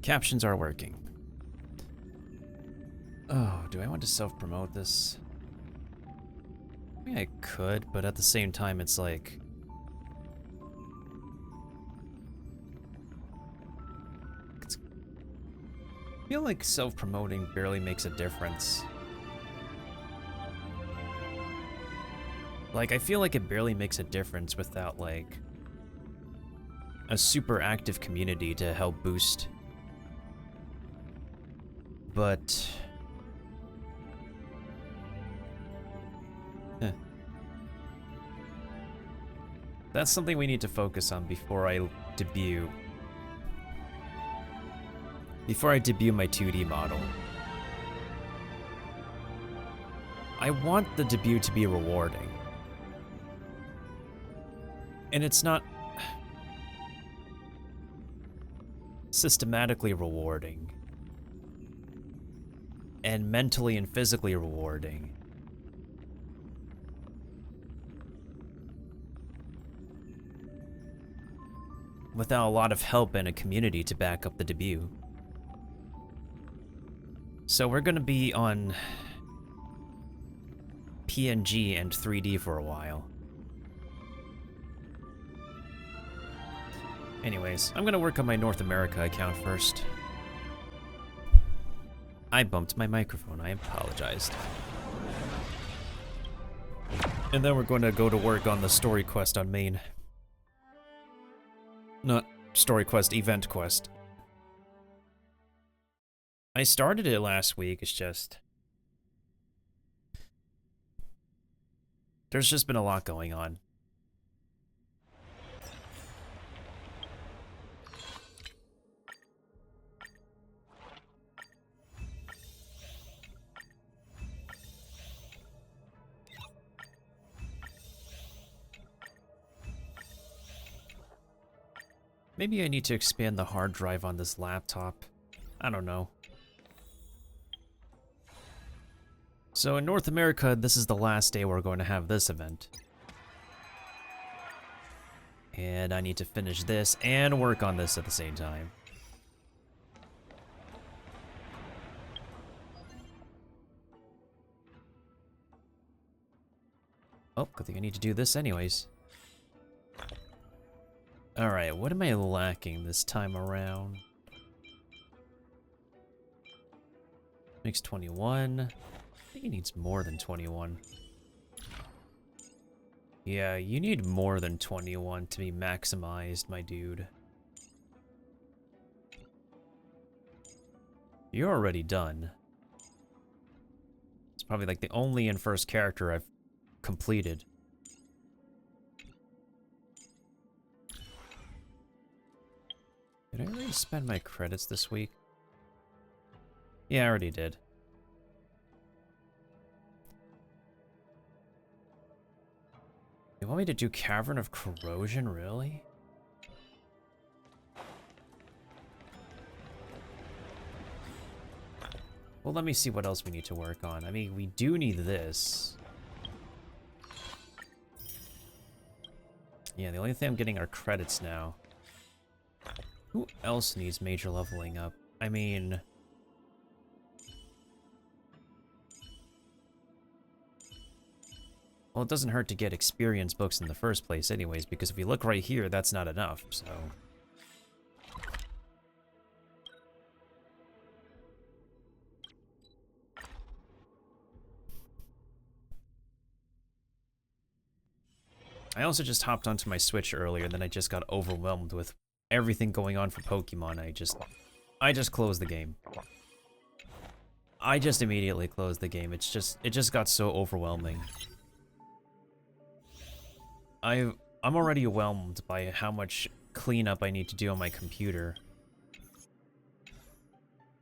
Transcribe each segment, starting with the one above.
Captions are working. Oh, do I want to self-promote this? I mean, I could, but at the same time, it's like... I feel like self-promoting barely makes a difference. Like, I feel like it barely makes a difference without, like, a super active community to help boost. But... That's something we need to focus on before I debut. Before I debut my 2D model. I want the debut to be rewarding. And it's not systematically rewarding. And mentally and physically rewarding. Without a lot of help and a community to back up the debut. So we're gonna be on PNG and 3D for a while. Anyways, I'm gonna work on my North America account first. I bumped my microphone, I apologized. And then we're going to go to work on the story quest on main. Not story quest, event quest. I started it last week, it's just... There's just been a lot going on. Maybe I need to expand the hard drive on this laptop. I don't know. So in North America, this is the last day we're going to have this event. And I need to finish this and work on this at the same time. Oh, good thing I need to do this anyways. Alright, what am I lacking this time around? Makes 21. I think he needs more than 21. Yeah, you need more than 21 to be maximized, my dude. You're already done. It's probably like the only and first character I've completed. Did I already spend my credits this week? Yeah, I already did. You want me to do Cavern of Corrosion, really? Well, let me see what else we need to work on. I mean, we do need this. Yeah, the only thing I'm getting are credits now. Who else needs major leveling up? I mean... Well, it doesn't hurt to get experience books in the first place anyways, because if you look right here, that's not enough, so... I also just hopped onto my Switch earlier, and then I just got overwhelmed with everything going on for Pokemon. I just closed the game. I just immediately closed the game. It just got so overwhelming. I'm already overwhelmed by how much cleanup I need to do on my computer.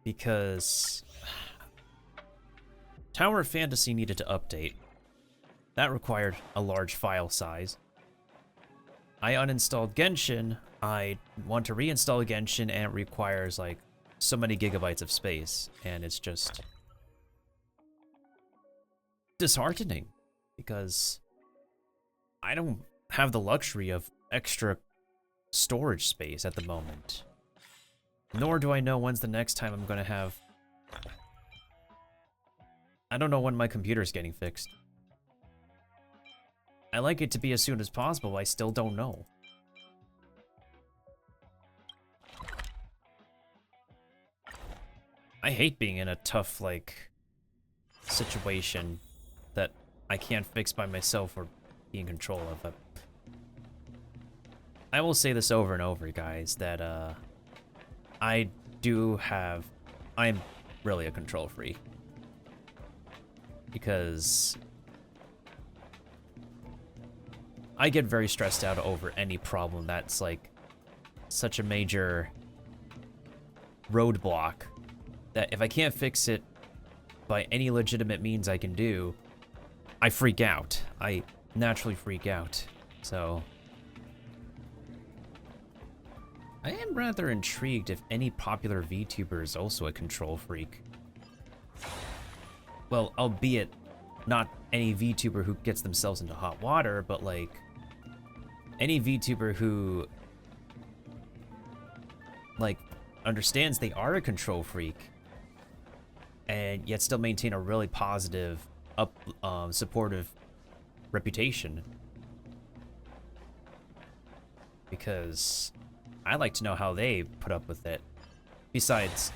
Because Tower of Fantasy needed to update. That required a large file size. I uninstalled Genshin. I want to reinstall Genshin, and it requires like so many gigabytes of space, and it's just disheartening because I don't have the luxury of extra storage space at the moment. Nor do I know when's the next time I'm gonna have... I don't know when my computer's getting fixed. I like it to be as soon as possible, I still don't know. I hate being in a tough, like, situation that I can't fix by myself or be in control of. But I will say this over and over, guys, that I'm really a control freak. Because I get very stressed out over any problem that's like such a major roadblock that if I can't fix it by any legitimate means I can do, I freak out. I naturally freak out. So I am rather intrigued if any popular VTuber is also a control freak. Well, albeit not any VTuber who gets themselves into hot water, but like any VTuber who like understands they are a control freak and yet still maintain a really positive, supportive reputation. Because I like to know how they put up with it. Besides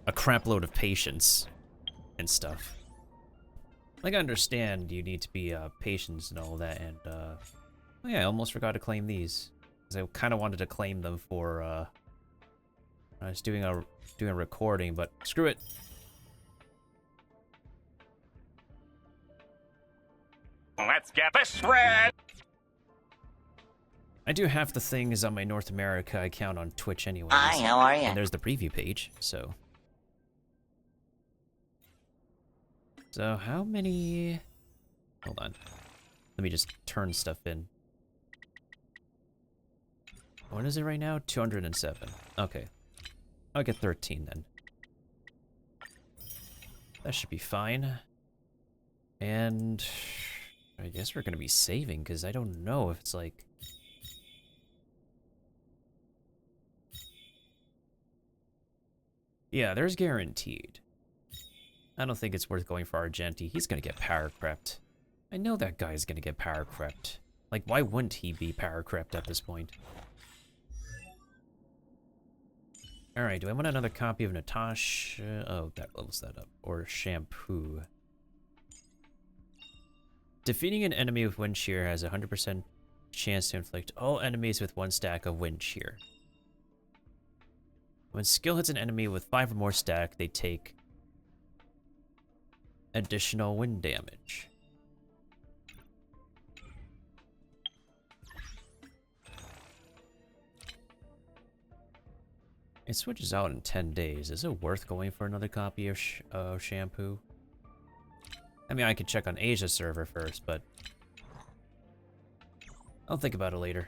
a crap load of patience and stuff. Like, I understand you need to be patient and all that, and oh yeah, I almost forgot to claim these. Because I kind of wanted to claim them for I was doing a recording, but screw it. Let's get this red! I do half the things on my North America account on Twitch anyways. Hi, how are you? And there's the preview page, so. So how many... Hold on. Let me just turn stuff in. What is it right now? 207. Okay. I'll get 13 then. That should be fine. And I guess we're gonna be saving, because I don't know if it's like... Yeah, there's guaranteed. I don't think it's worth going for Argenti. He's gonna get power crept. I know that guy's gonna get power crept. Like, why wouldn't he be power crept at this point? Alright, do I want another copy of Natasha? Oh, that levels that up. Or Shampoo. Defeating an enemy with Wind Shear has a 100% chance to inflict all enemies with 1 stack of Wind Shear. When skill hits an enemy with 5 or more stack, they take additional wind damage. It switches out in 10 days. Is it worth going for another copy of Shampoo? I mean, I could check on Asia server first, but I'll think about it later.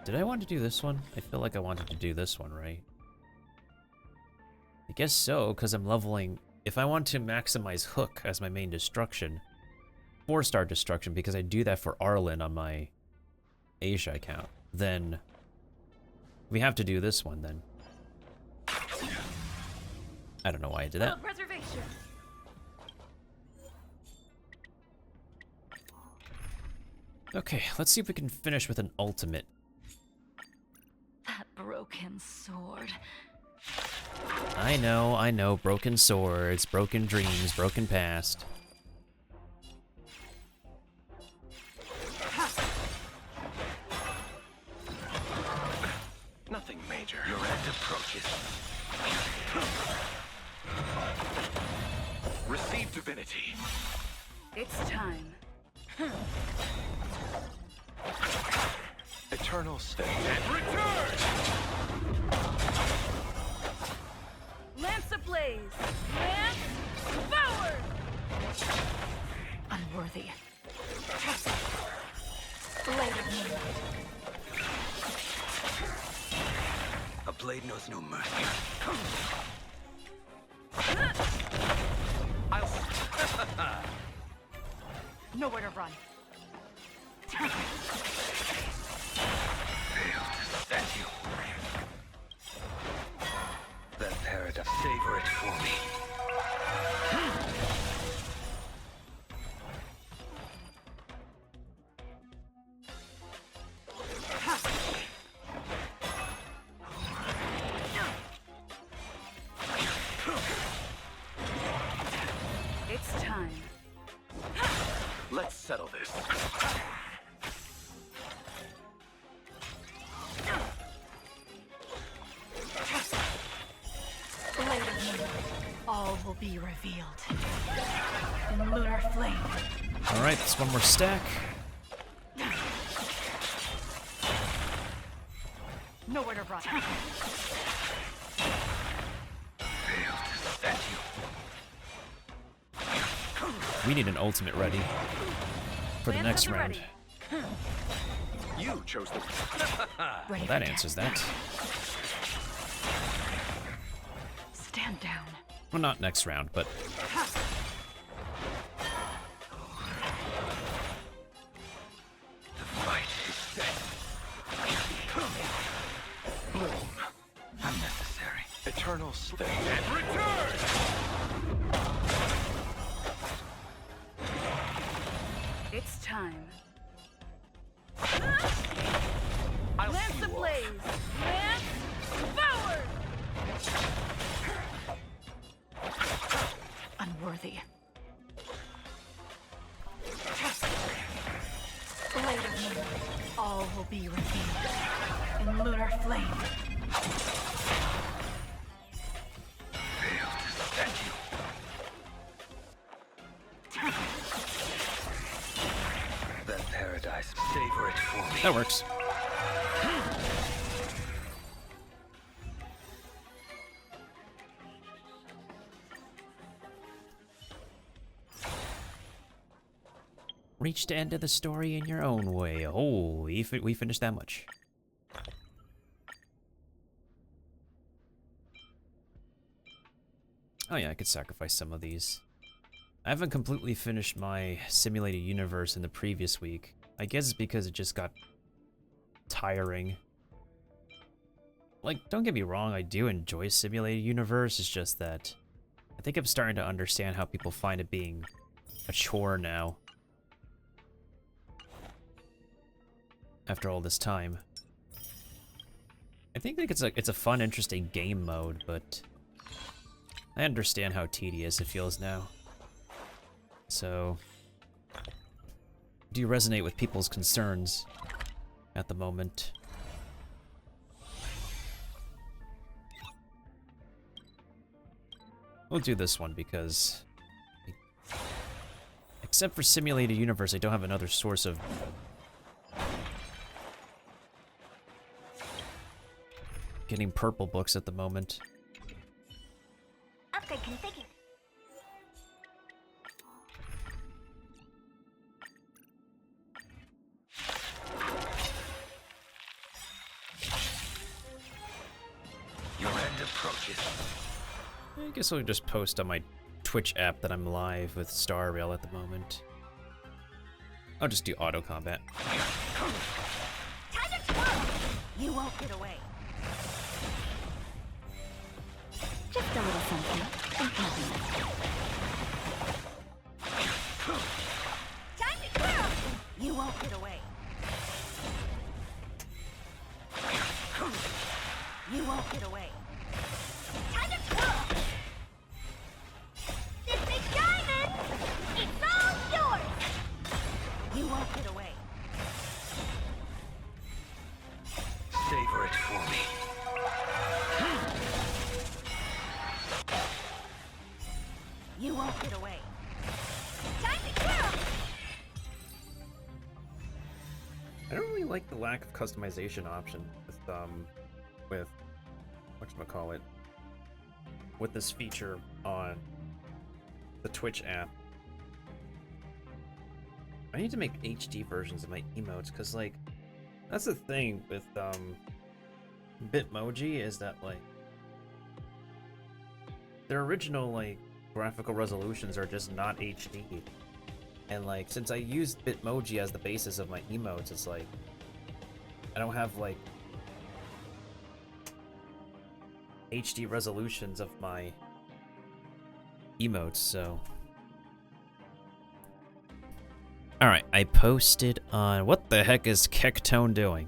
Did I want to do this one? I feel like I wanted to do this one, right? I guess so, because I'm leveling... If I want to maximize Hook as my main destruction, 4-star destruction, because I do that for Arlen on my Asia account, then we have to do this one, then. I don't know why I did that. Reservation. Okay, let's see if we can finish with an ultimate. That broken sword. I know, broken swords, broken dreams, broken past. Nothing major. Your end approaches. Receive divinity. It's time. Eternal state. And return! Lance ablaze! Lance forward! Unworthy. Blade of moonlight. A blade knows no mercy. Nowhere to run. Failed statue. for me. It's time. Let's settle this. Blade of Moon. All will be revealed. In lunar flame. Alright, that's one more stack. Nowhere to run. Failed to set you. We need an ultimate ready for the Lance next at the round. ready. You chose the... Ready That for answers death. that. Stand down. Well, not next round, but The fight is set. Bloom. Unnecessary. Eternal slip. And return! It's time. I'll Lance see you off. ablaze. Lance forward. Unworthy. Blade of Moon. All will be revealed. In lunar flame. Failed to set you. Then paradise. Savor it for me. that works. Reach the end of the story in your own way. Oh, we finished that much. Oh yeah, I could sacrifice some of these. I haven't completely finished my simulated universe in the previous week. I guess it's because it just got tiring. Like, don't get me wrong, I do enjoy simulated universe, it's just that I think I'm starting to understand how people find it being a chore now. After all this time. I think it's a fun, interesting game mode, but I understand how tedious it feels now. So, do you resonate with people's concerns at the moment? We'll do this one because, except for Simulated Universe, I don't have another source of getting purple books at the moment. Upgrade configured. Your end approaches. I guess I'll just post on my Twitch app that I'm live with Star Rail at the moment. I'll just do auto combat. Time to twirl! You won't get away. Just a little something. And nothing. Time to twirl! You won't get away. You won't get away. Time to twirl! This big diamond! It's all yours! You won't get away. Savor it for me. You won't get away. Time to twirl! I don't really like the lack of customization option with whatchamacallit, with this feature on the Twitch app. I need to make HD versions of my emotes, because, like, that's the thing with Bitmoji, is that, like, their original, like, graphical resolutions are just not HD. And, like, since I used Bitmoji as the basis of my emotes, it's like I don't have, like, HD resolutions of my emotes, so. Alright, I posted on... What the heck is Kectone doing?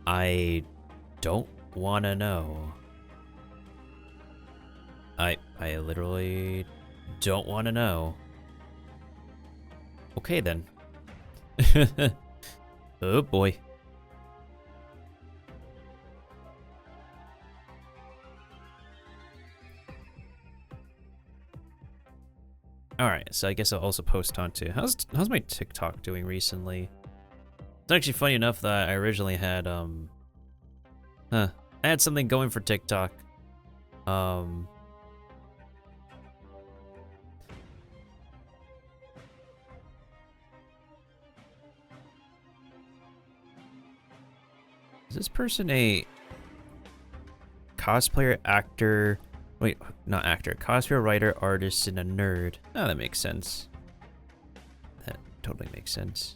I don't want to know. I literally don't want to know. Okay, then. Oh, boy. Alright, so I guess I'll also post onto... How's my TikTok doing recently? It's actually funny enough that I originally had, I had something going for TikTok. Is this person a cosplayer, actor... Wait, not actor. Cosplayer, writer, artist, and a nerd. Oh, that makes sense. That totally makes sense.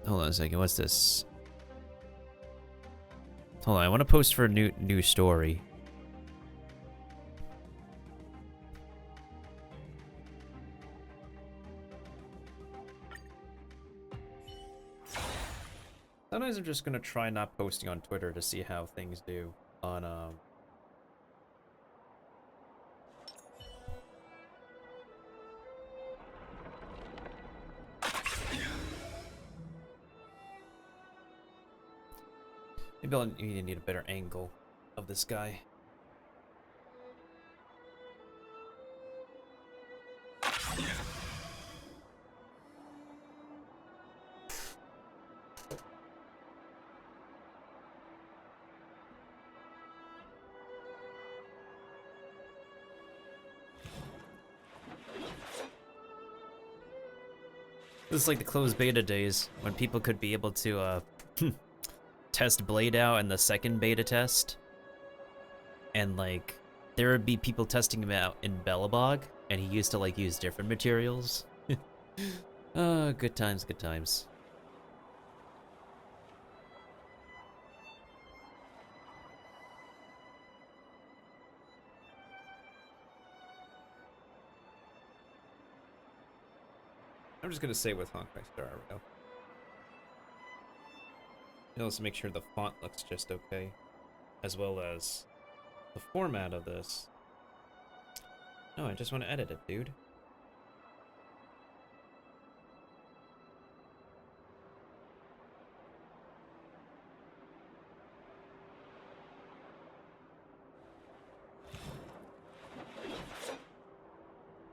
Hold on a second. What's this? Hold on. I want to post for a new story. Sometimes I'm just gonna try not posting on Twitter to see how things do on maybe I'll need a better angle of this guy. This is like the closed beta days when people could be able to test Blade out in the second beta test. And like there would be people testing him out in Belobog and he used to like use different materials. Good times, good times. I'm just gonna say with Honkai Star Rail. Let's make sure the font looks just okay, as well as the format of this. No, I just want to edit it, dude.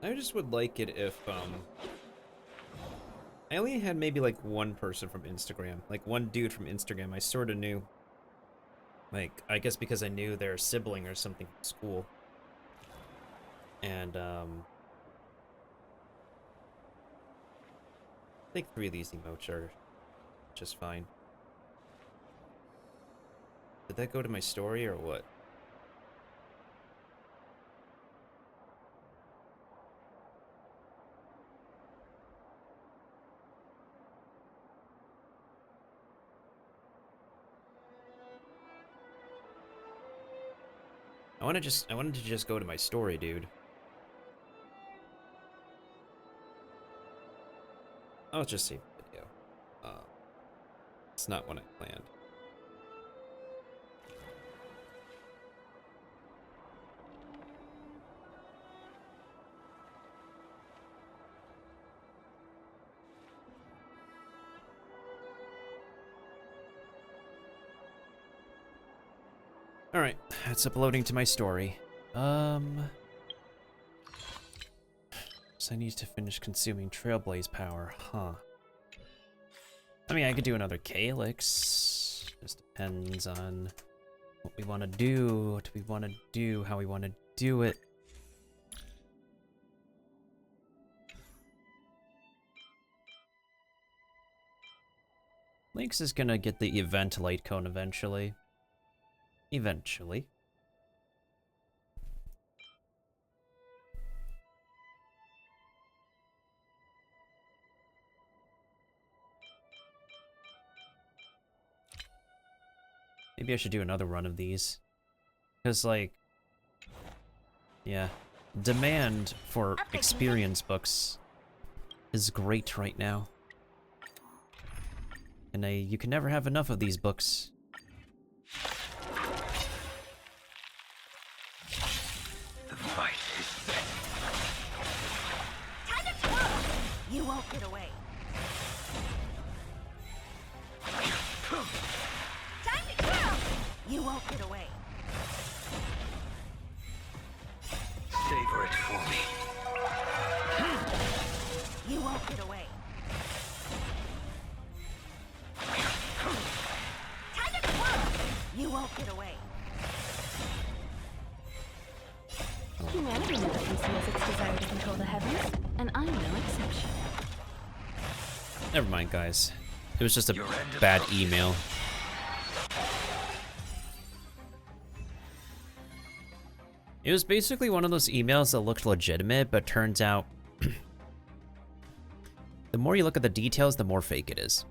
I just would like it if, I only had maybe like one person from Instagram, like one dude from Instagram I sort of knew. Like, I guess because I knew their sibling or something from school. And, I think 3 of these emotes are just fine. Did that go to my story or what? I wanted to just go to my story, dude. I'll just save the video. It's not what I planned. Alright, it's uploading to my story. So I need to finish consuming Trailblaze power, huh? I mean, I could do another Calyx. Just depends on what we want to do, what we want to do, how we want to do it. Lynx is gonna get the event light cone eventually. Eventually. Maybe I should do another run of these. Because, like... Yeah. Demand for experience books is great right now. And you can never have enough of these books. The fight is set. Time to twirl! You won't get away. Time to twirl! You won't get away. Savor it for me. You won't get away. Time to twirl! You won't get away. Humanity never conceals its desire to control the heavens, and I'm no exception. Never mind, guys. It was just a Your end bad approaches. email. It was basically one of those emails that looked legitimate, but turns out the more you look at the details, the more fake it is.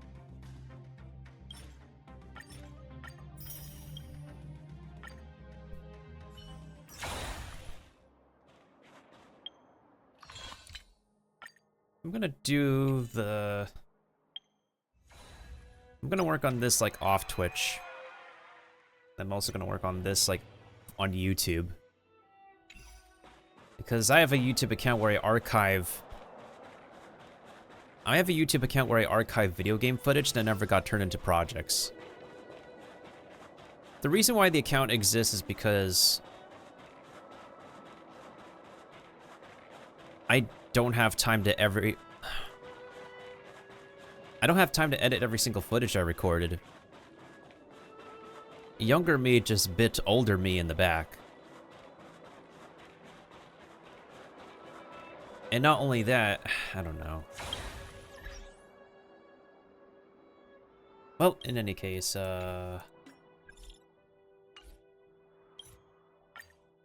I'm gonna do the... I'm gonna work on this, like, off Twitch. I'm also gonna work on this, like, on YouTube. Because I have a YouTube account where I archive... I have a YouTube account where I archive video game footage that never got turned into projects. The reason why the account exists is because... I don't have time to I don't have time to edit every single footage I recorded. Younger me just bit older me in the back. And not only that, I don't know. Well, in any case,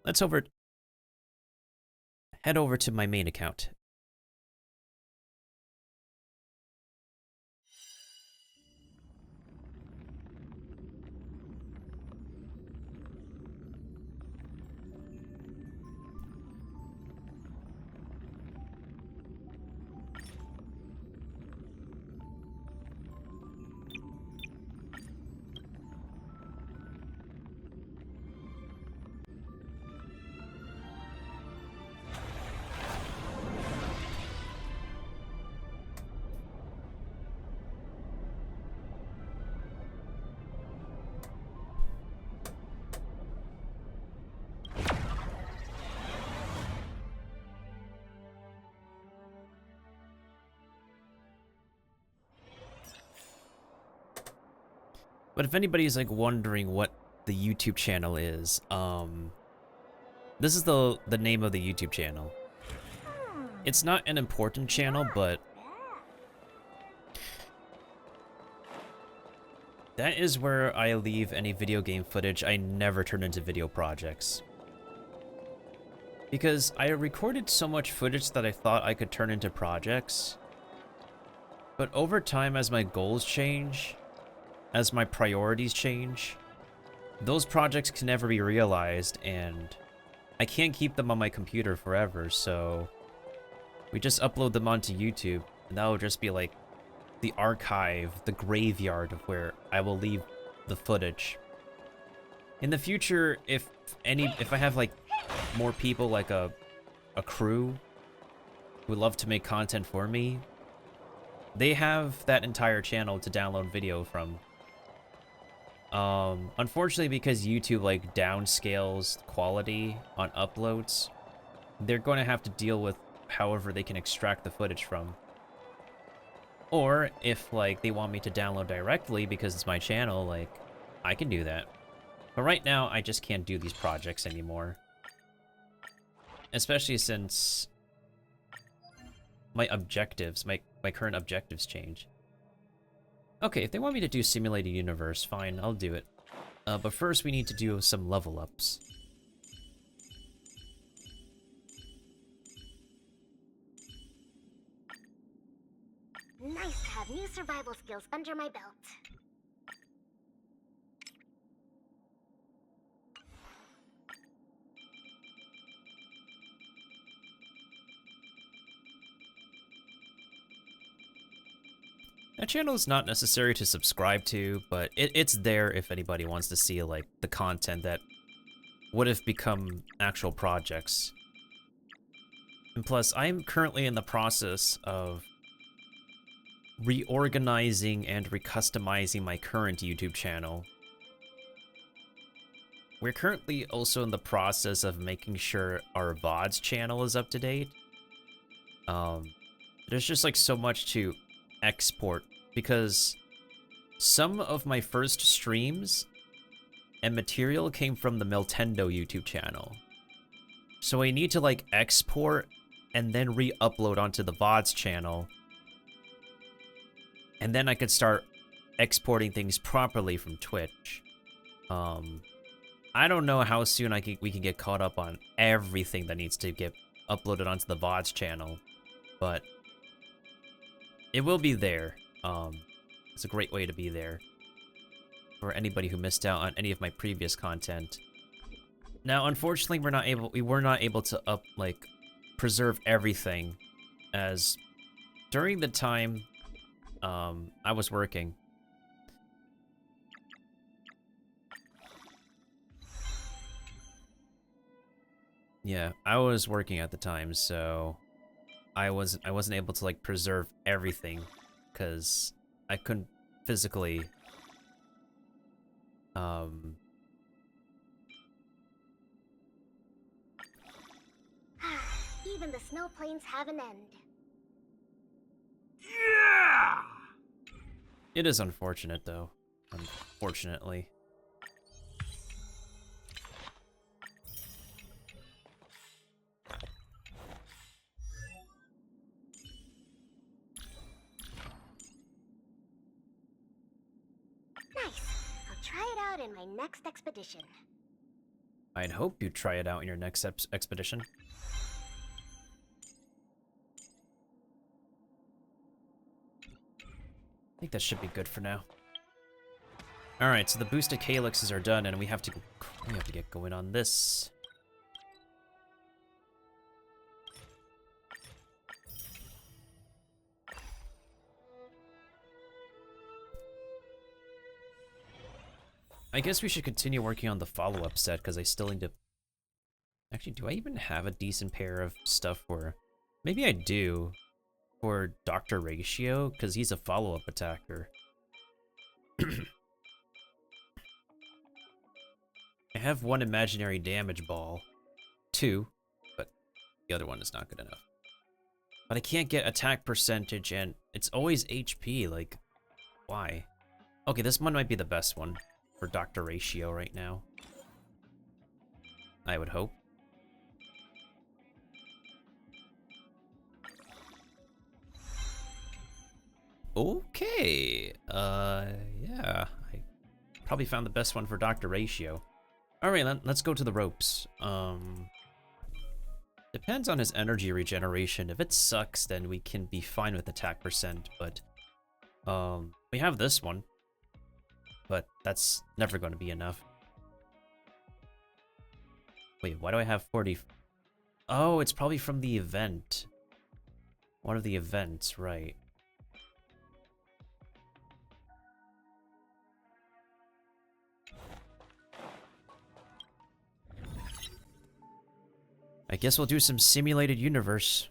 let's head over to my main account. But if anybody's like wondering what the YouTube channel is, this is the name of the YouTube channel. It's not an important channel, but that is where I leave any video game footage I never turn into video projects. Because I recorded so much footage that I thought I could turn into projects, but over time as my goals change, as my priorities change, those projects can never be realized, and I can't keep them on my computer forever, so we just upload them onto YouTube, and that will just be like the archive, the graveyard of where I will leave the footage. In the future, if I have like more people, like a crew who would love to make content for me, they have that entire channel to download video from. Unfortunately, because YouTube like downscales quality on uploads, they're going to have to deal with however they can extract the footage from. Or if like they want me to download directly because it's my channel, like I can do that. But right now I just can't do these projects anymore. Especially since my objectives, my current objectives change. Okay, if they want me to do Simulated Universe, fine, I'll do it. But first we need to do some level ups. Nice to have new survival skills under my belt. That channel is not necessary to subscribe to, but it's there if anybody wants to see like the content that would have become actual projects. And plus, I'm currently in the process of reorganizing and recustomizing my current YouTube channel. We're currently also in the process of making sure our VODs channel is up to date. There's just like so much to export because some of my first streams and material came from the Nintendo YouTube channel. So I need to like export and then re-upload onto the VODs channel. And then I could start exporting things properly from Twitch. I don't know how soon we can get caught up on everything that needs to get uploaded onto the VODs channel, but it will be there. It's a great way to be there for anybody who missed out on any of my previous content. Now, unfortunately, we were not able to preserve everything, as during the time I was working. Yeah, I was working at the time, so I wasn't able to like preserve everything because I couldn't physically Even the snow plains have an end. It is unfortunate though, unfortunately. Nice. I'll try it out in my next expedition. I'd hope you try it out in your next expedition. I think that should be good for now. All right, so the boosted calyxes are done, and we have to get going on this. I guess we should continue working on the follow-up set, because I still need to... Actually, do I even have a decent pair of stuff for... Maybe I do. For Dr. Ratio, because he's a follow-up attacker. I have one imaginary damage ball. 2, but the other one is not good enough. But I can't get attack percentage, and it's always HP, like, why? Okay, this one might be the best one for Dr. Ratio right now. I would hope. Okay, yeah, I probably found the best one for Dr. Ratio. All right, let's go to the ropes. Depends on his energy regeneration. If it sucks, then we can be fine with attack percent, but we have this one, but that's never going to be enough. Wait, why do I have 40? Oh, it's probably from the event. One of the events, right. I guess we'll do some simulated universe.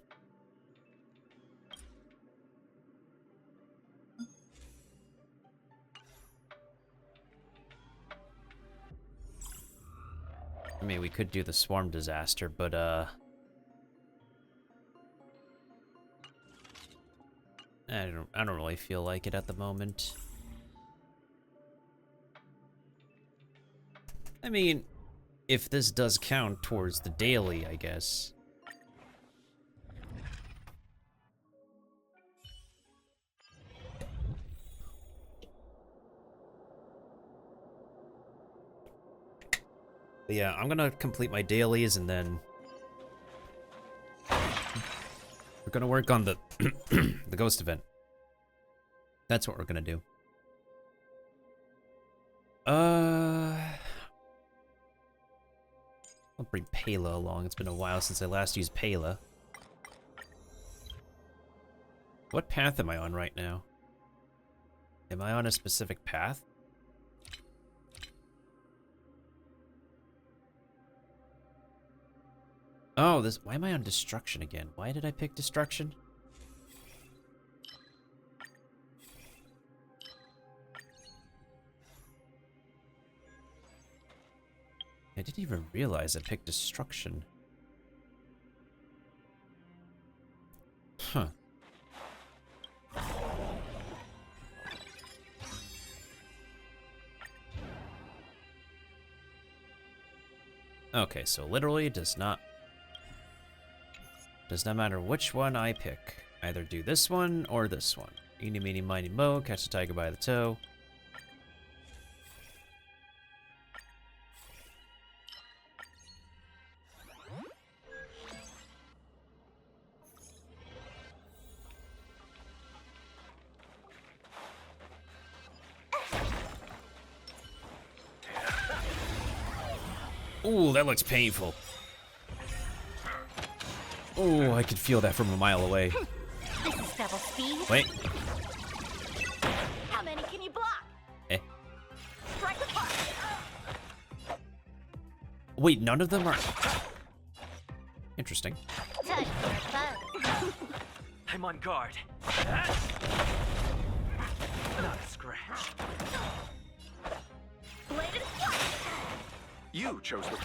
I mean, we could do the swarm disaster, but I don't really feel like it at the moment. I mean, if this does count towards the daily, I guess. But yeah, I'm gonna complete my dailies and then we're gonna work on the the ghost event. That's what we're gonna do. I'll bring Pela along. It's been a while since I last used Pela. What path am I on right now? Am I on a specific path? Oh, this. Why am I on destruction again? Why did I pick destruction? I didn't even realize I picked destruction. Huh. Okay, so literally does not matter which one I pick. Either do this one or this one. Eeny, meeny, miny, mo, catch the tiger by the toe. Ooh, that looks painful. Oh, I could feel that from a mile away. This is double speed. Wait. How many can you block? Eh. Strike apart. Wait, none of them are... Interesting. Touch your foe. I'm on guard. Not a scratch. Bladed strike. You chose the.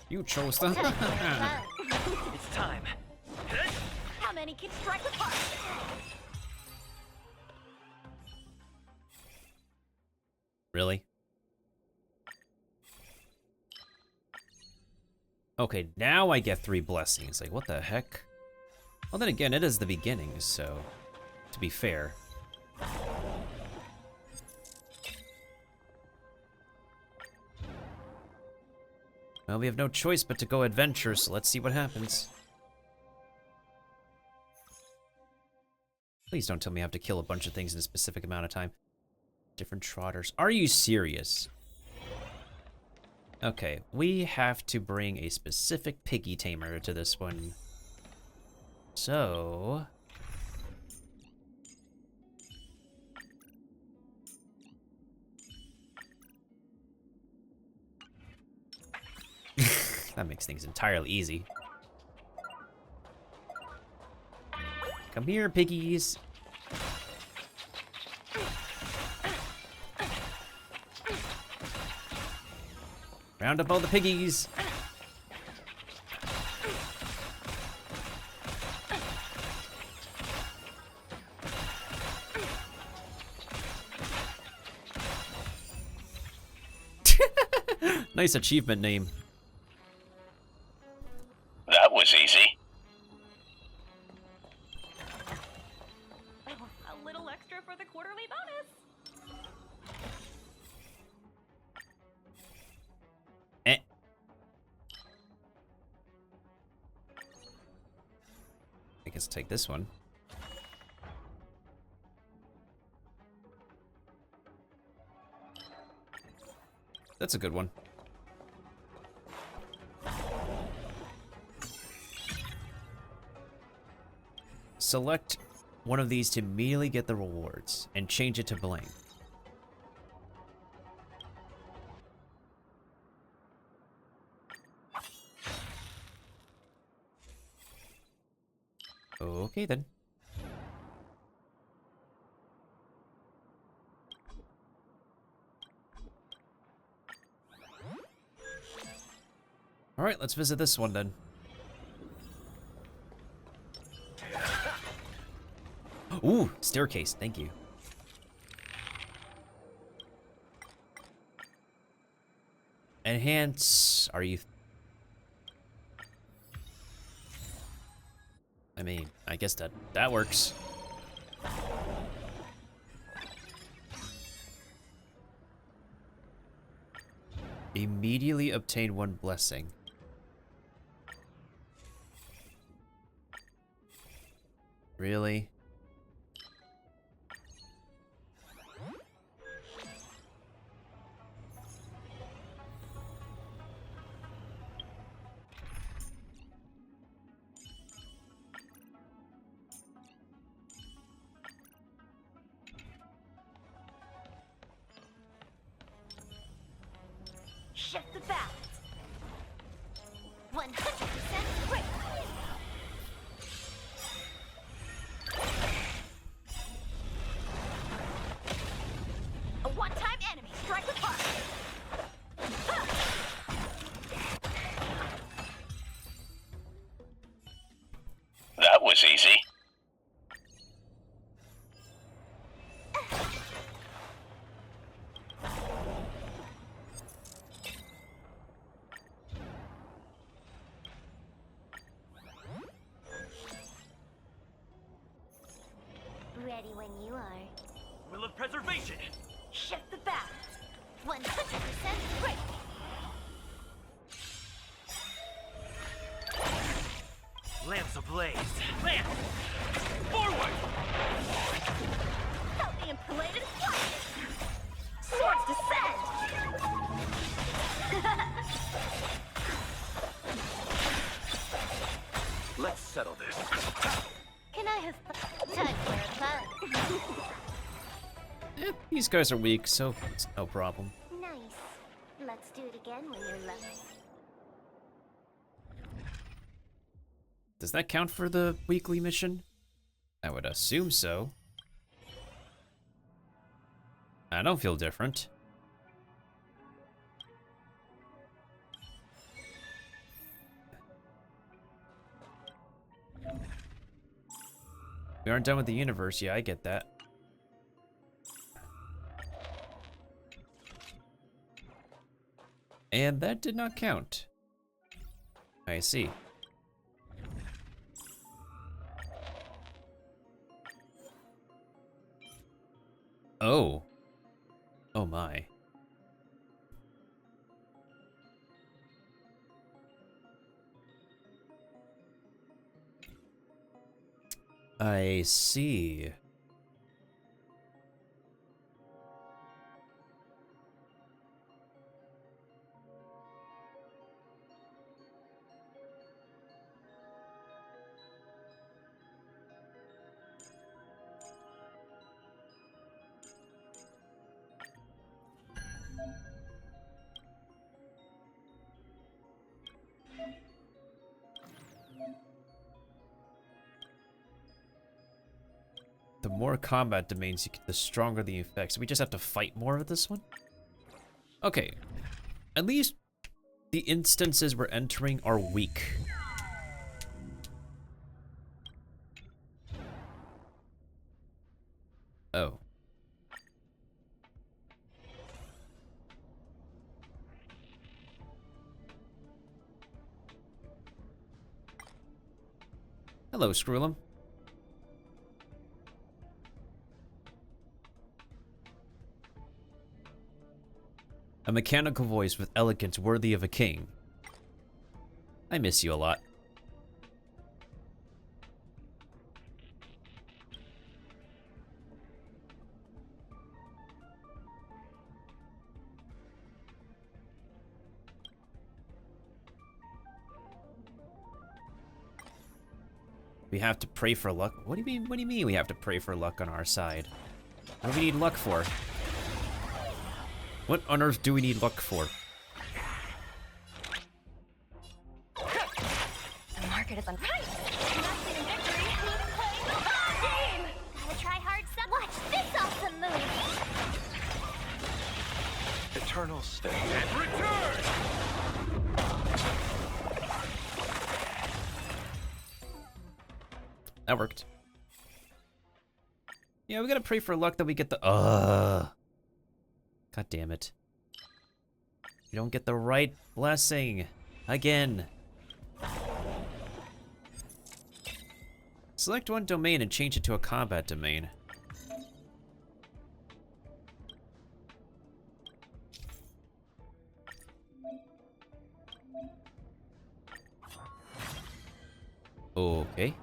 You chose the... Touch your foe. It's time. How many can strike apart? Really? Okay, now I get 3 blessings. Like, what the heck? Well, then again, it is the beginning, so... To be fair. Well, we have no choice but to go adventure, so let's see what happens. Please don't tell me I have to kill a bunch of things in a specific amount of time. Different trotters. Are you serious? Okay, we have to bring a specific piggy tamer to this one. So... that makes things entirely easy. Come here, piggies. Round up all the piggies. Nice achievement name. That was easy. Oh, a little extra for the quarterly bonus. Eh. I guess take this one. That's a good one. Select one of these to immediately get the rewards and change it to blank. Okay then. All right, let's visit this one then. Ooh, staircase, thank you. Enhance, are you... I mean, I guess that works. Immediately obtain 1 blessing. Really? balance. 100% break. A one-time enemy. Strike with heart. That was easy. Ready when you are. Will of preservation. Shift the balance. 100% break. Lance ablaze. Lance! Forward! Help me impalated flash. Swords descend. Let's settle this. Can I have time for a fun? These guys are weak, so it's no problem. Nice. Let's do it again when you're level. Does that count for the weekly mission? I would assume so. I don't feel different. We aren't done with the universe. Yeah, I get that. And that did not count. I see. Oh. Oh my. I see. The more combat domains you get, the stronger the effects. We just have to fight more with this one? Okay. At least the instances we're entering are weak. Oh. Hello, Screwlum. A mechanical voice with elegance worthy of a king. I miss you a lot. We have to pray for luck. What do you mean? What do you mean we have to pray for luck on our side? What do we need luck for? What on earth do we need luck for? The market is on right. Nothing in victory. Keep playing the ball game. Gotta try hard. Watch this awesome move. Eternal stay. And return! That worked. Yeah, we gotta pray for luck that we get the. God damn it. We don't get the right blessing. Again. Select one domain and change it to a combat domain. Okay.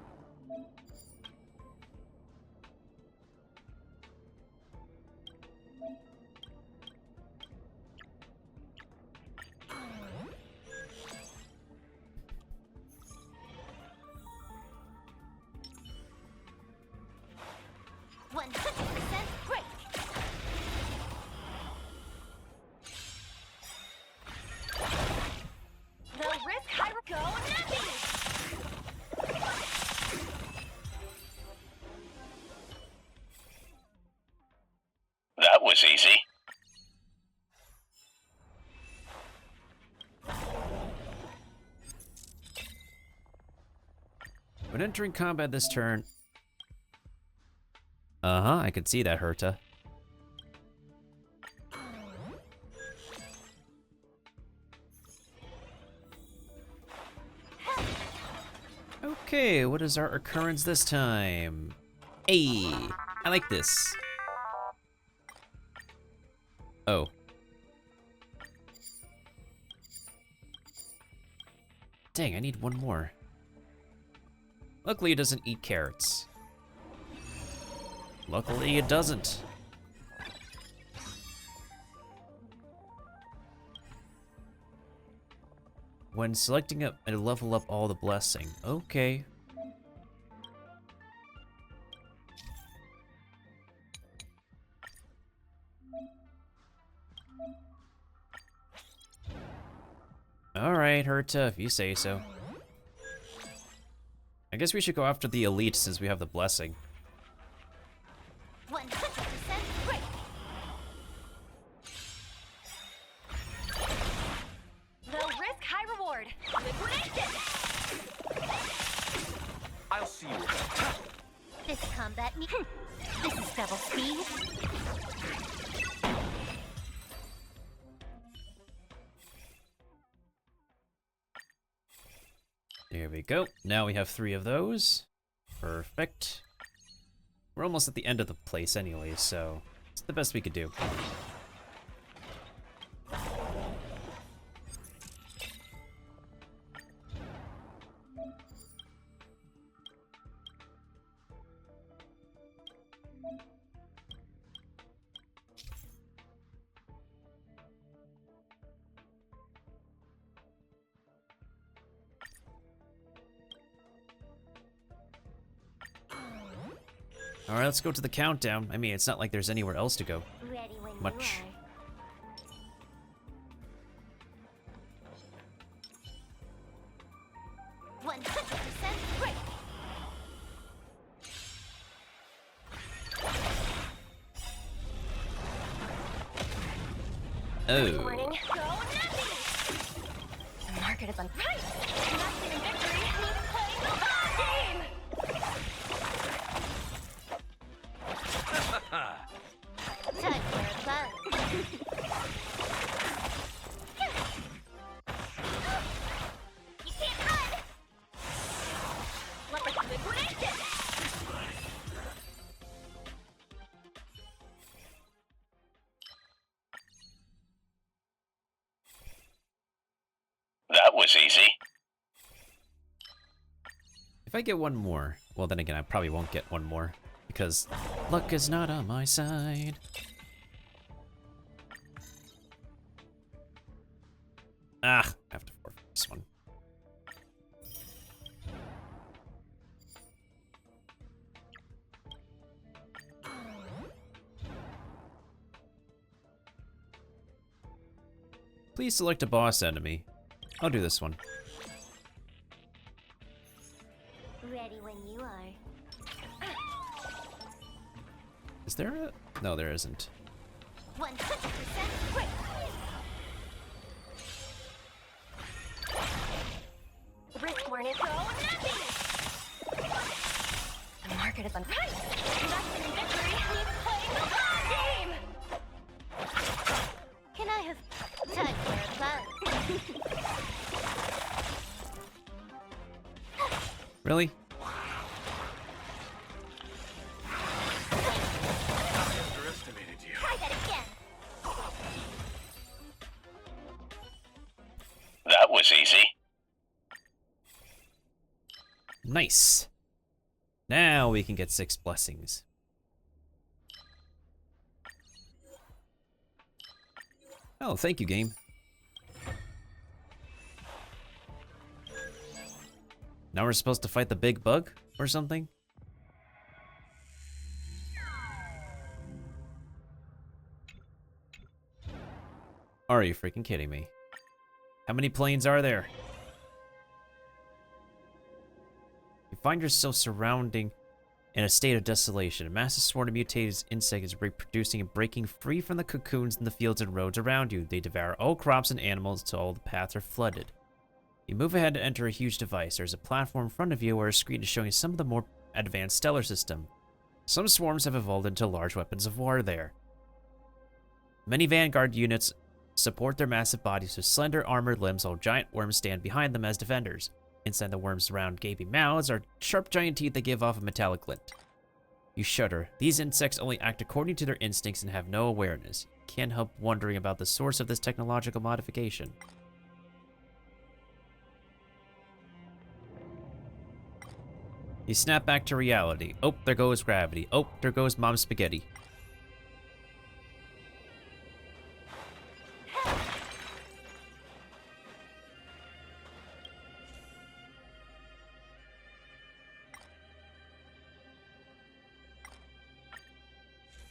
When entering combat this turn... Uh-huh, I could see that, Herta. Okay, what is our occurrence this time? Hey, I like this. Oh. Dang, I need one more. Luckily, it doesn't eat carrots. Luckily, it doesn't. When selecting a level up all the blessing. Okay. Alright, Herta, if you say so. I guess we should go after the elite since we have the blessing. 100% great. Low risk, high reward. Liquidation. I'll see you. This combat me. This is double speed. There we go. Now we have 3 of those. Perfect. We're almost at the end of the place anyway, so it's the best we could do. Alright, let's go to the countdown. I mean, it's not like there's anywhere else to go. Ready when Much. you are. 100% great. Oh. Warning. Go Nazi! The market is on right. Nazi in victory. Need to play the game. Time for a fun. You can't run. Let's liquidate it. That was easy. If I get one more, well then again, I probably won't get one more because luck is not on my side. Ah, I have to forfeit this one. Please select a boss enemy. I'll do this one. Ready when you are. Is there a... No, there isn't. 100% great. Risk warning. Go Nazi! The market is on right. Nazi in victory. Need to play the game. Can I have time for a fun? Really? Underestimated you. Try that again. That was easy. Nice. Now we can get 6 blessings. Oh, thank you, game. Now we're supposed to fight the big bug or something? Are you freaking kidding me? How many planes are there? You find yourself surrounding in a state of desolation. A massive swarm of mutated insects is reproducing and breaking free from the cocoons in the fields and roads around you. They devour all crops and animals until all the paths are flooded. You move ahead to enter a huge device. There's a platform in front of you where a screen is showing some of the more advanced stellar system. Some swarms have evolved into large weapons of war there. Many Vanguard units support their massive bodies with slender armored limbs, while giant worms stand behind them as defenders. Inside the worms' round gaping mouths are sharp giant teeth that give off a metallic glint. You shudder. These insects only act according to their instincts and have no awareness. Can't help wondering about the source of this technological modification. You snap back to reality. Oh, there goes gravity. Oh, there goes Mom Spaghetti.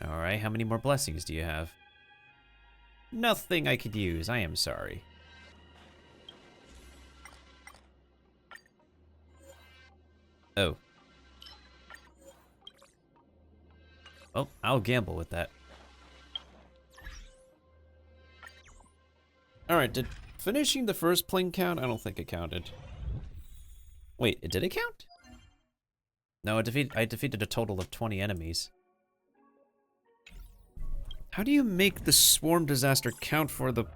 Alright, how many more blessings do you have? Nothing I could use, I am sorry. Oh. Oh, I'll gamble with that. Alright, did finishing the first plane count? I don't think it counted. Wait, did it count? No, I defeated a total of 20 enemies. How do you make the swarm disaster count for the...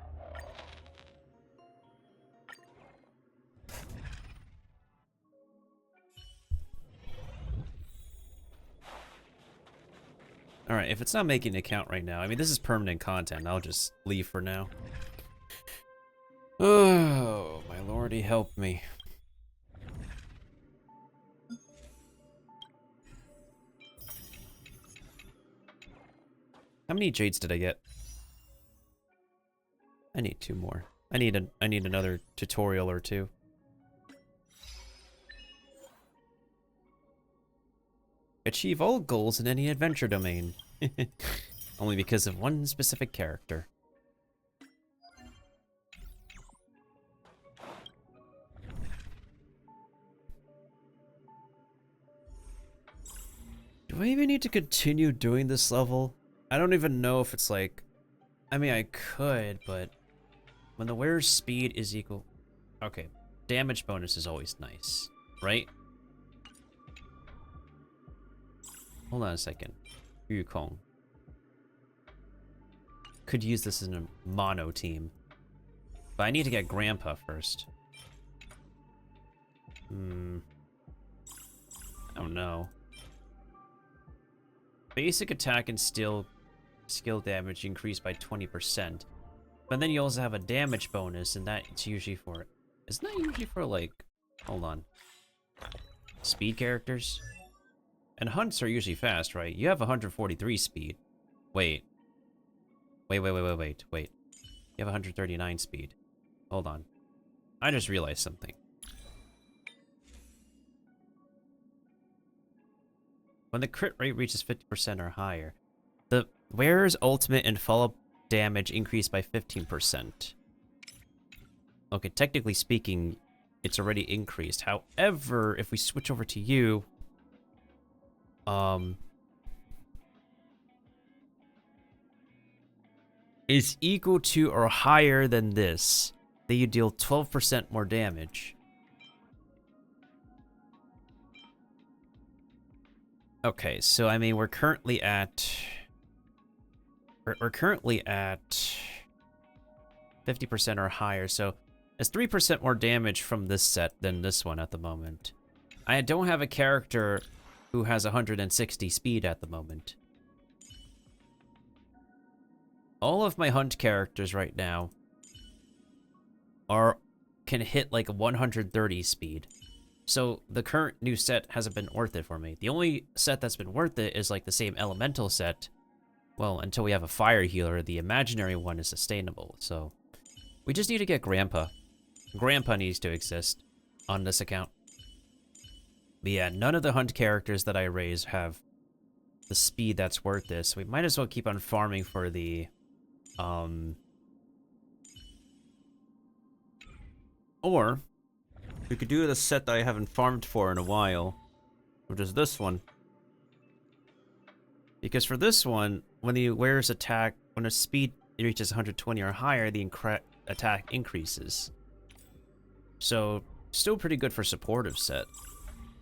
Alright, if it's not making it count right now, I mean, this is permanent content. I'll just leave for now. Oh, my lordy, help me. How many jades did I get? I need 2 more. I need another tutorial or 2. Achieve all goals in any adventure domain. Only because of one specific character. Do I even need to continue doing this level? I don't even know if it's like... I mean, I could, but... When the wearer's speed is equal... Okay, damage bonus is always nice, right? Hold on a second. Yukong. Could use this in a mono team. But I need to get Grandpa first. I don't know. Basic attack and skill damage increased by 20%. But then you also have a damage bonus, and that's usually for... Isn't that usually for, like... Hold on. Speed characters? And hunts are usually fast, right? You have 143 speed. Wait. Wait. You have 139 speed. Hold on. I just realized something. When the crit rate reaches 50% or higher, the wearer's ultimate and follow-up damage increased by 15%. Okay, technically speaking, it's already increased. However, if we switch over to you... is equal to or higher than this, then you deal 12% more damage. Okay, so I mean, we're currently at 50% or higher, so it's 3% more damage from this set than this one at the moment. I don't have a character who has 160 speed at the moment. All of my hunt characters right now can hit like 130 speed. So the current new set hasn't been worth it for me. The only set that's been worth it is like the same elemental set. Well, until we have a fire healer, the imaginary one is sustainable. So we just need to get Grandpa. Grandpa needs to exist on this account. But yeah, none of the hunt characters that I raise have the speed that's worth this. So we might as well keep on farming for the or we could do the set that I haven't farmed for in a while, which is this one. Because for this one, when the wearer's attack, when a speed reaches 120 or higher, the attack increases. So, still pretty good for supportive set.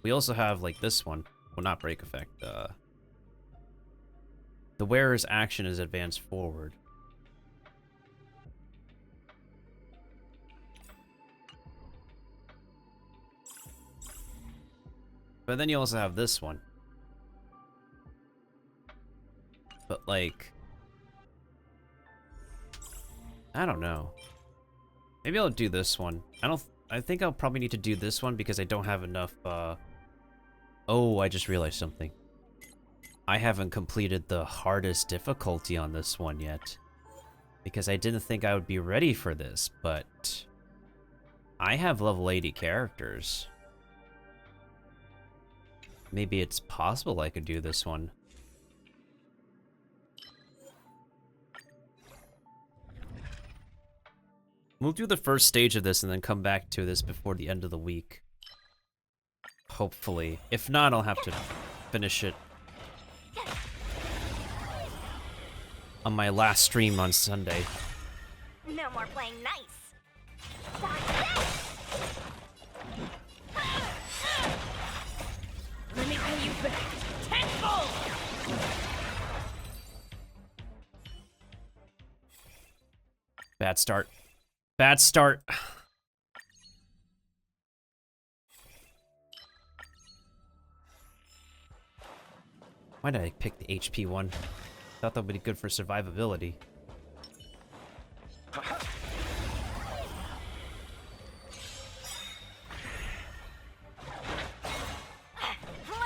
We also have, like, this one. Well, not break effect. The wearer's action is advanced forward. But then you also have this one. But, like... I don't know. Maybe I'll do this one. I think I'll probably need to do this one because I don't have enough, Oh, I just realized something. I haven't completed the hardest difficulty on this one yet. Because I didn't think I would be ready for this, but... I have level 80 characters. Maybe it's possible I could do this one. We'll do the first stage of this and then come back to this before the end of the week. Hopefully. If not, I'll have to finish it on my last stream on Sunday. No more playing nice. Dodge Let me pay you back tenfold! Bad start. Bad start. Why did I pick the HP one? Thought that would be good for survivability. Let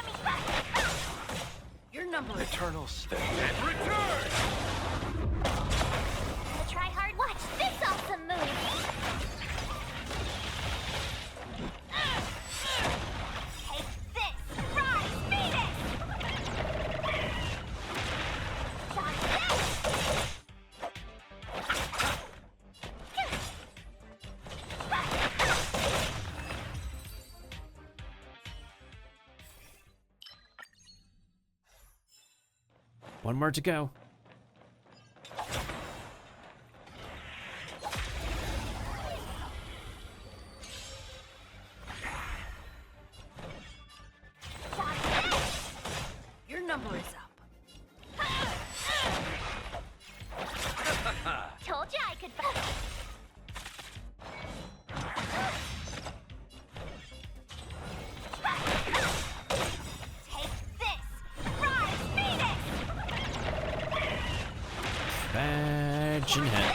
me back. Your number is Eternal state. Gonna try hard. Watch this awesome move. Take this. Rise, Venus. Dodge this. One more to go. Dodge this. your number is up. Told you I could. Take this. Rise, Venus. Badge and head.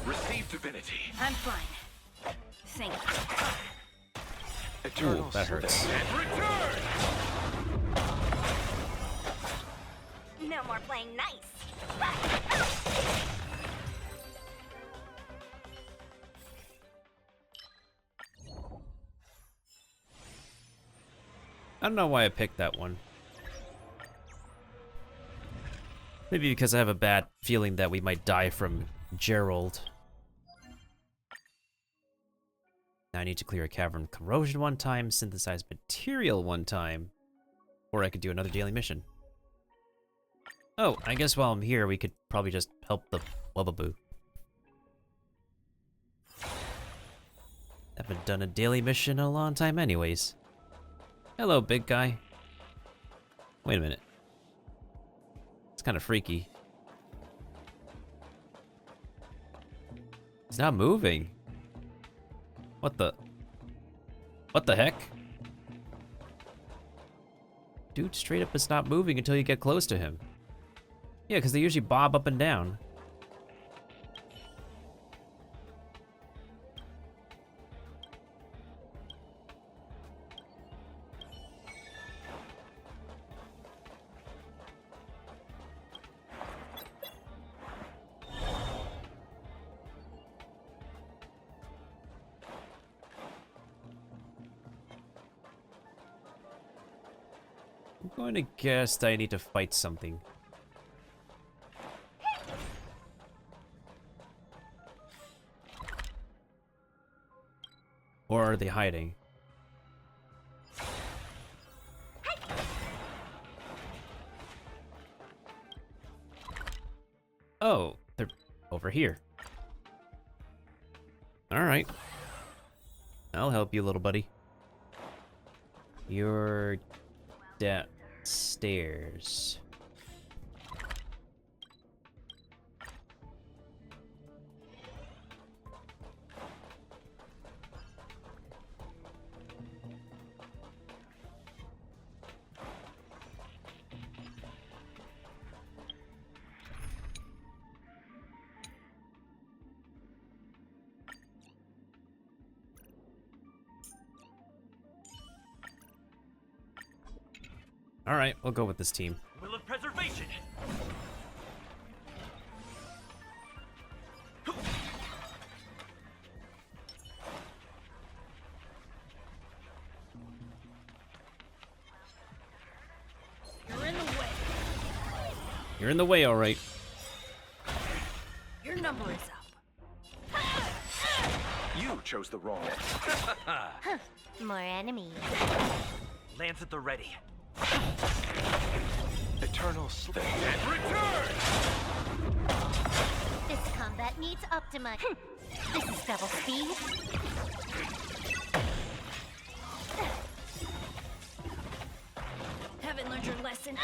Receive divinity. I'm fine. Thank you. Eternal Ooh, that hurts. state. No more playing nice. I don't know why I picked that one. Maybe because I have a bad feeling that we might die from Gerald. Now I need to clear a cavern corrosion one time, synthesize material one time, or I could do another daily mission. Oh, I guess while I'm here, we could probably just help the Wubbaboo. Haven't done a daily mission in a long time anyways. Hello, big guy. Wait a minute. It's kind of freaky. It's not moving. What the heck? Dude, straight up, it's not moving until you get close to him. Yeah, because they usually bob up and down. I'm going to guess that I need to fight something. Or are they hiding? Oh, they're over here. Alright. I'll help you, little buddy. You're downstairs. Alright, we'll go with this team. Will of preservation. You're in the way. You're in the way, alright. Your number is up. You chose the wrong. More enemies. Lance at the ready. Eternal slip. And return! This combat needs Optima. This is double speed. Haven't learned your lesson.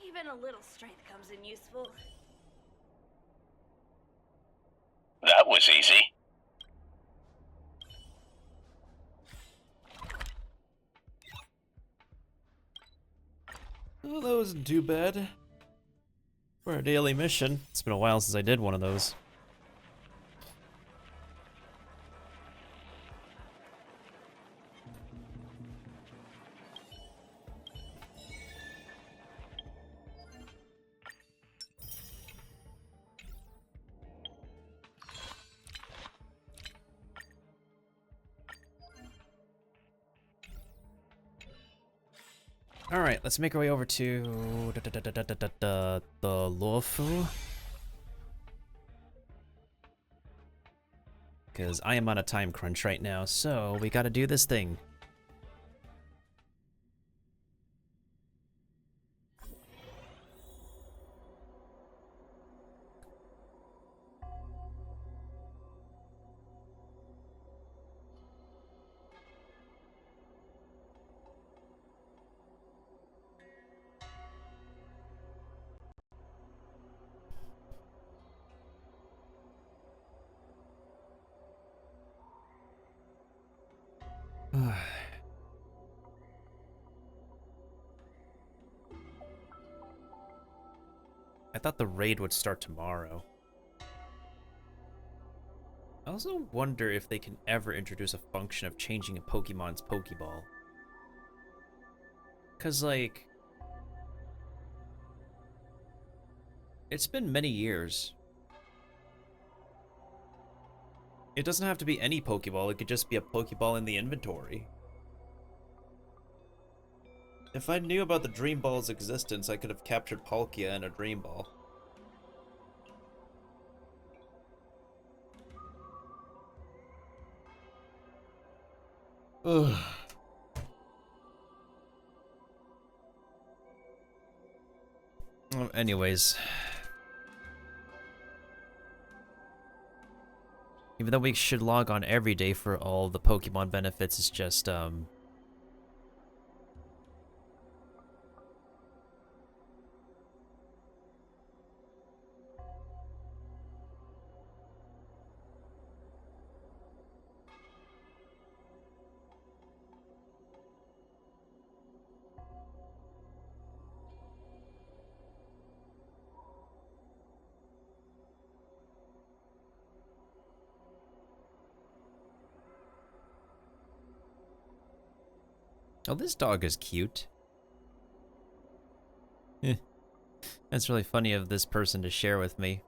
Even a little strength comes in useful. That was easy. Oh, that wasn't too bad. For a daily mission. It's been a while since I did one of those. Alright, let's make our way over to the Luofu. Because I am on a time crunch right now, so we gotta do this thing. I thought the raid would start tomorrow. I also wonder if they can ever introduce a function of changing a Pokemon's Pokeball. Cause like... it's been many years. It doesn't have to be any Pokeball, it could just be a Pokeball in the inventory. If I knew about the Dream Ball's existence, I could have captured Palkia in a Dream Ball. Ugh. Well, anyways. Even though we should log on every day for all the Pokemon benefits, it's just, oh, this dog is cute. That's really funny of this person to share with me.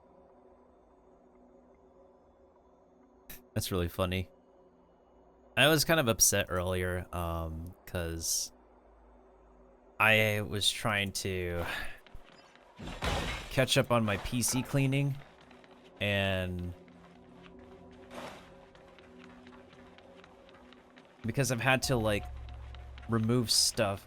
That's really funny. I was kind of upset earlier, because I was trying to catch up on my PC cleaning, and because I've had to, like, remove stuff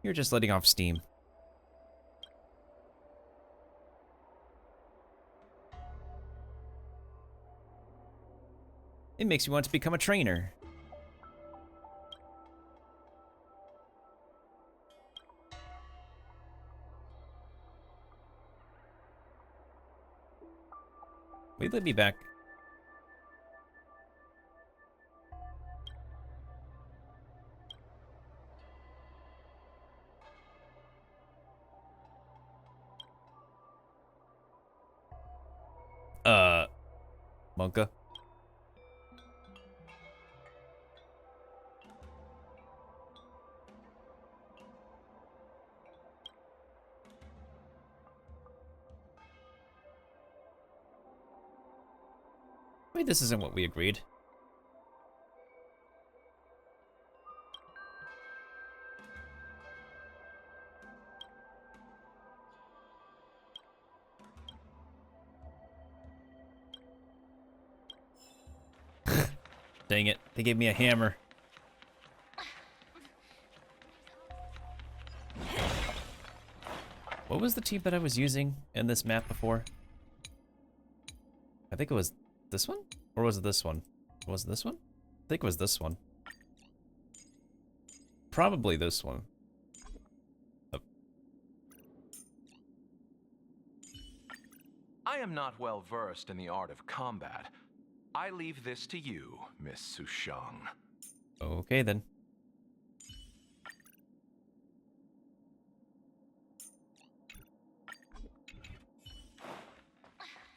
You're just letting off steam. It makes you want to become a trainer. Will you let me back? Monka? Wait, this isn't what we agreed. Dang it, they gave me a hammer. What was the team that I was using in this map before? I think it was this one? Or was it this one? Was it this one? I think it was this one. Probably this one. Oh. I am not well versed in the art of combat. I leave this to you, Miss Sushang. Okay then.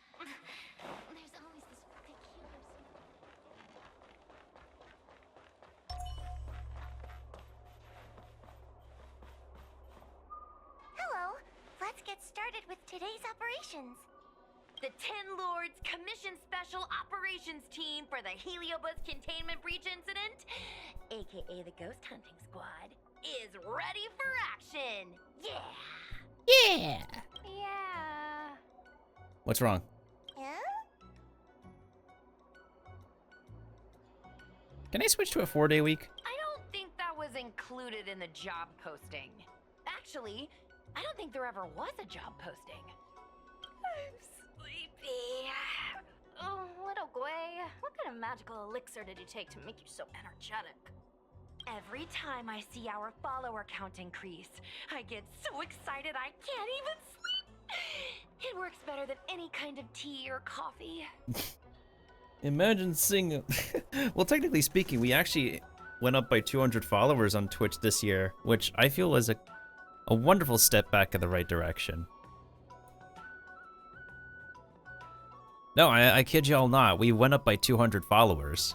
There's always this ridiculous. Hello. Let's get started with today's operations. The Ten Lords Commission Special Operations Team for the Heliobus Containment Breach Incident, aka the Ghost Hunting Squad, is ready for action! Yeah! Yeah. What's wrong? Yeah? Can I switch to a 4-day week? I don't think that was included in the job posting. Actually, I don't think there ever was a job posting. I'm sleepy. Oh, little Gwei, what kind of magical elixir did you take to make you so energetic? Every time I see our follower count increase, I get so excited I can't even sleep. It works better than any kind of tea or coffee. Imagine seeing... Well, technically speaking, we actually went up by 200 followers on Twitch this year, which I feel was a wonderful step back in the right direction. No, I kid y'all not. We went up by 200 followers.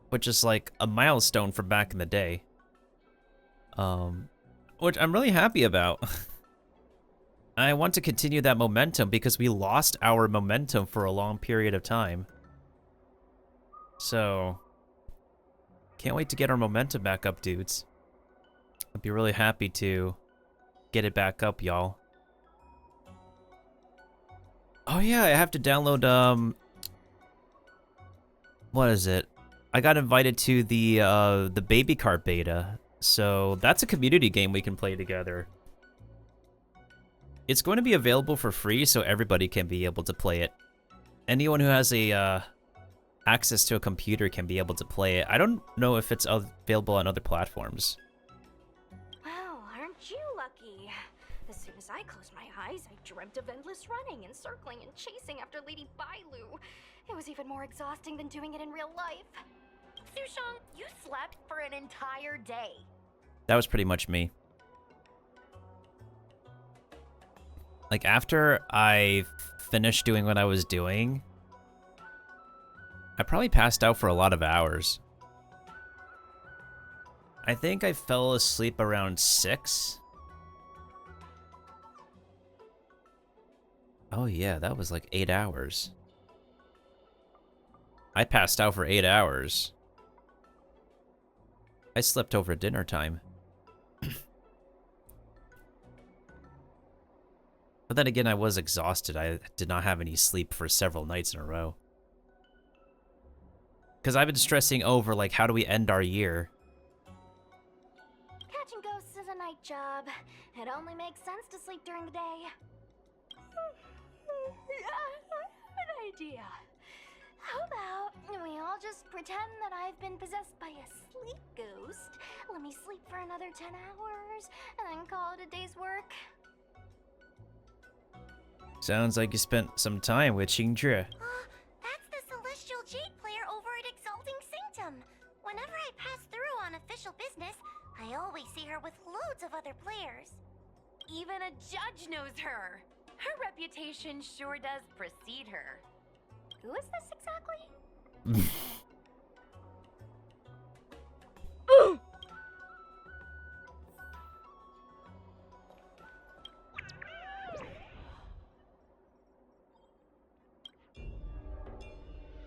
Which is like a milestone from back in the day. Which I'm really happy about. I want to continue that momentum because we lost our momentum for a long period of time. So, can't wait to get our momentum back up, dudes. I'd be really happy to get it back up, y'all. Oh yeah, I have to download, what is it? I got invited to the Baby Cart beta, so that's a community game we can play together. It's going to be available for free, so everybody can be able to play it. Anyone who has a access to a computer can be able to play it. I don't know if it's available on other platforms. Well, aren't you lucky? As soon as I closed my eyes, I dreamt of endless running and circling and chasing after Lady Bailu. It was even more exhausting than doing it in real life. Sushang, you slept for an entire day. That was pretty much me. Like, after I finished doing what I was doing, I probably passed out for a lot of hours. I think I fell asleep around 6. Oh yeah, that was like 8 hours. I passed out for 8 hours. I slept over dinner time. But then again, I was exhausted. I did not have any sleep for several nights in a row. Because I've been stressing over, like, how do we end our year? night job. It only makes sense to sleep during the day. An idea. How about we all just pretend that I've been possessed by a sleep ghost? Let me sleep for another 10 hours, and then call it a day's work. Sounds like you spent some time with Xingzhi. That's the Celestial Jade player over at Exalting Sanctum. Whenever I pass through on official business, I always see her with loads of other players. Even a judge knows her. Her reputation sure does precede her. Who is this exactly?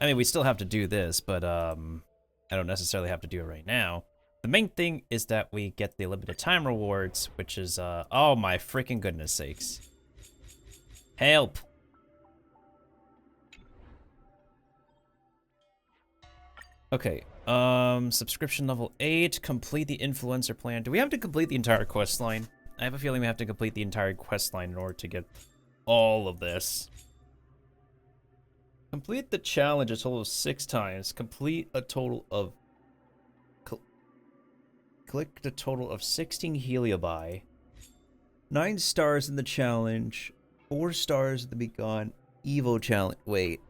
I mean, we still have to do this, but I don't necessarily have to do it right now. The main thing is that we get the limited time rewards, which is, oh my freaking goodness sakes. Help! Okay, subscription level 8, complete the influencer plan. Do we have to complete the entire quest line? I have a feeling we have to complete the entire quest line in order to get all of this. Complete the challenge a total of 6 times. Complete a total of... Click the total of 16 Heliobi. 9 stars in the challenge. 4 stars in the Begone Evo challenge. Wait.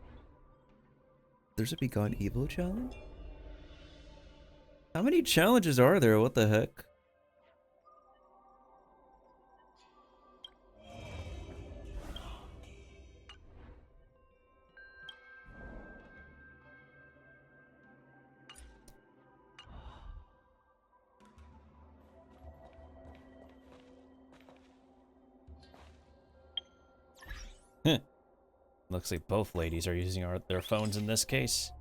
There's a Begone Evo challenge? How many challenges are there? What the heck? Looks like both ladies are using their phones in this case.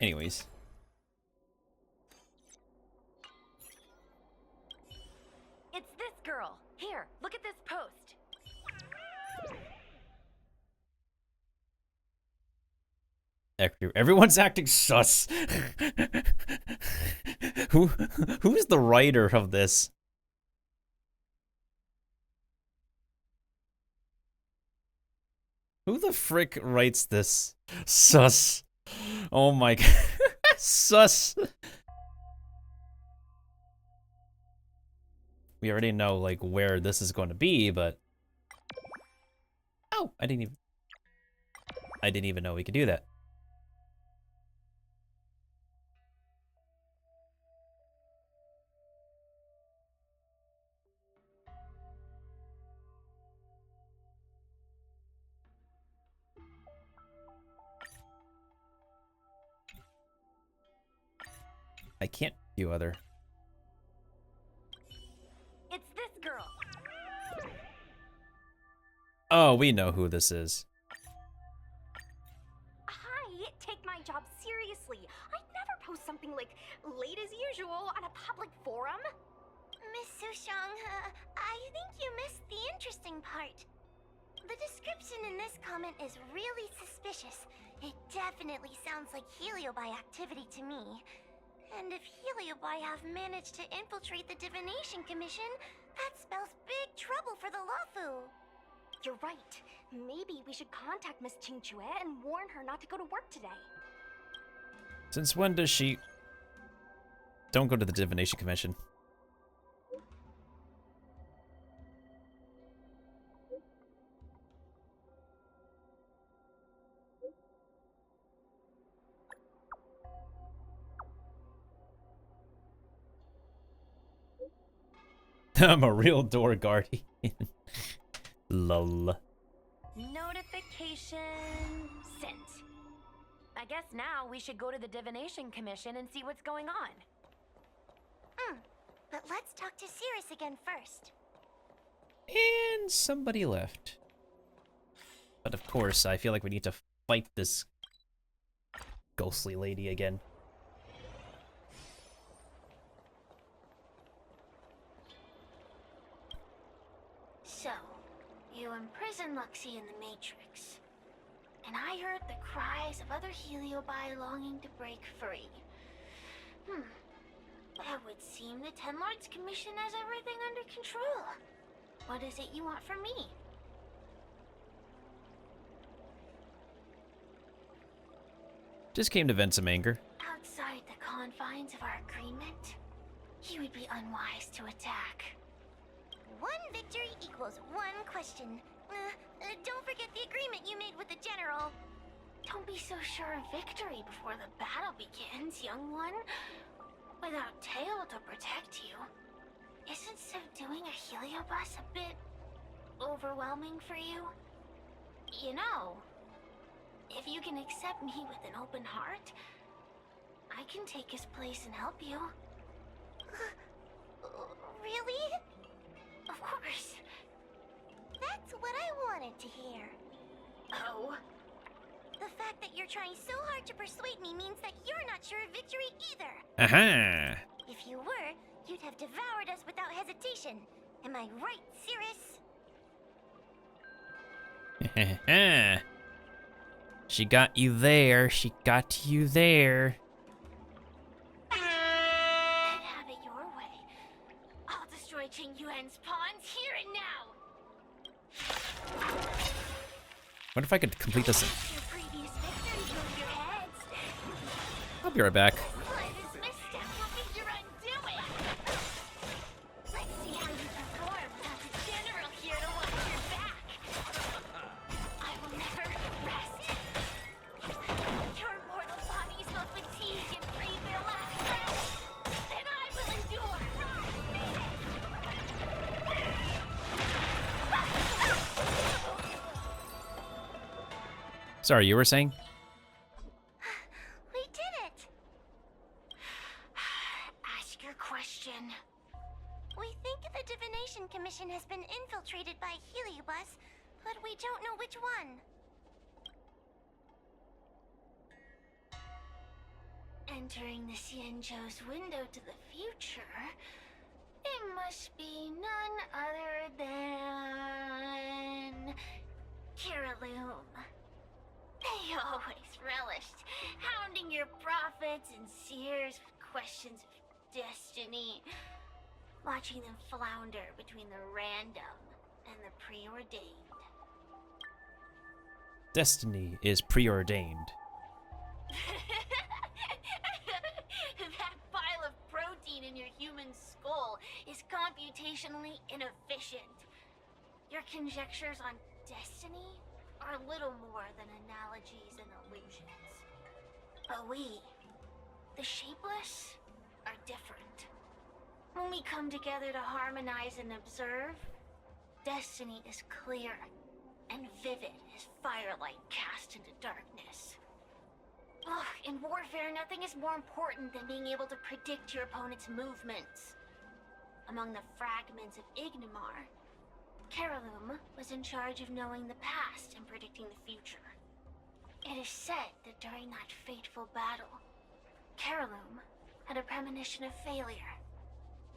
Anyways. It's this girl. Here, look at this post. Everyone's acting sus. Who's the writer of this? Who the frick writes this? Sus. Oh my god. Sus. We already know, like, where this is going to be, but... Oh, I didn't even know we could do that. I can't do other. It's this girl. Oh, we know who this is. Hi, take my job seriously. I'd never post something like late as usual on a public forum. Miss Sushang, I think you missed the interesting part. The description in this comment is really suspicious. It definitely sounds like Heliobi activity to me. And if Heliobi have managed to infiltrate the Divination Commission, that spells big trouble for the Luofu. You're right. Maybe we should contact Miss Qingque and warn her not to go to work today. Since when does she... Don't go to the Divination Commission. I'm a real door guardian. Lol. Notification sent. I guess now we should go to the Divination Commission and see what's going on. But let's talk to Cirrus again first. And somebody left. But of course, I feel like we need to fight this ghostly lady again. You imprisoned Luxie in the Matrix. And I heard the cries of other Heliobi longing to break free. It would seem the Ten Lords Commission has everything under control. What is it you want from me? Just came to vent some anger. Outside the confines of our agreement, he would be unwise to attack. One victory equals one question. Don't forget the agreement you made with the General. Don't be so sure of victory before the battle begins, young one. Without Tail to protect you, isn't subduing a Heliobus a bit overwhelming for you? You know, if you can accept me with an open heart, I can take his place and help you. Really? Of course. That's what I wanted to hear. Oh? The fact that you're trying so hard to persuade me means that you're not sure of victory either. Aha! If you were, you'd have devoured us without hesitation. Am I right, Cirrus? She got you there. She got you there. Have it your way. I'll destroy Qing Yuan's pawns here and now. What if I could complete this? Your previous victory moved your heads. I'll be right back. Slightest misstep will be your undoing. Let's see how you perform without the General here to watch your back. I will never rest. Your mortal bodies will fatigue and breathe their last breath. Then I will endure. Sorry, you were saying? We did it! Ask your question. We think the Divination Commission has been infiltrated by Heliobus, but we don't know which one. Entering the Xianzhou's window to the future, it must be none other than... Kiraloom. They always relished hounding your prophets and seers with questions of destiny, watching them flounder between the random and the preordained. Destiny is preordained. That pile of protein in your human skull is computationally inefficient. Your conjectures on destiny are little more than analogies and illusions. But we, the Shapeless, are different. When we come together to harmonize and observe, destiny is clear and vivid as firelight cast into darkness. Ugh, in warfare, nothing is more important than being able to predict your opponent's movements. Among the fragments of Ignimar, Kiraloom was in charge of knowing the past and predicting the future. It is said that during that fateful battle, Kiraloom had a premonition of failure,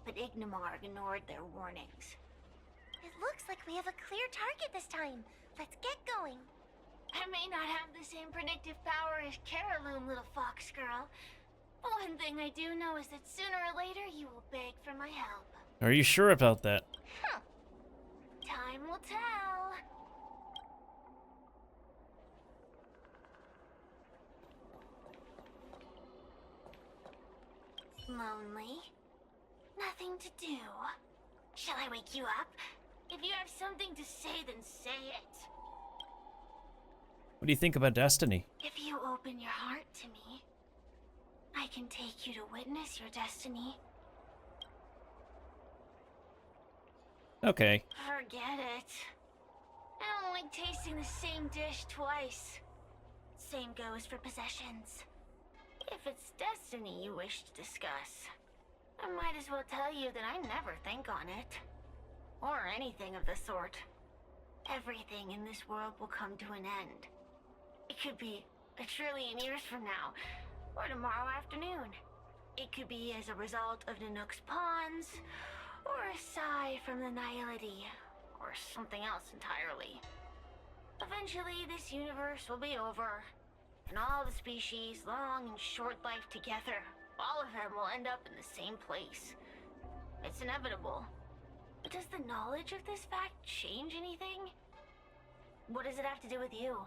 but Ignimar ignored their warnings. It looks like we have a clear target this time. Let's get going. I may not have the same predictive power as Kiraloom, little fox girl, but one thing I do know is that sooner or later you will beg for my help. Are you sure about that? Time will tell. Lonely? Nothing to do. Shall I wake you up? If you have something to say, then say it. What do you think about Destiny? If you open your heart to me, I can take you to witness your destiny. Okay. Forget it. I don't like tasting the same dish twice. Same goes for possessions. If it's destiny you wish to discuss, I might as well tell you that I never think on it. Or anything of the sort. Everything in this world will come to an end. It could be 1 trillion years from now, or tomorrow afternoon. It could be as a result of Nanook's pawns, or a sigh from the Nihility, or something else entirely. Eventually, this universe will be over, and all the species, long and short life together, all of them will end up in the same place. It's inevitable. But does the knowledge of this fact change anything? What does it have to do with you?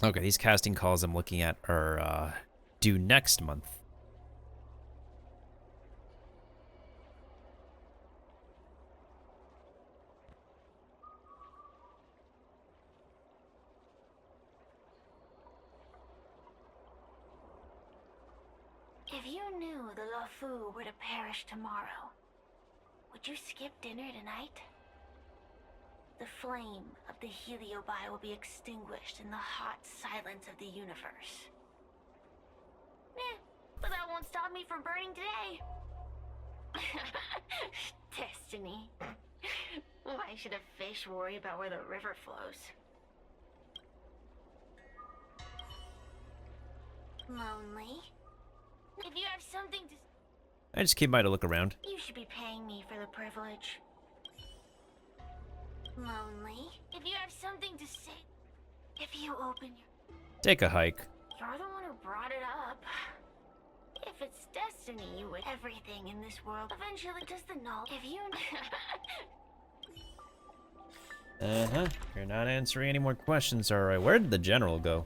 Okay, these casting calls I'm looking at are due next month. If you knew the LeFou were to perish tomorrow, would you skip dinner tonight? The flame of the Heliobi will be extinguished in the hot silence of the universe. But that won't stop me from burning today. Destiny. Why should a fish worry about where the river flows? Lonely? If you have something to... I just came by to look around. You should be paying me for the privilege. Lonely? If you have something to say... If you open your... Take a hike. You're the one who brought it up. If it's destiny, you would... Everything in this world eventually does the null. If you... You're not answering any more questions, alright. Where did the general go?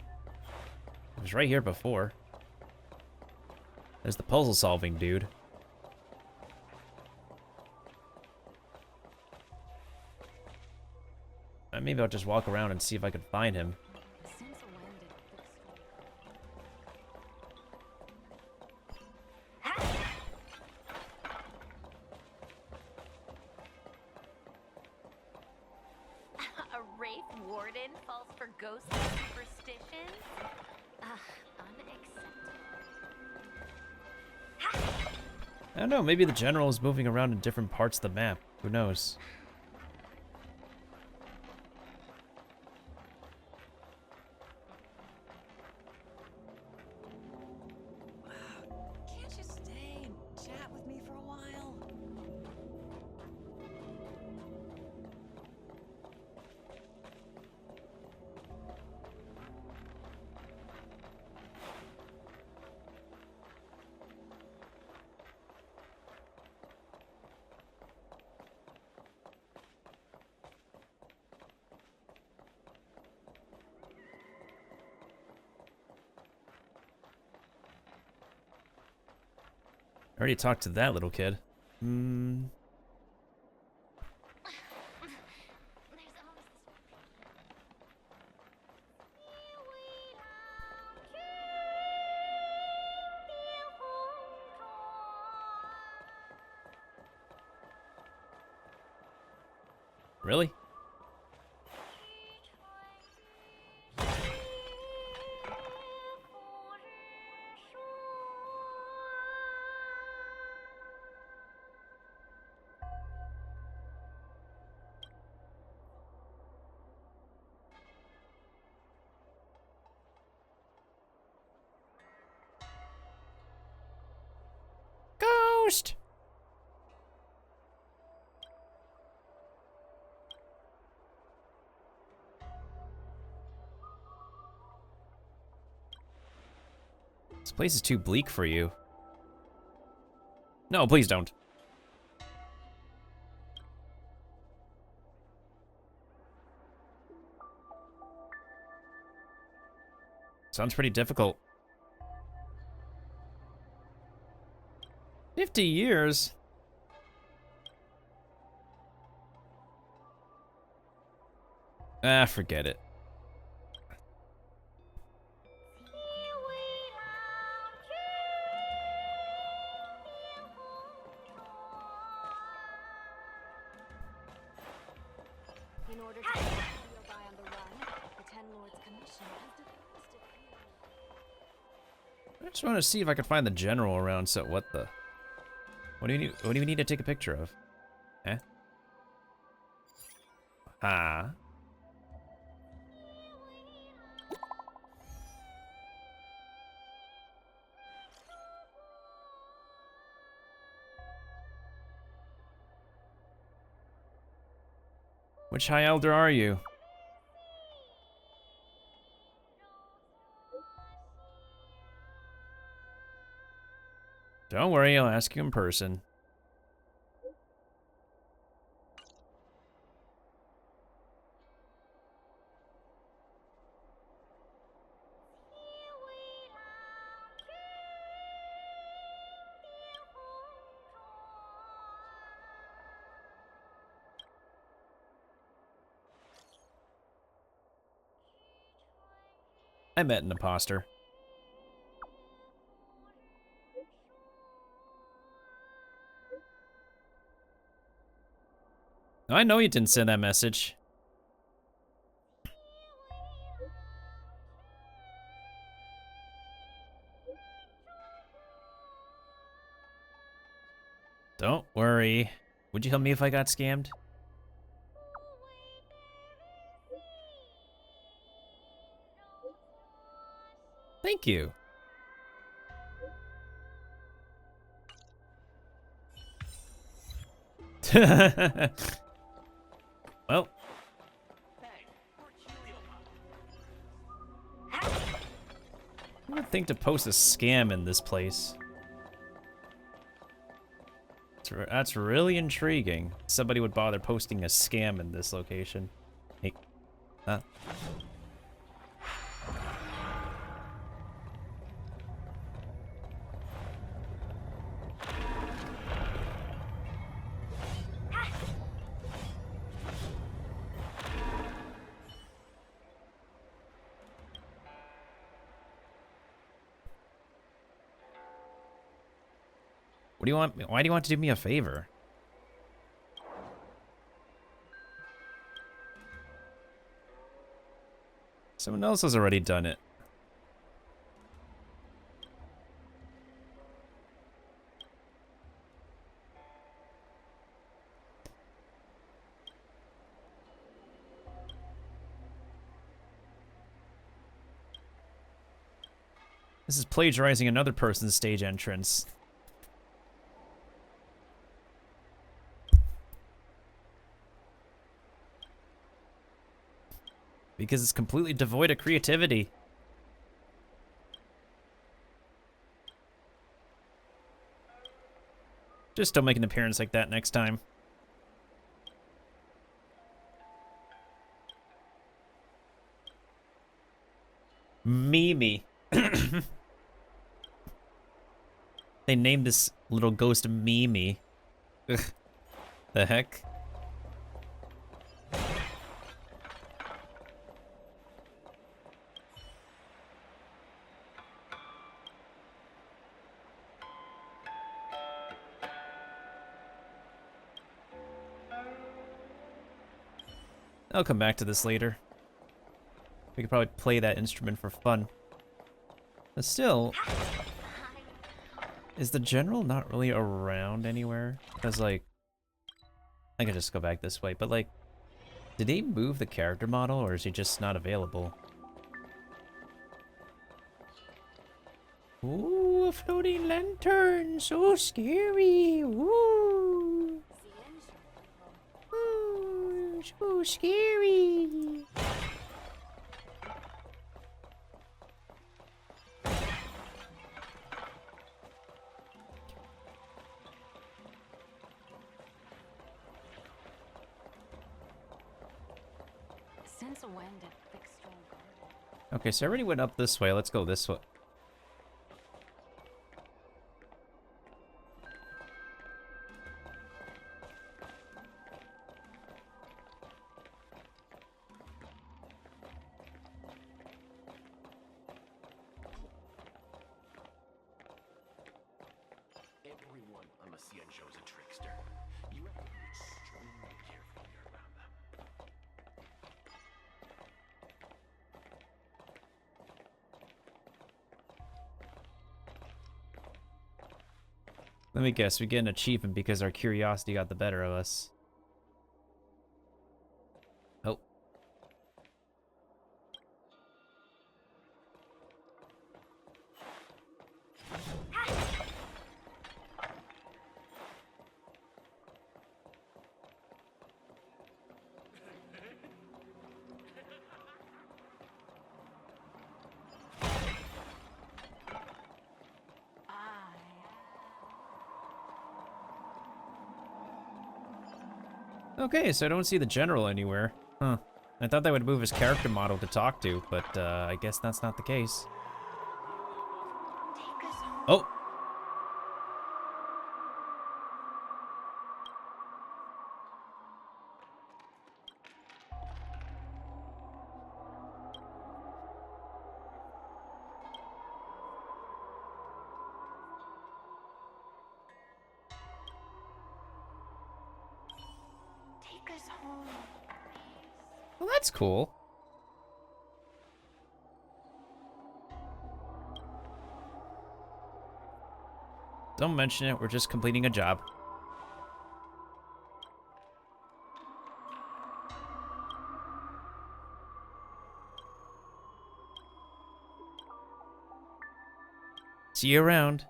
It was right here before. There's the puzzle solving dude. Maybe I'll just walk around and see if I can find him. A Wraith Warden falls for ghost superstitions? Unacceptable. I don't know, maybe the general is moving around in different parts of the map. Who knows? Can't you stay and chat with me for a while? I already talked to that little kid. There's always Really? Ghost! This place is too bleak for you. No, please don't. Sounds pretty difficult. 50 years? Ah, forget it. In order to keep Helio by on the run, the Ten Lords Commission has deforested Helio. I just want to see if I can find the general around. So what the? What do you need? What do you need to take a picture of? Eh? Ah. Which High Elder are you? Don't worry, I'll ask you in person. I met an imposter. I know you didn't send that message. Don't worry. Would you help me if I got scammed? Thank you. Well. I would think to post a scam in this place. That's really intriguing. Somebody would bother posting a scam in this location. Hey. Huh? What do you want? Why do you want to do me a favor? Someone else has already done it. This is plagiarizing another person's stage entrance. Because it's completely devoid of creativity. Just don't make an appearance like that next time. Mimi. They named this little ghost Mimi. Ugh. The heck? I'll come back to this later. We could probably play that instrument for fun. But still, is the general not really around anywhere? Because, like, I could just go back this way, but, like, did they move the character model, or is he just not available? Ooh, a floating lantern, so scary. Ooh. Ooh, so scary. Since when did Thickstroll Garden? Okay, so I already went up this way. Let's go this way. Tianzhou's a trickster. You have to be extremely careful when you're around them. Let me guess, we get an achievement because our curiosity got the better of us. Oh. Okay, so I don't see the general anywhere. Huh. I thought that would move his character model to talk to, but I guess that's not the case. Oh! Take us home. Well, that's cool. Don't mention it, we're just completing a job. See you around.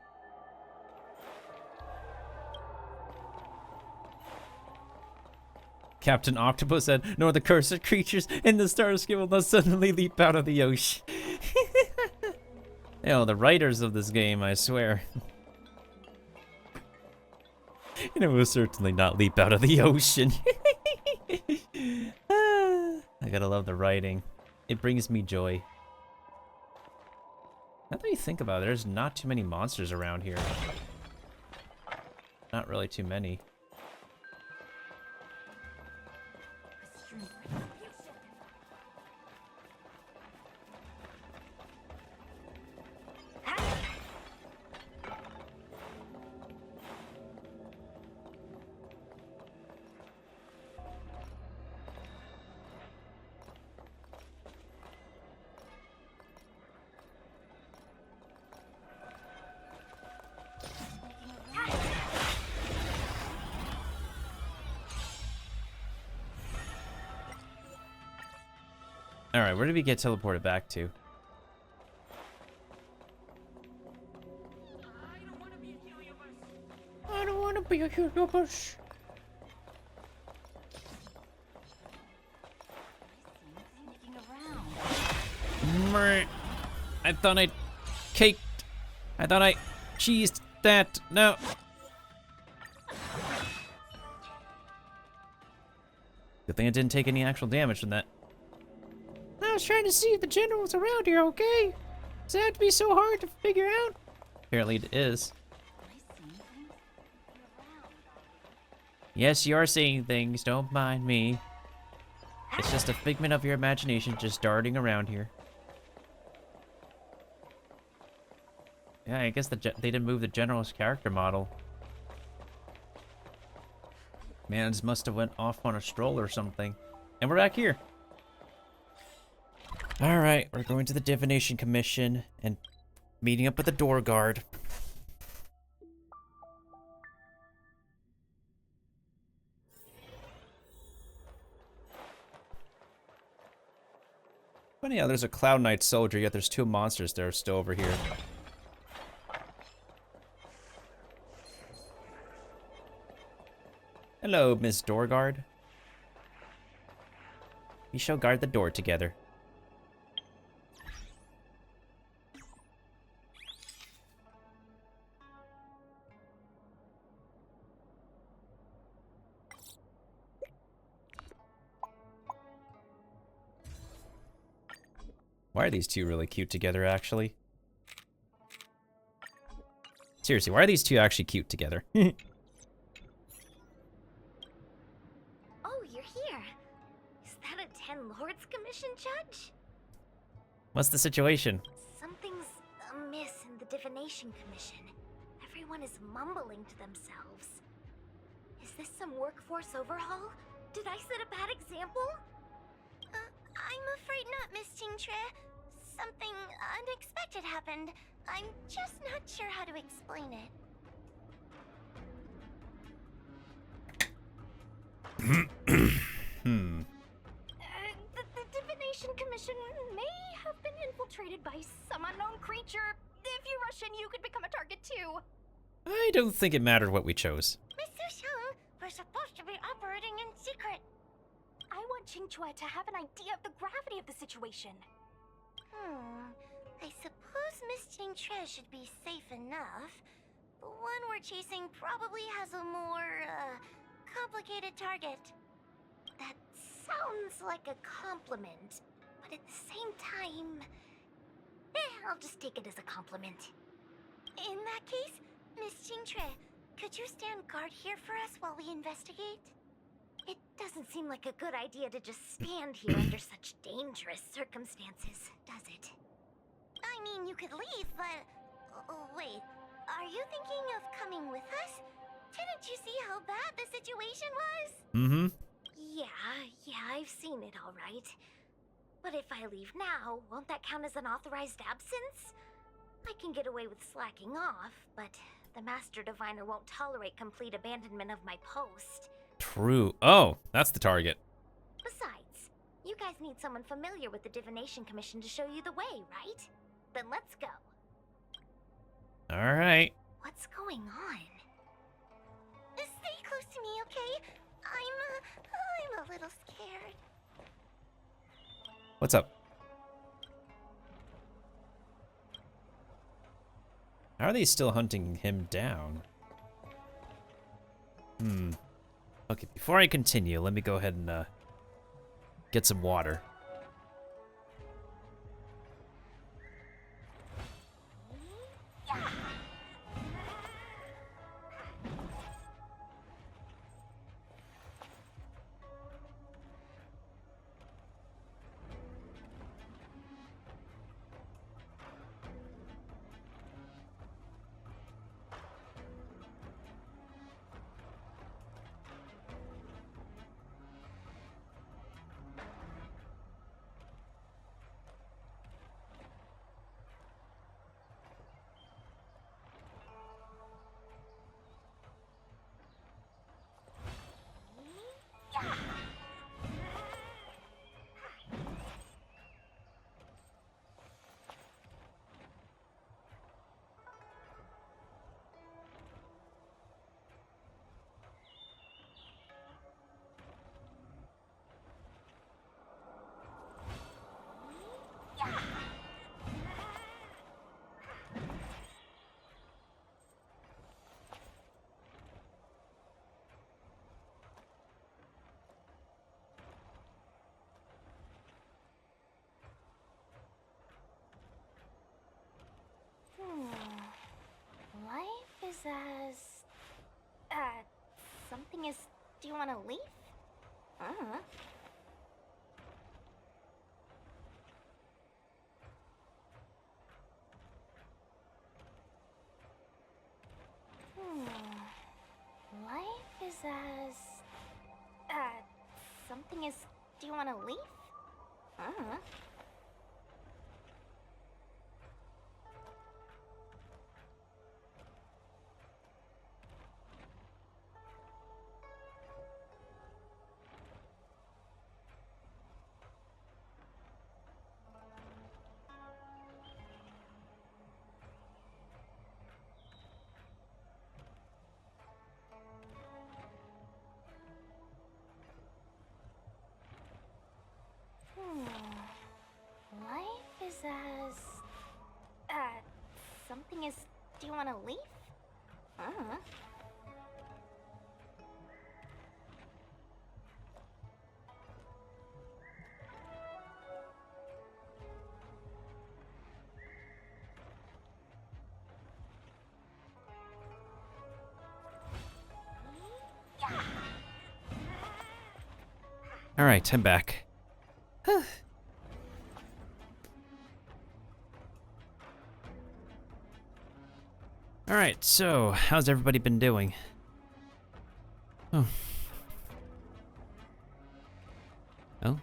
Captain Octopus said, nor the cursed creatures in the Starsky will not suddenly leap out of the ocean. You know, the writers of this game, I swear. And it will certainly not leap out of the ocean. I gotta love the writing. It brings me joy. Now that you think about it, there's not too many monsters around here. Not really too many. Alright, where did we get teleported back to? I don't want to be a Heliobus. I thought I caked. I thought I cheesed that. No. Good thing I didn't take any actual damage from that. I was trying to see if the general was around here, okay? Does that have to be so hard to figure out? Apparently it is. Yes, you are seeing things, don't mind me. It's just a figment of your imagination just darting around here. Yeah, I guess they didn't move the general's character model. Mans must have went off on a stroll or something. And we're back here. Alright, we're going to the Divination Commission and meeting up with the door guard. Funny how there's a Cloud Knight soldier, yet there's two monsters that are still over here. Hello, Miss Doorguard. We shall guard the door together. Why are these two really cute together, actually? Seriously, why are these two actually cute together? Oh, you're here. Is that a Ten Lords Commission judge? What's the situation? Something's amiss in the Divination Commission. everyone is mumbling to themselves. Is this some workforce overhaul? Did I set a bad example? I'm afraid not, Miss Qingtre. Something unexpected happened. I'm just not sure how to explain it. The Divination Commission may have been infiltrated by some unknown creature. If you rush in, you could become a target too. I don't think it mattered what we chose. Miss Sushang, we're supposed to be operating in secret. I want Qingchua to have an idea of the gravity of the situation. I suppose Miss Qingtre should be safe enough. The one we're chasing probably has a more, complicated target. That sounds like a compliment, but at the same time... I'll just take it as a compliment. In that case, Miss Qingtre, could you stand guard here for us while we investigate? It doesn't seem like a good idea to just stand here under such dangerous circumstances, does it? I mean, you could leave, but... wait, are you thinking of coming with us? Didn't you see how bad the situation was? Mm-hmm. Yeah, I've seen it all right. But if I leave now, won't that count as an authorized absence? I can get away with slacking off, but the Master Diviner won't tolerate complete abandonment of my post. True. Oh, that's the target. Besides, you guys need someone familiar with the Divination Commission to show you the way, right? Then let's go. All right. What's going on? Stay close to me, okay? I'm a little scared. What's up? How are they still hunting him down? Okay, before I continue, let me go ahead and get some water. Life is as... something is... Do you want to leave? Life is as... something is... Do you want to leave? Life is as... something is... Do you want to leave? All right, I'm back. Alright, so how's everybody been doing? Oh. Oh?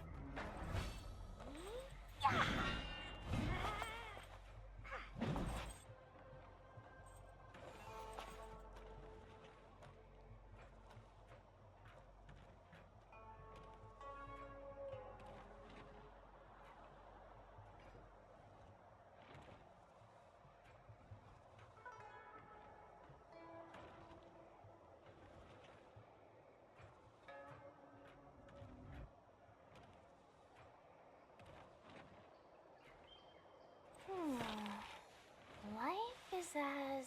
Life is as...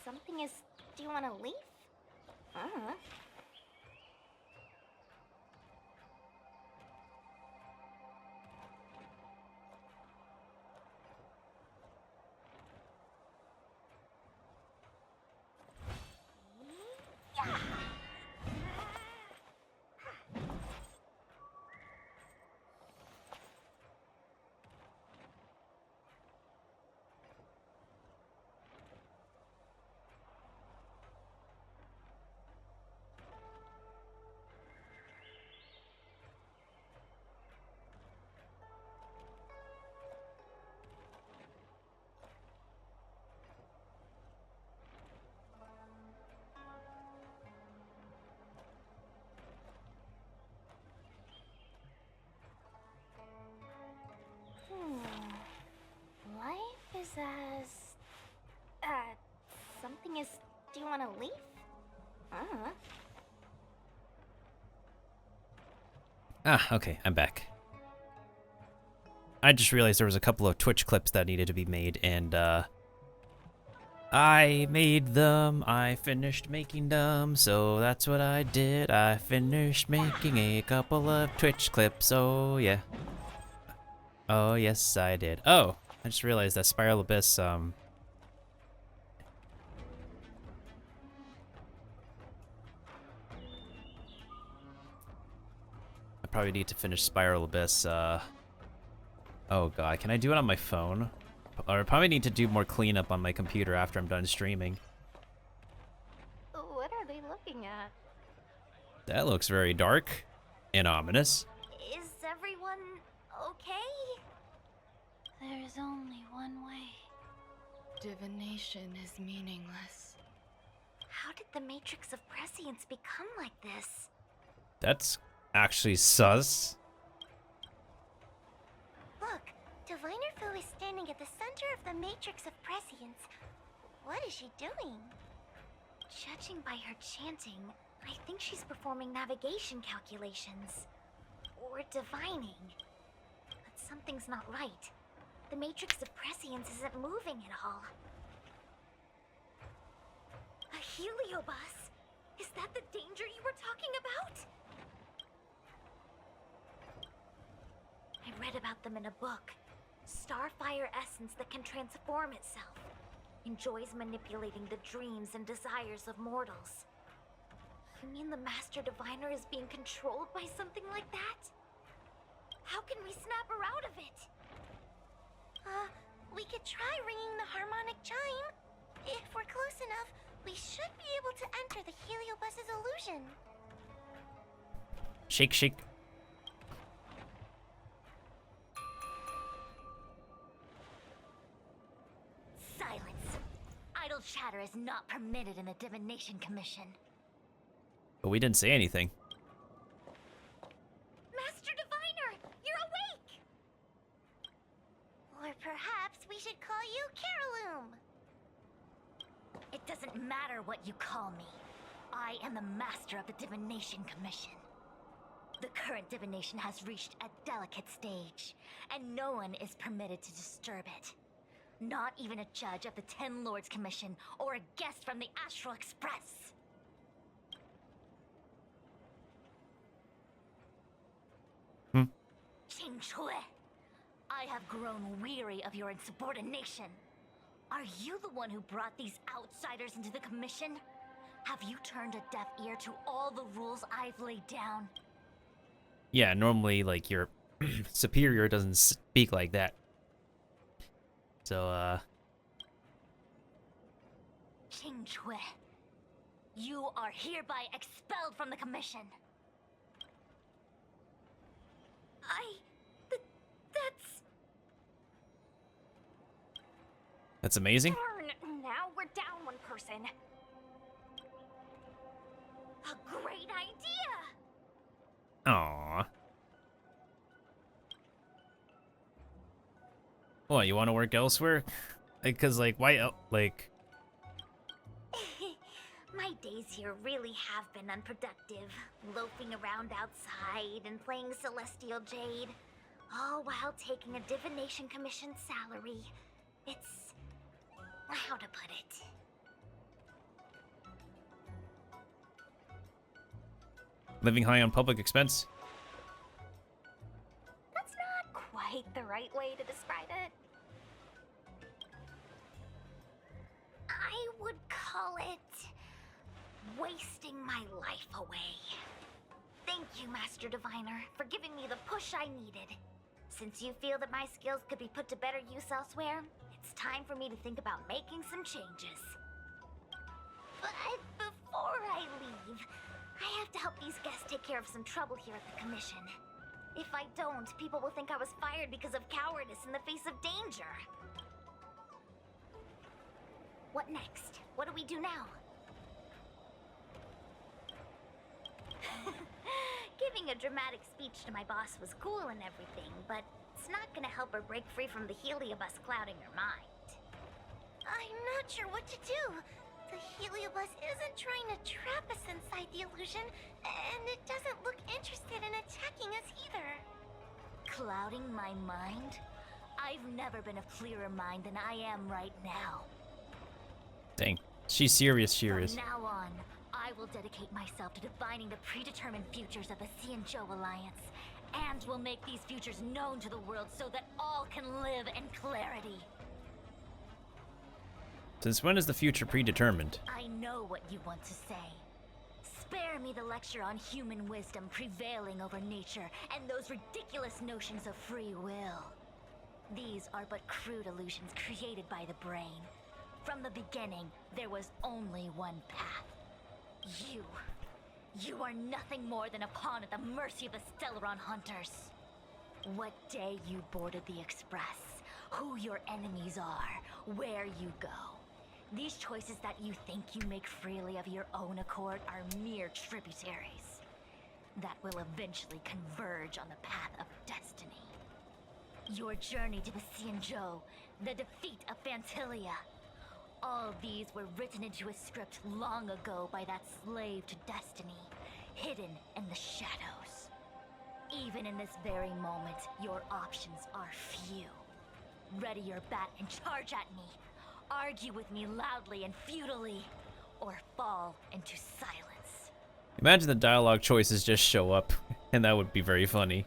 something is... Do you want to leave? Life is as... something is... Do you want to leave? Ah, okay, I'm back. I just realized there was a couple of Twitch clips that needed to be made, and, I made them. I finished making them, so that's what I did. I finished making a couple of Twitch clips, oh yeah. Oh, yes, I did. Oh, I just realized that Spiral Abyss, I probably need to finish Spiral Abyss, oh god, can I do it on my phone? Or I probably need to do more cleanup on my computer after I'm done streaming. What are they looking at? That looks very dark and ominous. Is everyone okay? There's only one way. Divination is meaningless. How did the Matrix of Prescience become like this? That's actually sus. Look, Diviner Fu is standing at the center of the Matrix of Prescience. What is she doing? Judging by her chanting, I think she's performing navigation calculations. Or divining. But something's not right. The Matrix of Prescience isn't moving at all. A heliobus? Is that the danger you were talking about? I read about them in a book. Starfire essence that can transform itself. Enjoys manipulating the dreams and desires of mortals. You mean the Master Diviner is being controlled by something like that? How can we snap her out of it? We could try ringing the harmonic chime. If we're close enough, we should be able to enter the heliobus's illusion. Shake, shake. Silence. Idle chatter is not permitted in the Divination Commission. But we didn't say anything. Master Diviner, you're awake! Or perhaps we should call you Caroloom. It doesn't matter what you call me. I am the master of the Divination Commission. The current divination has reached a delicate stage, and no one is permitted to disturb it. Not even a judge of the Ten Lords Commission or a guest from the Astral Express. Qing Chui, I have grown weary of your insubordination. Are you the one who brought these outsiders into the Commission? Have you turned a deaf ear to all the rules I've laid down? Yeah, normally, like, your superior doesn't speak like that. So, Qing Chui. You are hereby expelled from the commission. That's amazing. Darn, now we're down one person. A great idea! Aww. What, you want to work elsewhere? Because, like, why, like... My days here really have been unproductive. Loafing around outside and playing Celestial Jade. All while taking a Divination Commission salary. It's... how to put it? Living high on public expense. That's not quite the right way to describe it. I would call it... wasting my life away. Thank you, Master Diviner, for giving me the push I needed. Since you feel that my skills could be put to better use elsewhere, it's time for me to think about making some changes. But before I leave, I have to help these guests take care of some trouble here at the Commission. If I don't, people will think I was fired because of cowardice in the face of danger. What next? What do we do now? Giving a dramatic speech to my boss was cool and everything, but it's not gonna help her break free from the Heliobus clouding her mind. I'm not sure what to do. The Heliobus isn't trying to trap us inside the illusion, and it doesn't look interested in attacking us either. Clouding my mind? I've never been of clearer mind than I am right now. Dang. She's serious, From now on, I will dedicate myself to defining the predetermined futures of the Xianzhou Alliance, and will make these futures known to the world so that all can live in clarity. Since when is the future predetermined? I know what you want to say. Spare me the lecture on human wisdom prevailing over nature and those ridiculous notions of free will. These are but crude illusions created by the brain. From the beginning, there was only one path. You are nothing more than a pawn at the mercy of the Stellaron hunters. What day you boarded the Express, who your enemies are, where you go. These choices that you think you make freely of your own accord are mere tributaries that will eventually converge on the path of destiny. Your journey to the Xianzhou, the defeat of Phantilia. All these were written into a script long ago by that slave to destiny, hidden in the shadows. Even in this very moment, your options are few. Ready your bat and charge at me. Argue with me loudly and futilely, or fall into silence. Imagine the dialogue choices just show up, and that would be very funny.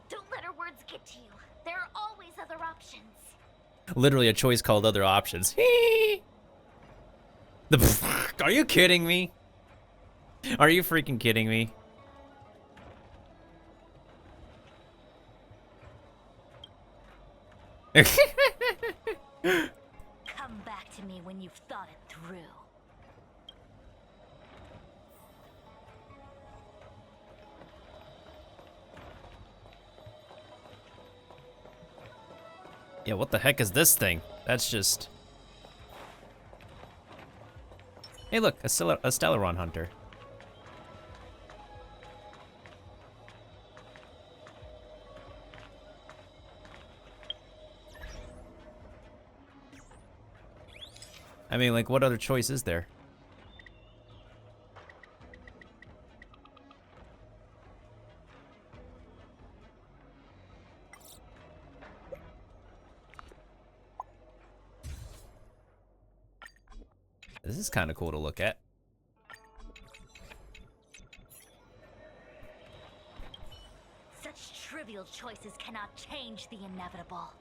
Don't let her words get to you. There are always other options. Literally a choice called other options. Are you kidding me? Are you freaking kidding me? Come back to me when you've thought it through. Yeah, what the heck is this thing? That's just... Hey look, a Stellaron hunter. I mean, like, what other choice is there? This is kind of cool to look at. Such trivial choices cannot change the inevitable.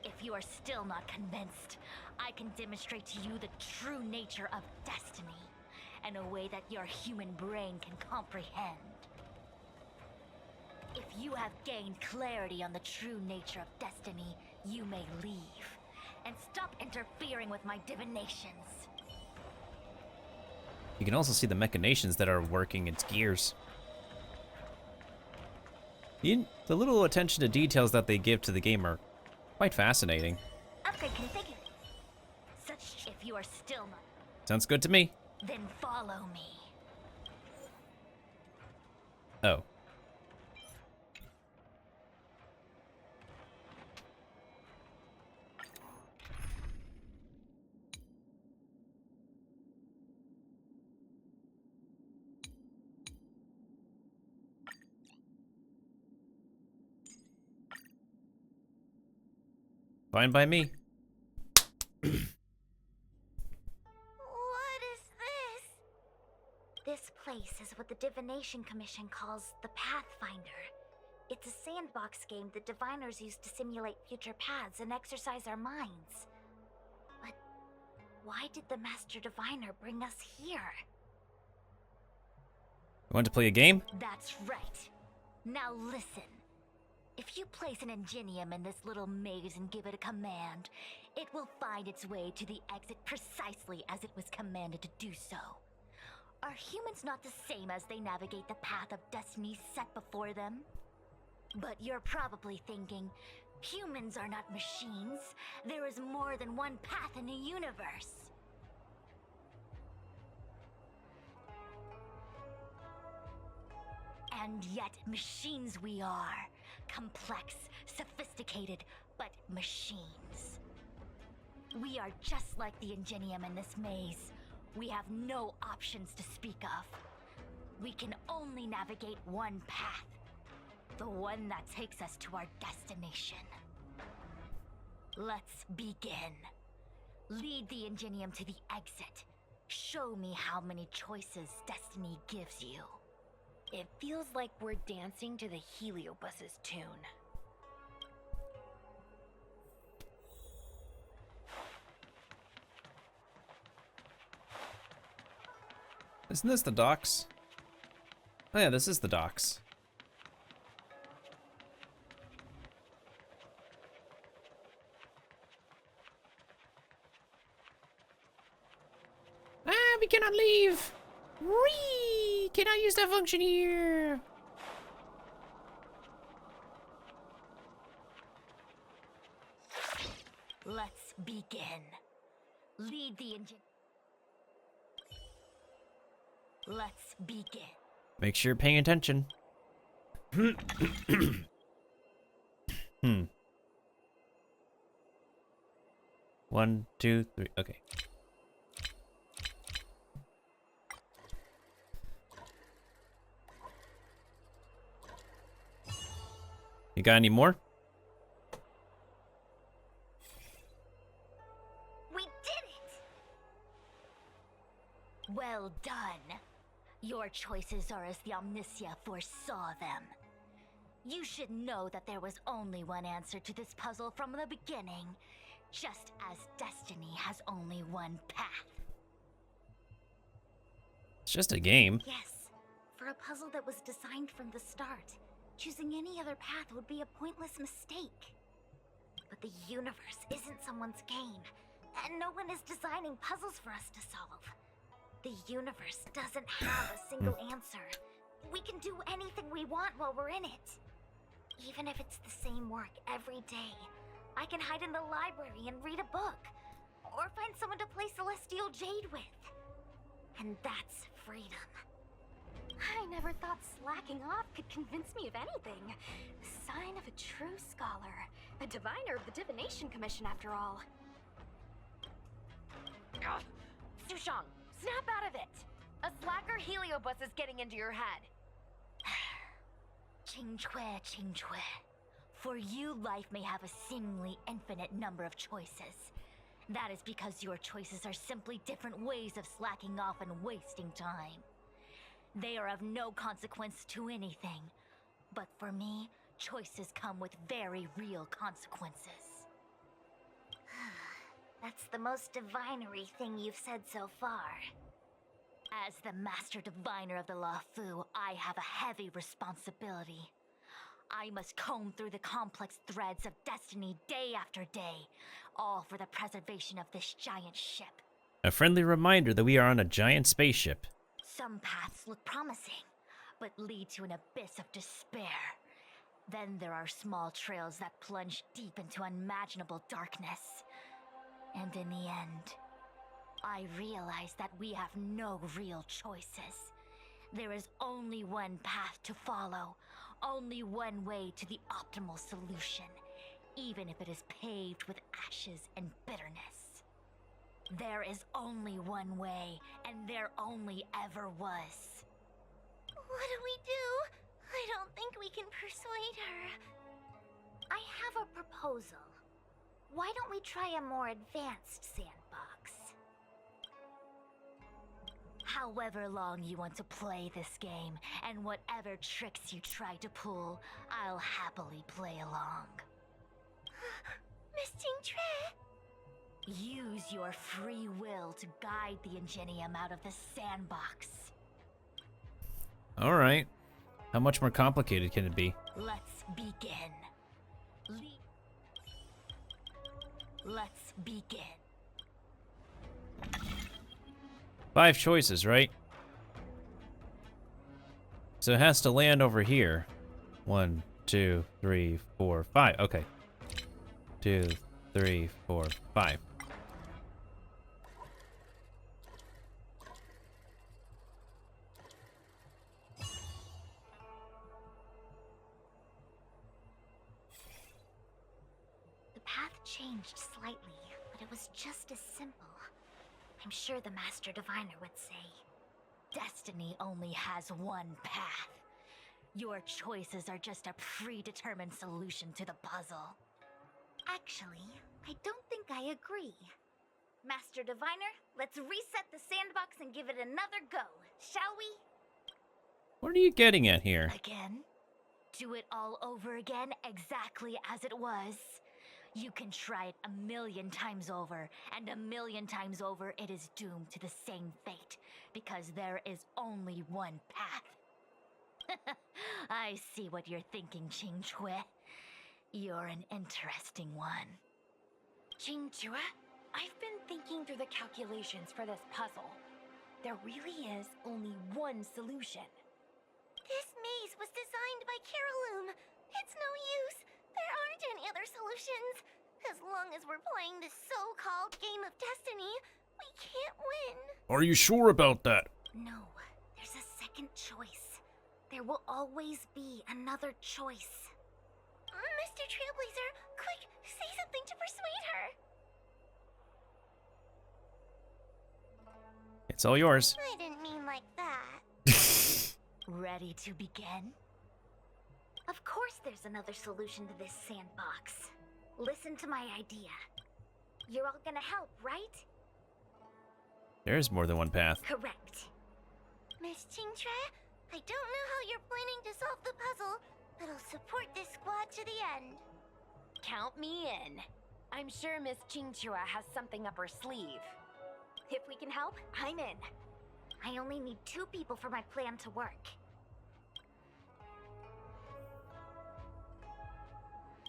If you are still not convinced, I can demonstrate to you the true nature of destiny in a way that your human brain can comprehend. If you have gained clarity on the true nature of destiny, you may leave and stop interfering with my divinations. You can also see the machinations that are working its gears. The little attention to details that they give to the game are quite fascinating. Upgrade configured. Such if you are still not, Sounds good to me. then follow me. Oh. Fine by me. What is this? This place is what the Divination Commission calls the Pathfinder. It's a sandbox game that diviners use to simulate future paths and exercise our minds. But why did the Master Diviner bring us here? Want to play a game? That's right. Now listen. If you place an Ingenium in this little maze and give it a command, it will find its way to the exit precisely as it was commanded to do so. Are humans not the same as they navigate the path of destiny set before them? But you're probably thinking, humans are not machines. There is more than one path in the universe. And yet, machines we are. Complex, sophisticated, but machines. We are just like the Ingenium in this maze. We have no options to speak of. We can only navigate one path. The one that takes us to our destination. Let's begin. Lead the Ingenium to the exit. Show me how many choices destiny gives you. It feels like we're dancing to the Heliobus's tune. Isn't this the docks? Oh yeah, this is the docks. Ah, we cannot leave! Whee! Cannot use that function here! Let's begin. Lead the engine. Let's begin. Make sure you're paying attention. One, two, three. Okay. You got any more? We did it! Well done. Your choices are as the Omnicia foresaw them. You should know that there was only one answer to this puzzle from the beginning, just as destiny has only one path. It's just a game. Yes, for a puzzle that was designed from the start, choosing any other path would be a pointless mistake. But the universe isn't someone's game, and no one is designing puzzles for us to solve. The universe doesn't have a single answer. We can do anything we want while we're in it. Even if it's the same work every day, I can hide in the library and read a book, or find someone to play Celestial Jade with. And that's freedom. I never thought slacking off could convince me of anything. Sign of a true scholar. A diviner of the Divination Commission, after all. Ugh. Sushang, snap out of it! A slacker Heliobus is getting into your head. Qingque, Qingque. For you, life may have a seemingly infinite number of choices. That is because your choices are simply different ways of slacking off and wasting time. They are of no consequence to anything. But for me, choices come with very real consequences. That's the most divinery thing you've said so far. As the Master Diviner of the Luofu, I have a heavy responsibility. I must comb through the complex threads of destiny day after day, all for the preservation of this giant ship. A friendly reminder that we are on a giant spaceship. Some paths look promising, but lead to an abyss of despair. Then there are small trails that plunge deep into unimaginable darkness. And in the end, I realize that we have no real choices. There is only one path to follow, only one way to the optimal solution, even if it is paved with ashes and bitterness. There is only one way, and there only ever was. What do we do? I don't think we can persuade her. I have a proposal. Why don't we try a more advanced sandbox? However long you want to play this game, and whatever tricks you try to pull, I'll happily play along. Miss Jingtre? Use your free will to guide the Ingenium out of the sandbox. Alright. How much more complicated can it be? Let's begin. Let's begin. 5 choices, right? So it has to land over here. 1, 2, 3, 4, 5. Okay. 2, 3, 4, 5. The path changed slightly, but it was just as simple. I'm sure the Master Diviner would say. Destiny only has one path. Your choices are just a predetermined solution to the puzzle. Actually, I don't think I agree. Master Diviner, let's reset the sandbox and give it another go, shall we? What are you getting at here? Again? Do it all over again exactly as it was? You can try it 1,000,000 times over, and 1,000,000 times over it is doomed to the same fate, because there is only one path. I see what you're thinking, Qingque. You're an interesting one. Qingque, I've been thinking through the calculations for this puzzle. There really is only one solution. This maze was designed by Caroloon. It's no use. There aren't any other solutions. As long as we're playing this so-called game of destiny, we can't win. Are you sure about that? No, there's a second choice. There will always be another choice. Mr. Trailblazer, quick, say something to persuade her. It's all yours. I didn't mean like that. Ready to begin? Of course there's another solution to this sandbox. Listen to my idea. You're all gonna help, right? There's more than one path. Correct. Miss Qingtre, I don't know how you're planning to solve the puzzle, but I'll support this squad to the end. Count me in. I'm sure Miss Qingque has something up her sleeve. If we can help, I'm in. I only need 2 people for my plan to work.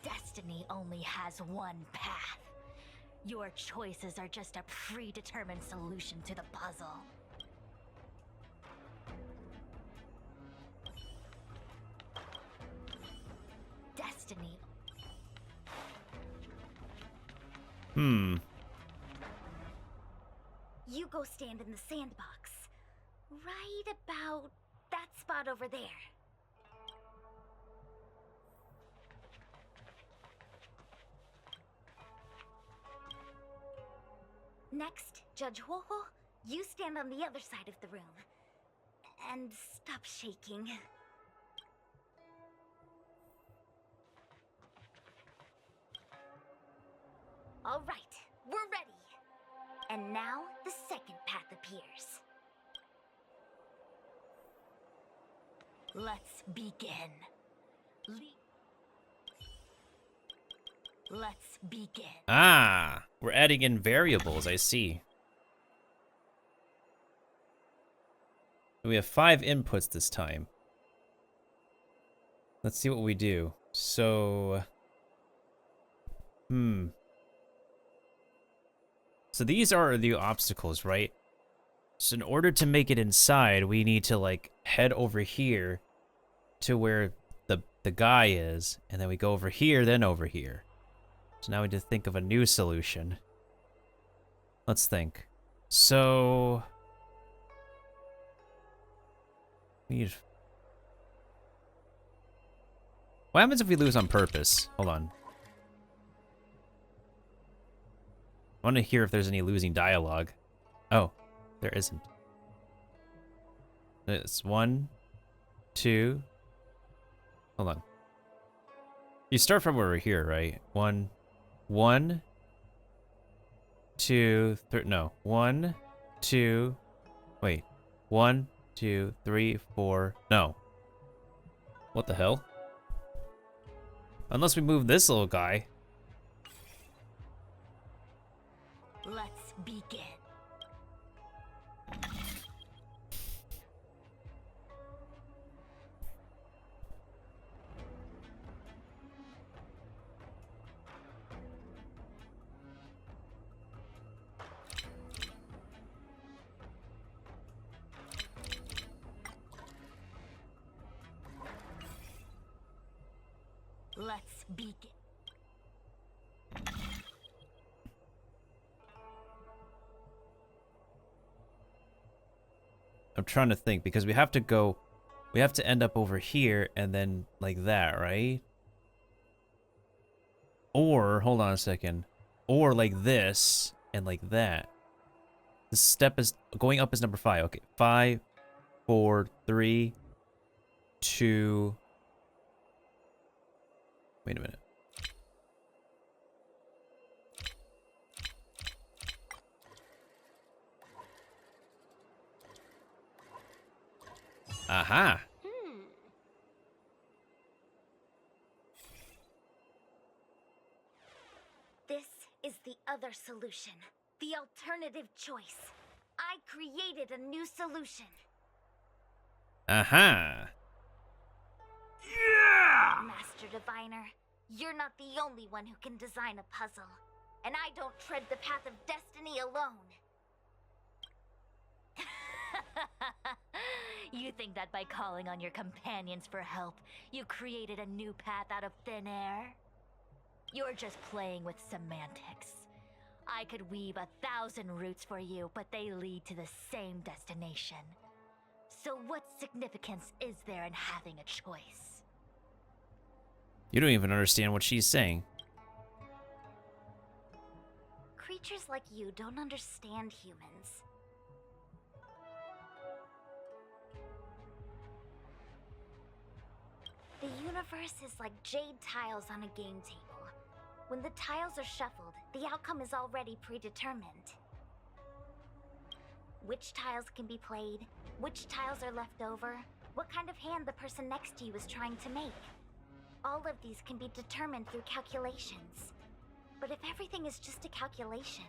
Destiny only has one path. Your choices are just a predetermined solution to the puzzle. Destiny. You go stand in the sandbox. Right about that spot over there. Next, Judge Huohuo, you stand on the other side of the room. And stop shaking. All right, we're ready. And now the second path appears. Let's begin. Let's begin. Ah, we're adding in variables, I see. We have 5 inputs this time. Let's see what we do. So, So these are the obstacles, right? So in order to make it inside, we need to like head over here to where the guy is, and then we go over here, then over here. So now we need to think of a new solution. Let's think. So we need... What happens if we lose on purpose? Hold on. I want to hear if there's any losing dialogue. Oh, there isn't. It's 1, 2. Hold on. You start from over here, right? 1, 2, 3. No, 1, 2. Wait, 1, 2, 3, 4. No. What the hell? Unless we move this little guy. Let's begin. Let's begin. I'm trying to think because we have to end up over here and then like that, right? Or, hold on a second. Or like this and like that. This step is, going up is number 5. Okay, 5, 4, 3, 2. Wait a minute. Aha! This is the other solution. The alternative choice. I created a new solution. Aha! Master Diviner, you're not the only one who can design a puzzle. And I don't tread the path of destiny alone. You think that by calling on your companions for help, you created a new path out of thin air? You're just playing with semantics. I could weave 1,000 routes for you, but they lead to the same destination. So what significance is there in having a choice? You don't even understand what she's saying. Creatures like you don't understand humans. The universe is like jade tiles on a game table. When the tiles are shuffled, the outcome is already predetermined. Which tiles can be played, which tiles are left over, what kind of hand the person next to you is trying to make. All of these can be determined through calculations. But if everything is just a calculation,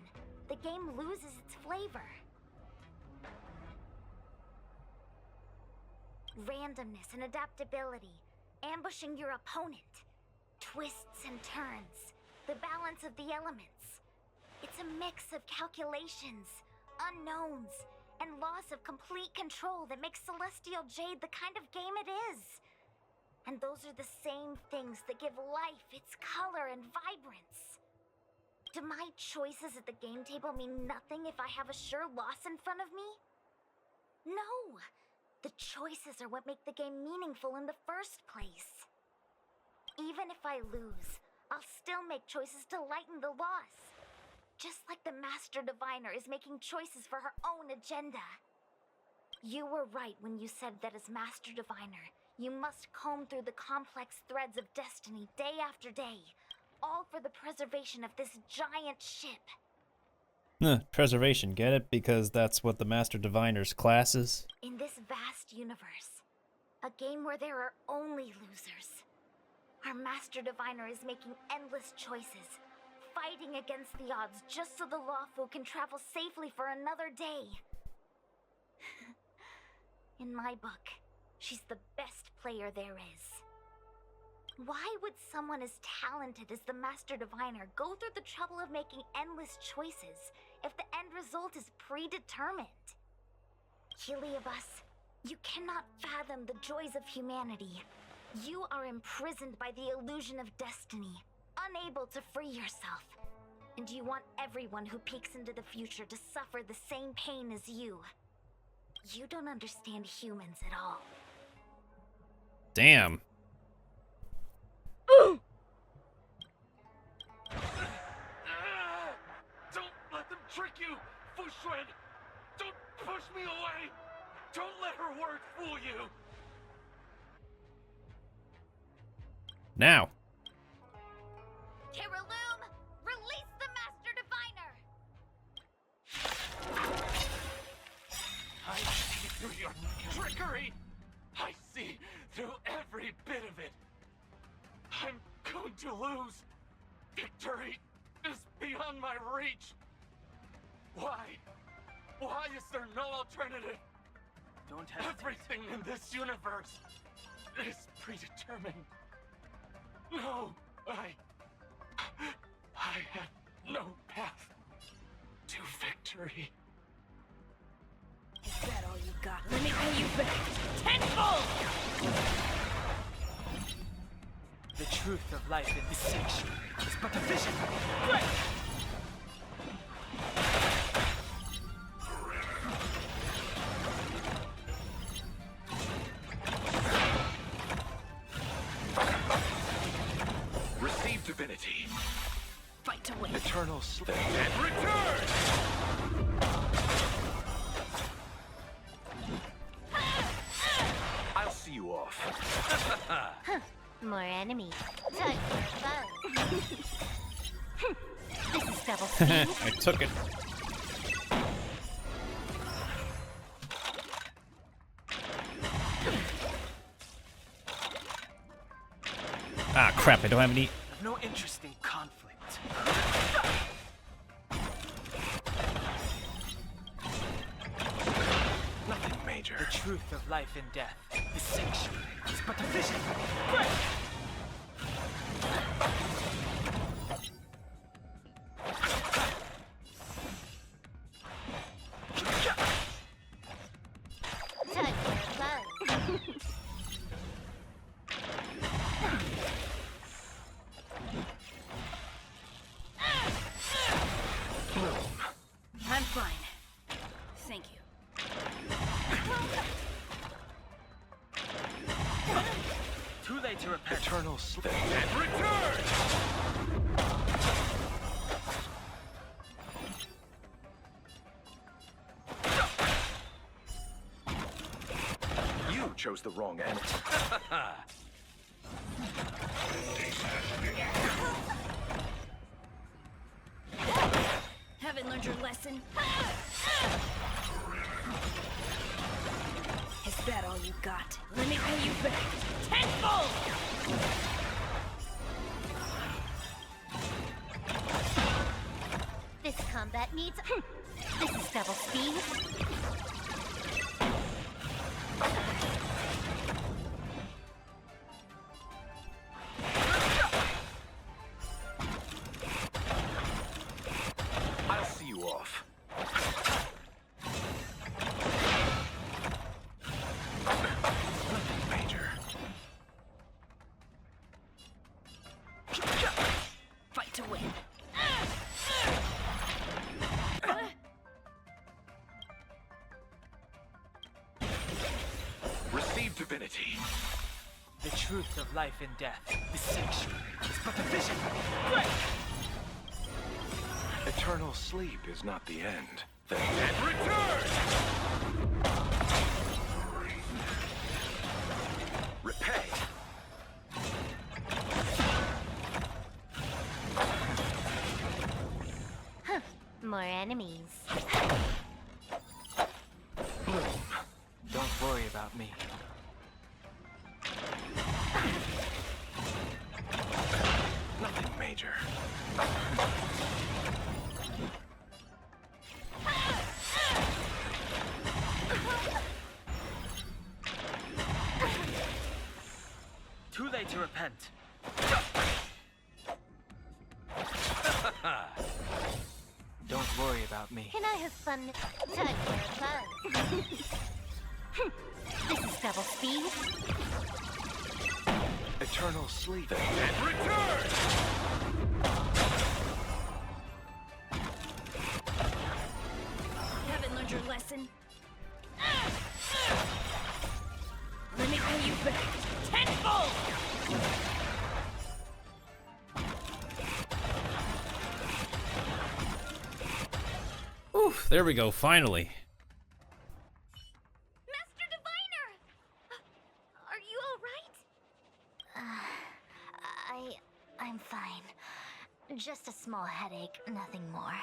the game loses its flavor. Randomness and adaptability, ambushing your opponent, twists and turns, the balance of the elements. It's a mix of calculations, unknowns, and loss of complete control that makes Celestial Jade the kind of game it is. And those are the same things that give life its color and vibrance. Do my choices at the game table mean nothing if I have a sure loss in front of me? No! The choices are what make the game meaningful in the first place. Even if I lose, I'll still make choices to lighten the loss. Just like the Master Diviner is making choices for her own agenda. You were right when you said that as Master Diviner, you must comb through the complex threads of destiny day after day, all for the preservation of this giant ship. Preservation, get it? Because that's what the Master Diviner's class is. In this vast universe, a game where there are only losers, our Master Diviner is making endless choices, fighting against the odds just so the lawful can travel safely for another day. In my book, she's the best player there is. Why would someone as talented as the Master Diviner go through the trouble of making endless choices if the end result is predetermined? Heliobus, you cannot fathom the joys of humanity. You are imprisoned by the illusion of destiny, unable to free yourself. And you want everyone who peeks into the future to suffer the same pain as you. You don't understand humans at all. Damn. Don't let them trick you, Fu Xuan! Don't push me away! Don't let her words fool you! Now. Terraloom, release the Master Diviner! I see through your trickery! I see through every bit of it! I'm going to lose! Victory is beyond my reach! Why? Why is there no alternative? Don't hesitate. Everything in this universe is predetermined. No, I had no path to victory. Is that all you got? Let me pay you back tenfold! The truth of life in this sanctuary is but a vision. Right. Receive divinity. Fight to win. Eternal sleep. And return! I'll see you off. More enemies. Time for fun. This is double speed. I took it. Ah, crap, I don't have any. I've no interest in conflict. Nothing major. The truth of life and death. This sanctuary is but a vision. Right. Time for fun. I'm fine. Thank you. Too late to repent. Eternal sleep. And return! You chose the wrong end. Haven't learned your lesson? Is that all you got? Let me pay you back tenfold! This combat needs. This is double speed. I'll see you off. Nothing major. Fight to win. Receive divinity. The truth of life and death. This sanctuary is but a vision. Right. Eternal sleep is not the end. And return! Repay. More enemies. Bloom. Don't worry about me. Nothing major. Too late to repent. Don't worry about about me. Can I have fun? Time for a buzz. This is double speed. Eternal sleep. And return! Haven't learned your lesson. Let me pay you back tenfold! Oof, there we go, finally. Master Diviner! Are you alright? I'm fine. Just a small headache, nothing more.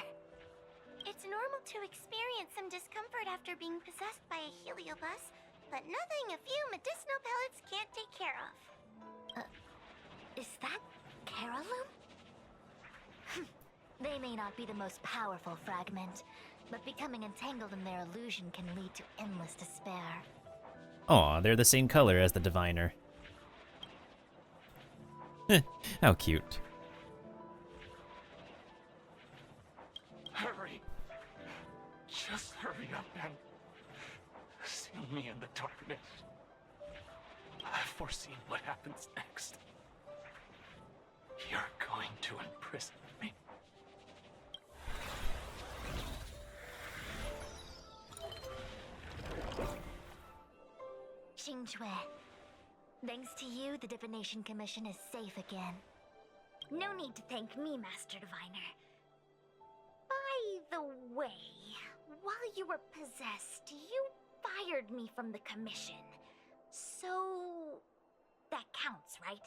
It's normal to experience some discomfort after being possessed by a heliobus, but nothing a few medicinal pellets can't take care of. Is that Carolum? They may not be the most powerful fragment, but becoming entangled in their illusion can lead to endless despair. Aw, they're the same color as the Diviner. How cute. Hurry. Just hurry up and see me in the darkness. I've foreseen what happens next. You're going to imprison me. Qingque, thanks to you, the Divination Commission is safe again. No need to thank me, Master Diviner. By the way, while you were possessed, you fired me from the commission. So... that counts, right?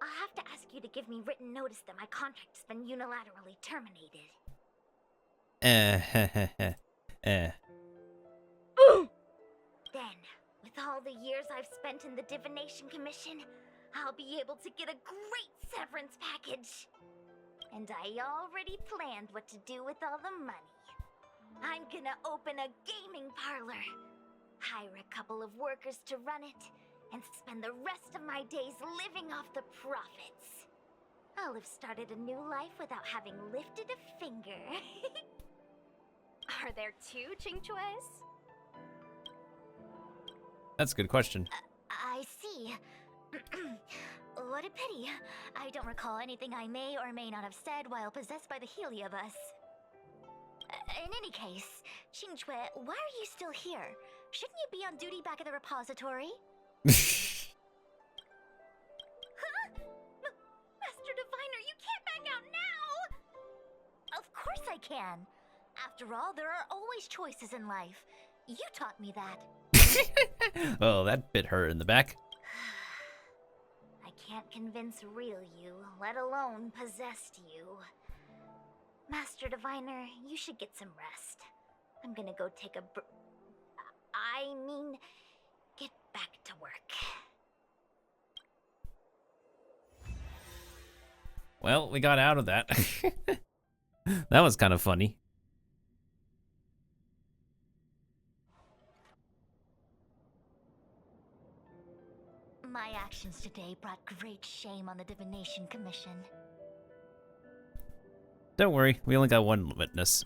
I'll have to ask you to give me written notice that my contract's been unilaterally terminated. Then, with all the years I've spent in the Divination Commission, I'll be able to get a great severance package. And I already planned what to do with all the money. I'm gonna open a gaming parlor, hire a couple of workers to run it, and spend the rest of my days living off the profits. I'll have started a new life without having lifted a finger. Are there two Qingques? That's a good question. I see. What a pity. I don't recall anything I may or may not have said while possessed by the Heliobus. In any case, Qingque, why are you still here? Shouldn't you be on duty back at the repository? Huh? Master Diviner, you can't back out now! Of course I can. After all, there are always choices in life. You taught me that. Oh, that bit her in the back. I can't convince real you, let alone possessed you. Master Diviner, you should get some rest. I'm gonna go take a get back to work. Well, we got out of that. That was kind of funny. My actions today brought great shame on the Divination Commission. Don't worry, we only got one witness.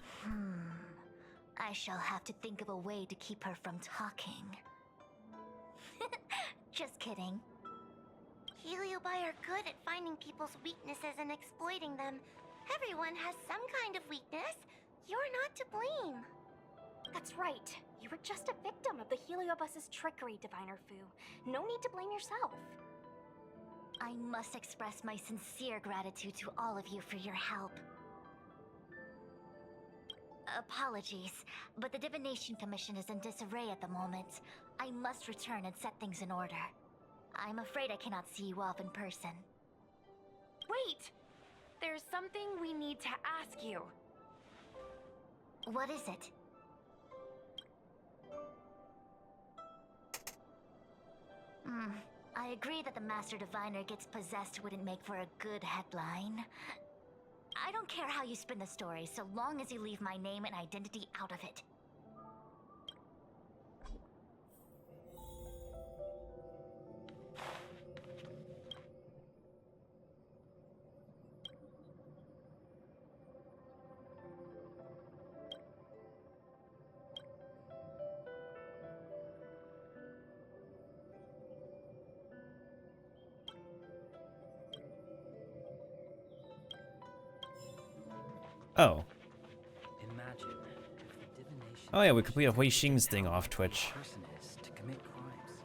I shall have to think of a way to keep her from talking. Just kidding. Heliobi are good at finding people's weaknesses and exploiting them. Everyone has some kind of weakness. You're not to blame. That's right. You were just a victim of the Heliobus's trickery, Diviner Fu. No need to blame yourself. I must express my sincere gratitude to all of you for your help. Apologies, but the Divination Commission is in disarray at the moment. I must return and set things in order. I'm afraid I cannot see you off in person. Wait! There's something we need to ask you. What is it? I agree that the Master Diviner gets possessed wouldn't make for a good headline. I don't care how you spin the story, so long as you leave my name and identity out of it. Oh. Imagine if the divination Oh yeah, we completed Hui Xing's thing off Twitch. person is to commit crimes.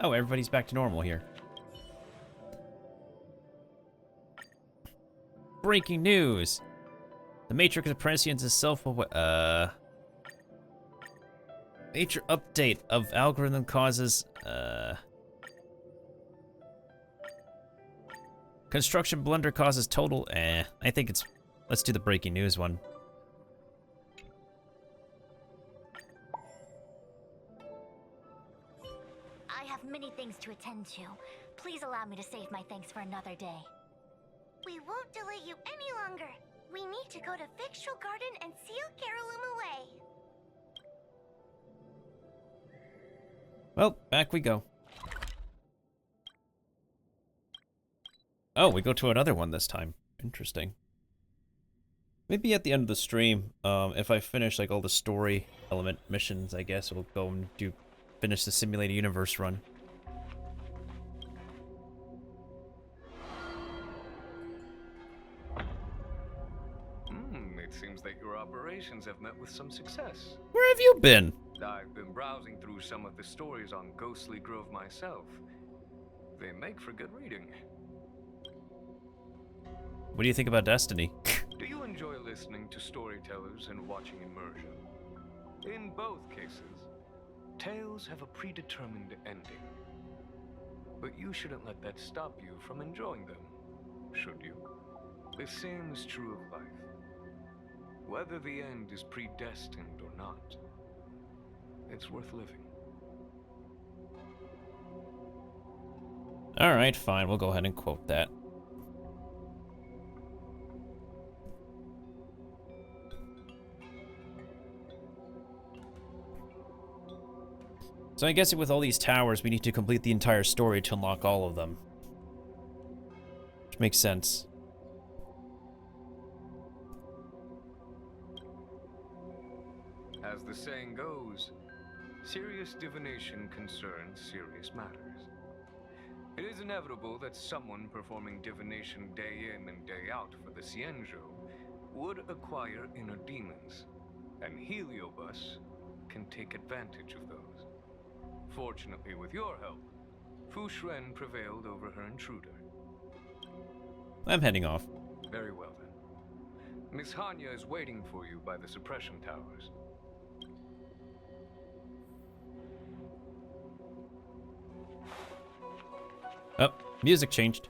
Oh, everybody's back to normal here. Breaking news! The Matrix of Prescience is self-aware. Major update of algorithm causes, construction blunder causes total, I think it's, let's do the breaking news one. I have many things to attend to. Please allow me to save my thanks for another day. We won't delay you any longer. We need to go to Fixtral Garden and seal Carolum away. Well, back we go. Oh, we go to another one this time. Interesting. Maybe at the end of the stream, if I finish like all the story element missions, I guess we'll go and finish the Simulated Universe run. It seems that your operations have met with some success. Where have you been? I've been browsing through some of the stories on Ghostly Grove myself. They make for good reading. What do you think about Destiny? Do you enjoy listening to storytellers and watching immersion? In both cases, tales have a predetermined ending. But you shouldn't let that stop you from enjoying them, should you? The same is true of life. Whether the end is predestined or not, it's worth living. Alright, fine, we'll go ahead and quote that. So I guess with all these towers, we need to complete the entire story to unlock all of them. Which makes sense. As the saying goes, serious divination concerns serious matters. It is inevitable that someone performing divination day in and day out for the Xianzhou would acquire inner demons, and Heliobus can take advantage of those. Fortunately, with your help, Fu Shren prevailed over her intruder. I'm heading off. Very well then. Miss Hanya is waiting for you by the suppression towers. Oh, music changed.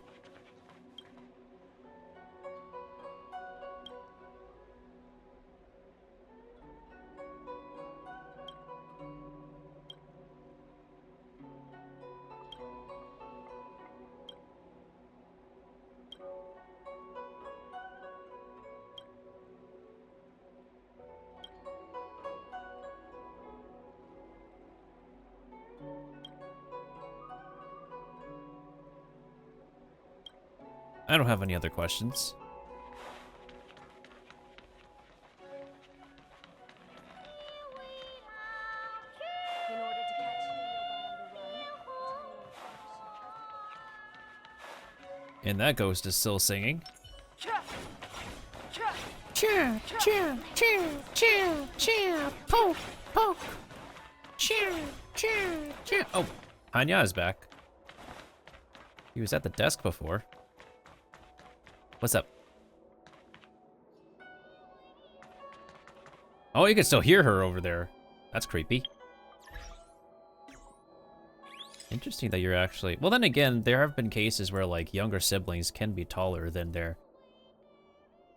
I don't have any other questions. And that ghost is still singing. Cha! Cheer, cheer, cheer, cheer, cheer, poke, poke. Cheer, cheer, cheer. Oh, Hanya is back. He was at the desk before. What's up? Oh, you can still hear her over there. That's creepy. Interesting that you're actually... Well, then again, there have been cases where, like, younger siblings can be taller than their,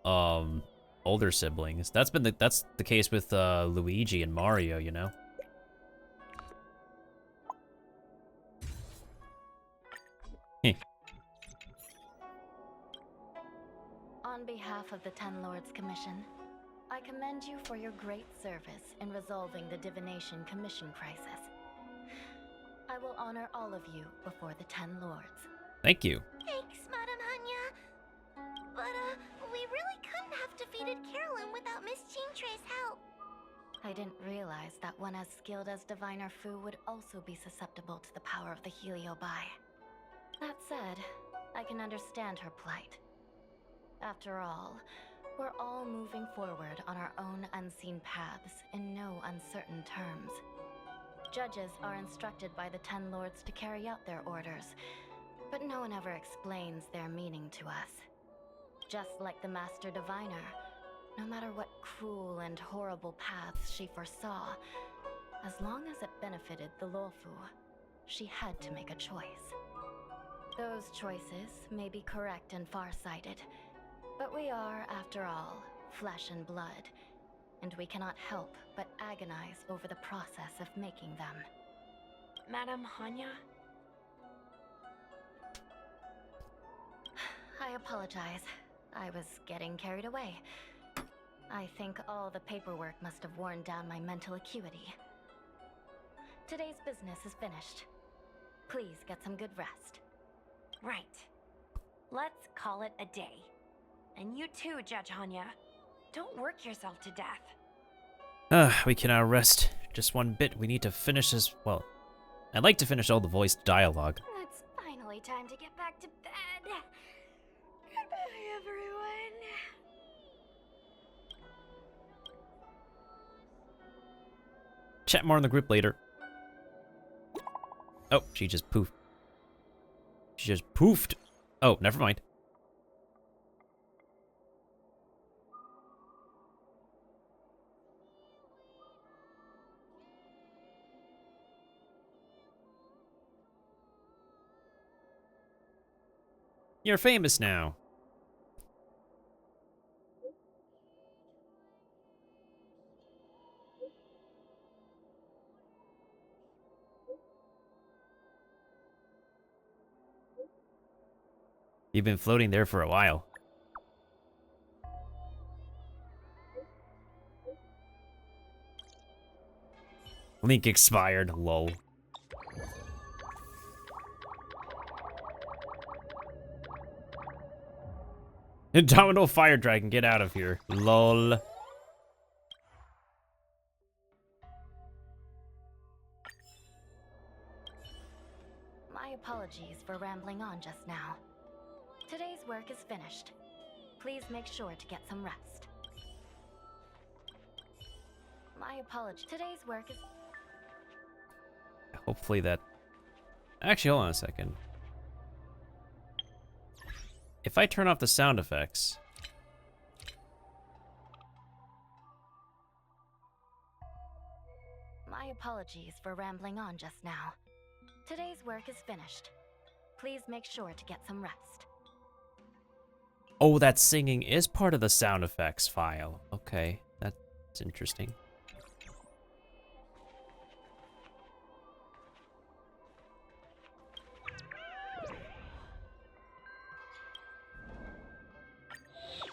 older siblings. That's the case with, Luigi and Mario, you know? On behalf of the Ten Lords Commission, I commend you for your great service in resolving the Divination Commission crisis. I will honor all of you before the Ten Lords. Thank you. Thanks, Madame Hanya. But, we really couldn't have defeated Carolyn without Miss Chingtre's help. I didn't realize that one as skilled as Diviner Fu would also be susceptible to the power of the Heliobi. That said, I can understand her plight. After all, we're all moving forward on our own unseen paths in no uncertain terms. Judges are instructed by the Ten Lords to carry out their orders, but no one ever explains their meaning to us. Just like the Master Diviner, no matter what cruel and horrible paths she foresaw, as long as it benefited the Luofu, she had to make a choice. Those choices may be correct and far-sighted, but we are, after all, flesh and blood, and we cannot help but agonize over the process of making them. Madam Hanya? I apologize. I was getting carried away. I think all the paperwork must have worn down my mental acuity. Today's business is finished. Please get some good rest. Right. Let's call it a day. And you too, Judge Hanya. Don't work yourself to death. We can now rest just one bit. We need to finish this. Well, I'd like to finish all the voiced dialogue. It's finally time to get back to bed. Goodbye, everyone. Chat more in the group later. Oh, she just poofed. She just poofed. Oh, never mind. You're famous now. You've been floating there for a while. Link expired, lol. Indomitable Fire Dragon, get out of here. Lol. My apologies for rambling on just now. Today's work is finished. Please make sure to get some rest. My apologies. Today's work is... Hopefully that... Actually, hold on a second. If I turn off the sound effects... My apologies for rambling on just now. Today's work is finished. Please make sure to get some rest. Oh, that singing is part of the sound effects file. Okay, that's interesting.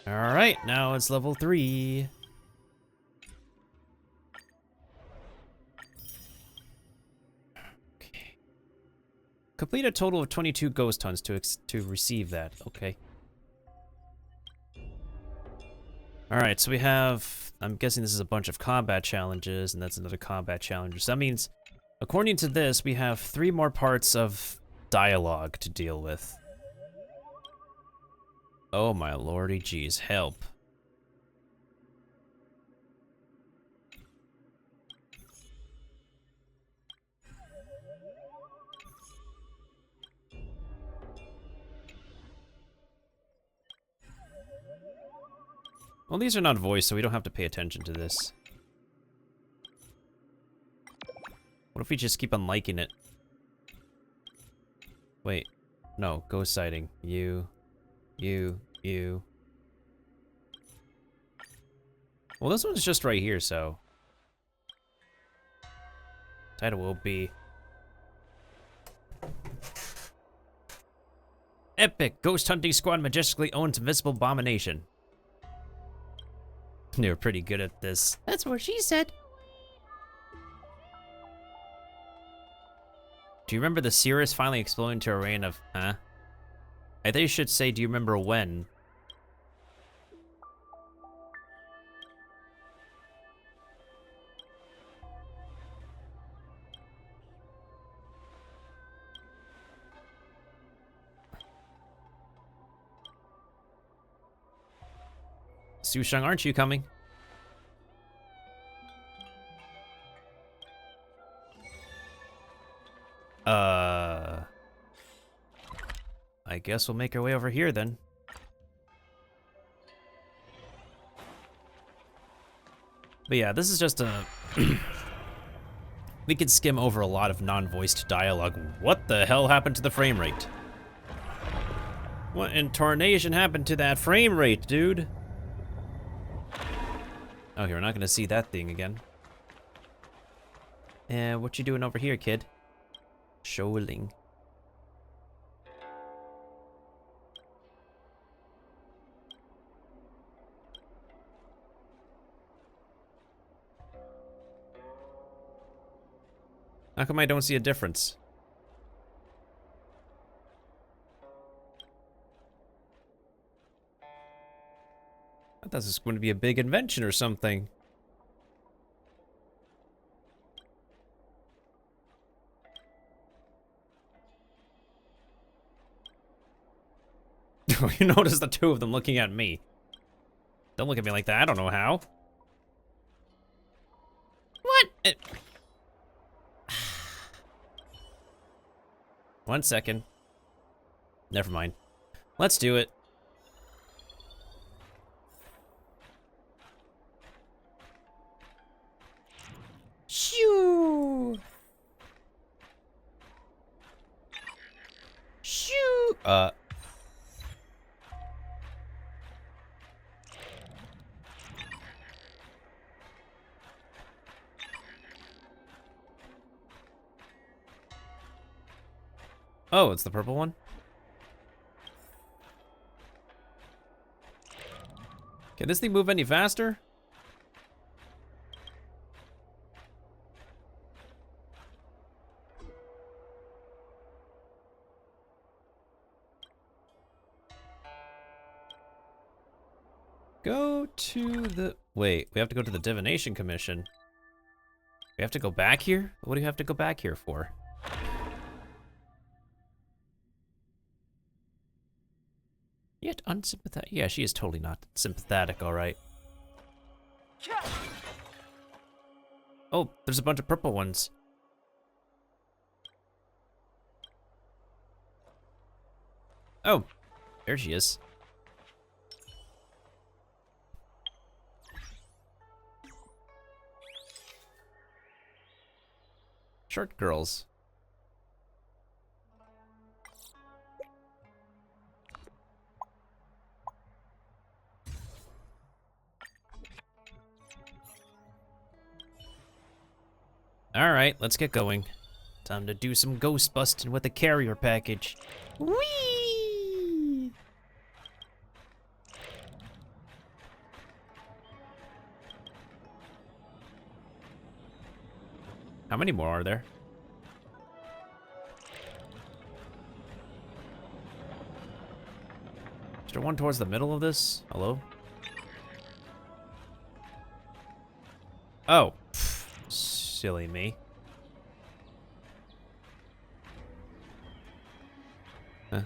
Alright, now it's level 3. Okay. Complete a total of 22 ghost hunts to receive that. Okay. Alright, so we have... I'm guessing this is a bunch of combat challenges, and that's another combat challenge. So that means, according to this, we have 3 more parts of dialogue to deal with. Oh my lordy jeez, help. Well, these are not voiced, so we don't have to pay attention to this. What if we just keep on liking it? Wait. No, ghost sighting. You. Well, this one's just right here, so... Title will be... Epic Ghost Hunting Squad majestically owns Invisible Abomination. They're pretty good at this. That's what she said. Do you remember the Cirrus finally exploding to a rain of... Huh? I think you should say, do you remember when? Sushang, aren't you coming? I guess we'll make our way over here then. But yeah, this is just a... We could skim over a lot of non-voiced dialogue. What the hell happened to the frame rate? What in tarnation happened to that frame rate, dude? Okay, we're not gonna see that thing again. What you doing over here, kid? Shoaling. How come I don't see a difference? I thought this was going to be a big invention or something. You notice the two of them looking at me. Don't look at me like that. I don't know how. What? 1 second. Never mind. Let's do it. Shoo! Shoo! Oh, it's the purple one? Can this thing move any faster? Go to the... Wait, we have to go to the Divination Commission. We have to go back here? What do you have to go back here for? Yet unsympathetic. Yeah, she is totally not sympathetic, alright. Oh, there's a bunch of purple ones. Oh, there she is. Short girls. Alright, let's get going. Time to do some ghost busting with the carrier package. Whee! How many more are there? Is there one towards the middle of this? Hello? Oh. Silly me. Huh.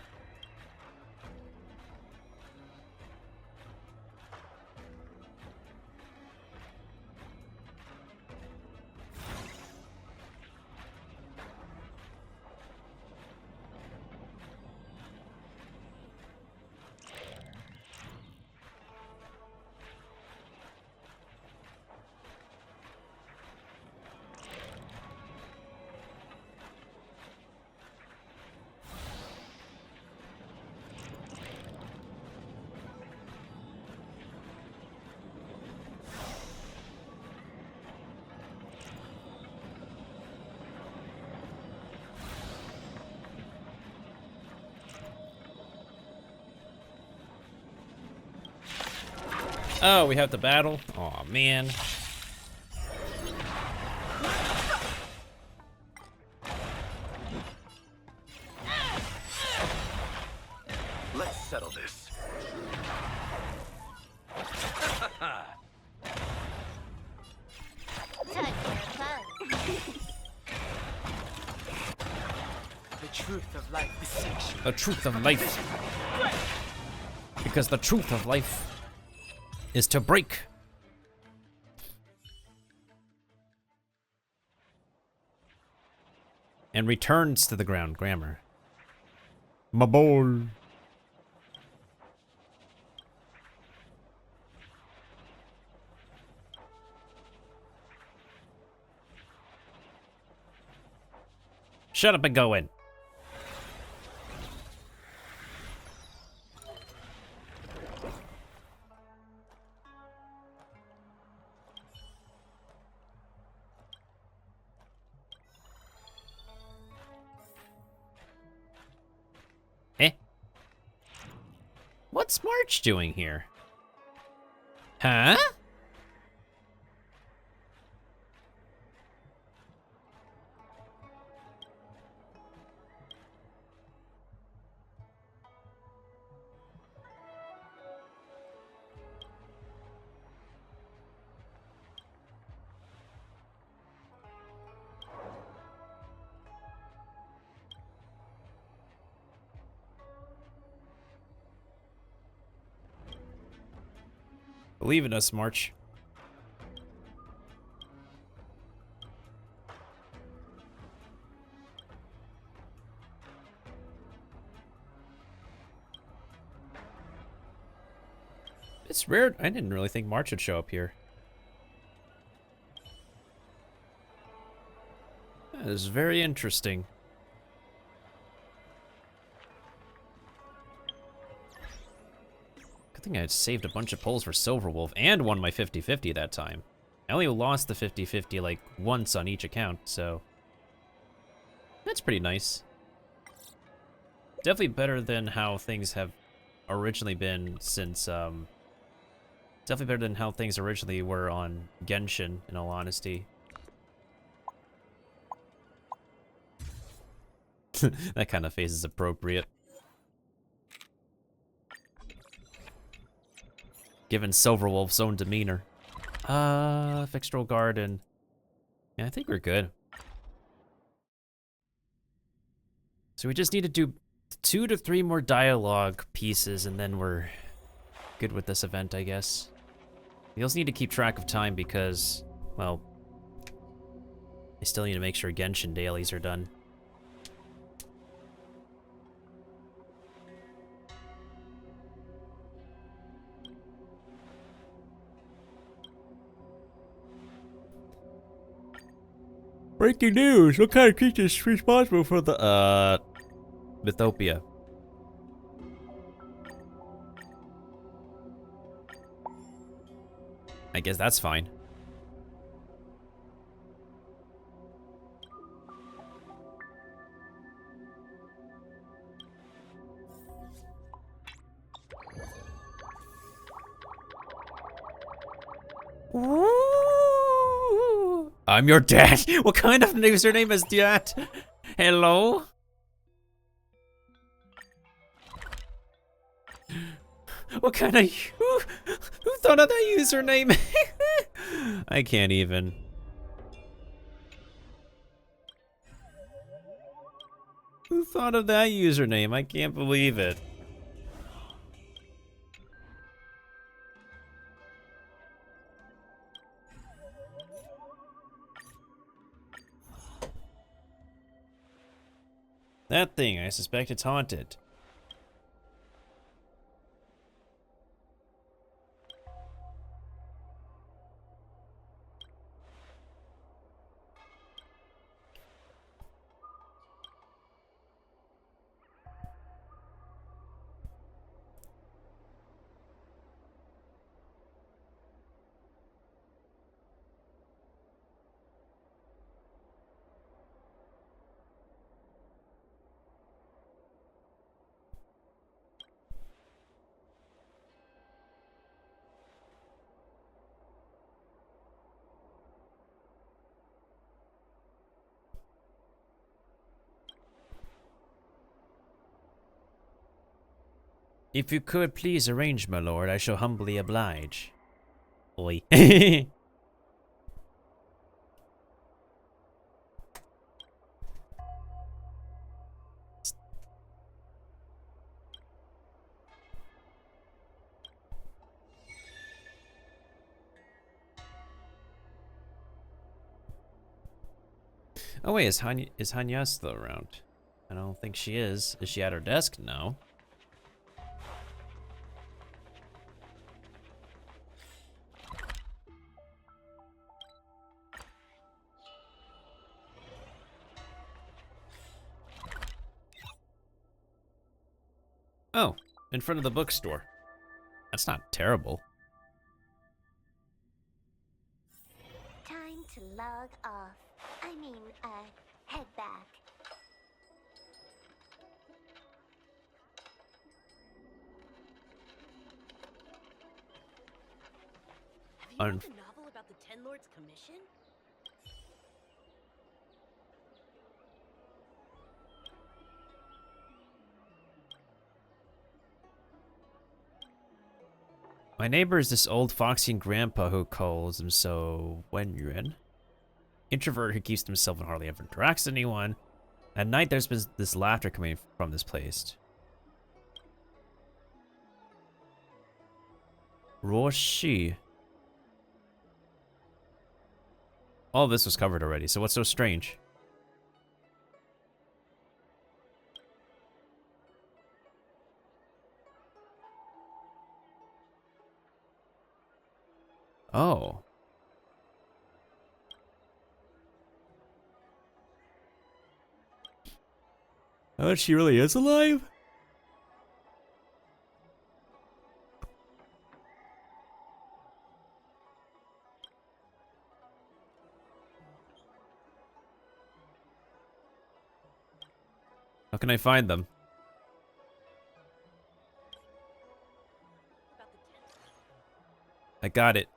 Oh, we have the battle? Aw, man. Let's settle this. The truth of life is sexual. The truth of life. Because the truth of life is to break. And returns to the ground. Grammar. My boy. Shut up and go in. Eh? What's March doing here? Huh? Believe in us, March. It's rare. I didn't really think March would show up here. That is very interesting. Good thing I had saved a bunch of polls for Silverwolf and won my 50-50 that time. I only lost the 50-50 like once on each account, so that's pretty nice. Definitely better than how things have originally been since, definitely better than how things originally were on Genshin, in all honesty. That kind of face is appropriate. Given Silverwolf's own demeanor. Fixtural Garden. Yeah, I think we're good. So we just need to do 2 to 3 more dialogue pieces, and then we're good with this event, I guess. We also need to keep track of time because, well, I still need to make sure Genshin dailies are done. Breaking news! What kind of creature is responsible for the, Mythopia? I guess that's fine. I'm your dad. What kind of username is that? Hello? What kind of... Who thought of that username? I can't even. Who thought of that username? I can't believe it. That thing, I suspect it's haunted. If you could please arrange, my lord, I shall humbly oblige. Oi. Oh wait, is Hanya still around? I don't think she is. Is she at her desk? No. Oh, in front of the bookstore. That's not terrible. Time to log off. I mean, head back. Have you read the novel about the Ten Lords Commission? My neighbor is this old foxy grandpa who calls himself Wenyuan. Introvert who keeps to himself and hardly ever interacts with anyone. At night, there's been this laughter coming from this place. Roshi. All this was covered already, so what's so strange? Oh. Oh, she really is alive? How can I find them? I got it.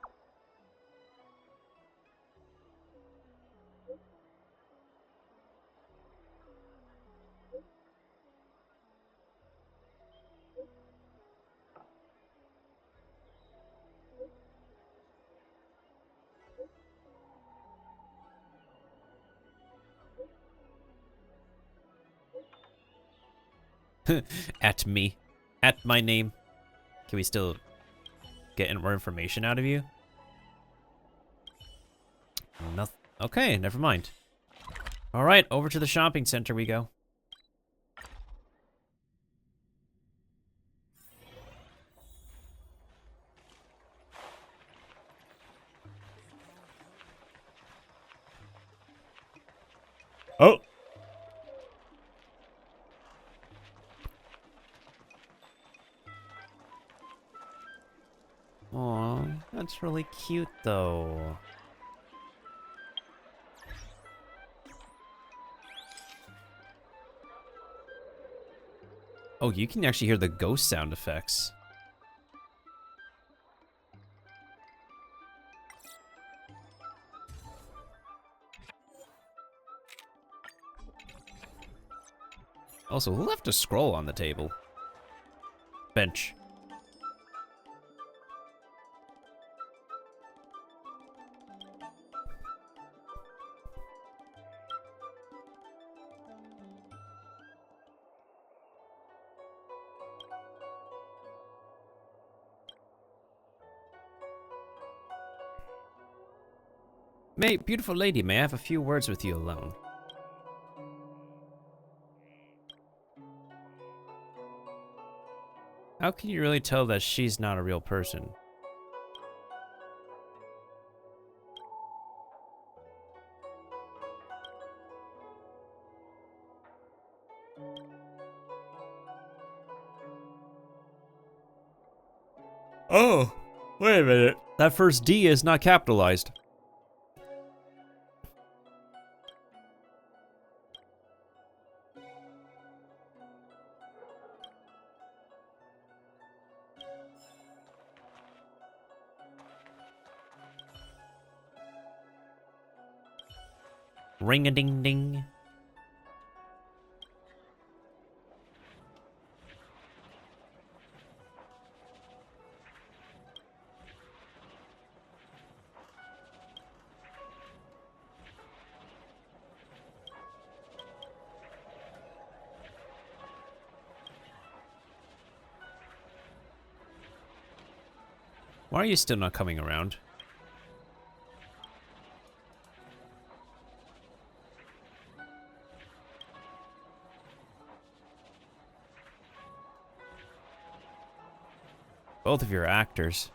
At me. At my name. Can we still get more information out of you? Nothing. Okay, never mind. Alright, over to the shopping center we go. Oh! Aw, that's really cute though. Oh, you can actually hear the ghost sound effects. Also, who left a scroll on the table? Bench. Beautiful lady, may I have a few words with you alone? How can you really tell that she's not a real person? Oh, wait a minute. That first D is not capitalized. Ring-a-ding-ding. Why are you still not coming around? Both of your actors.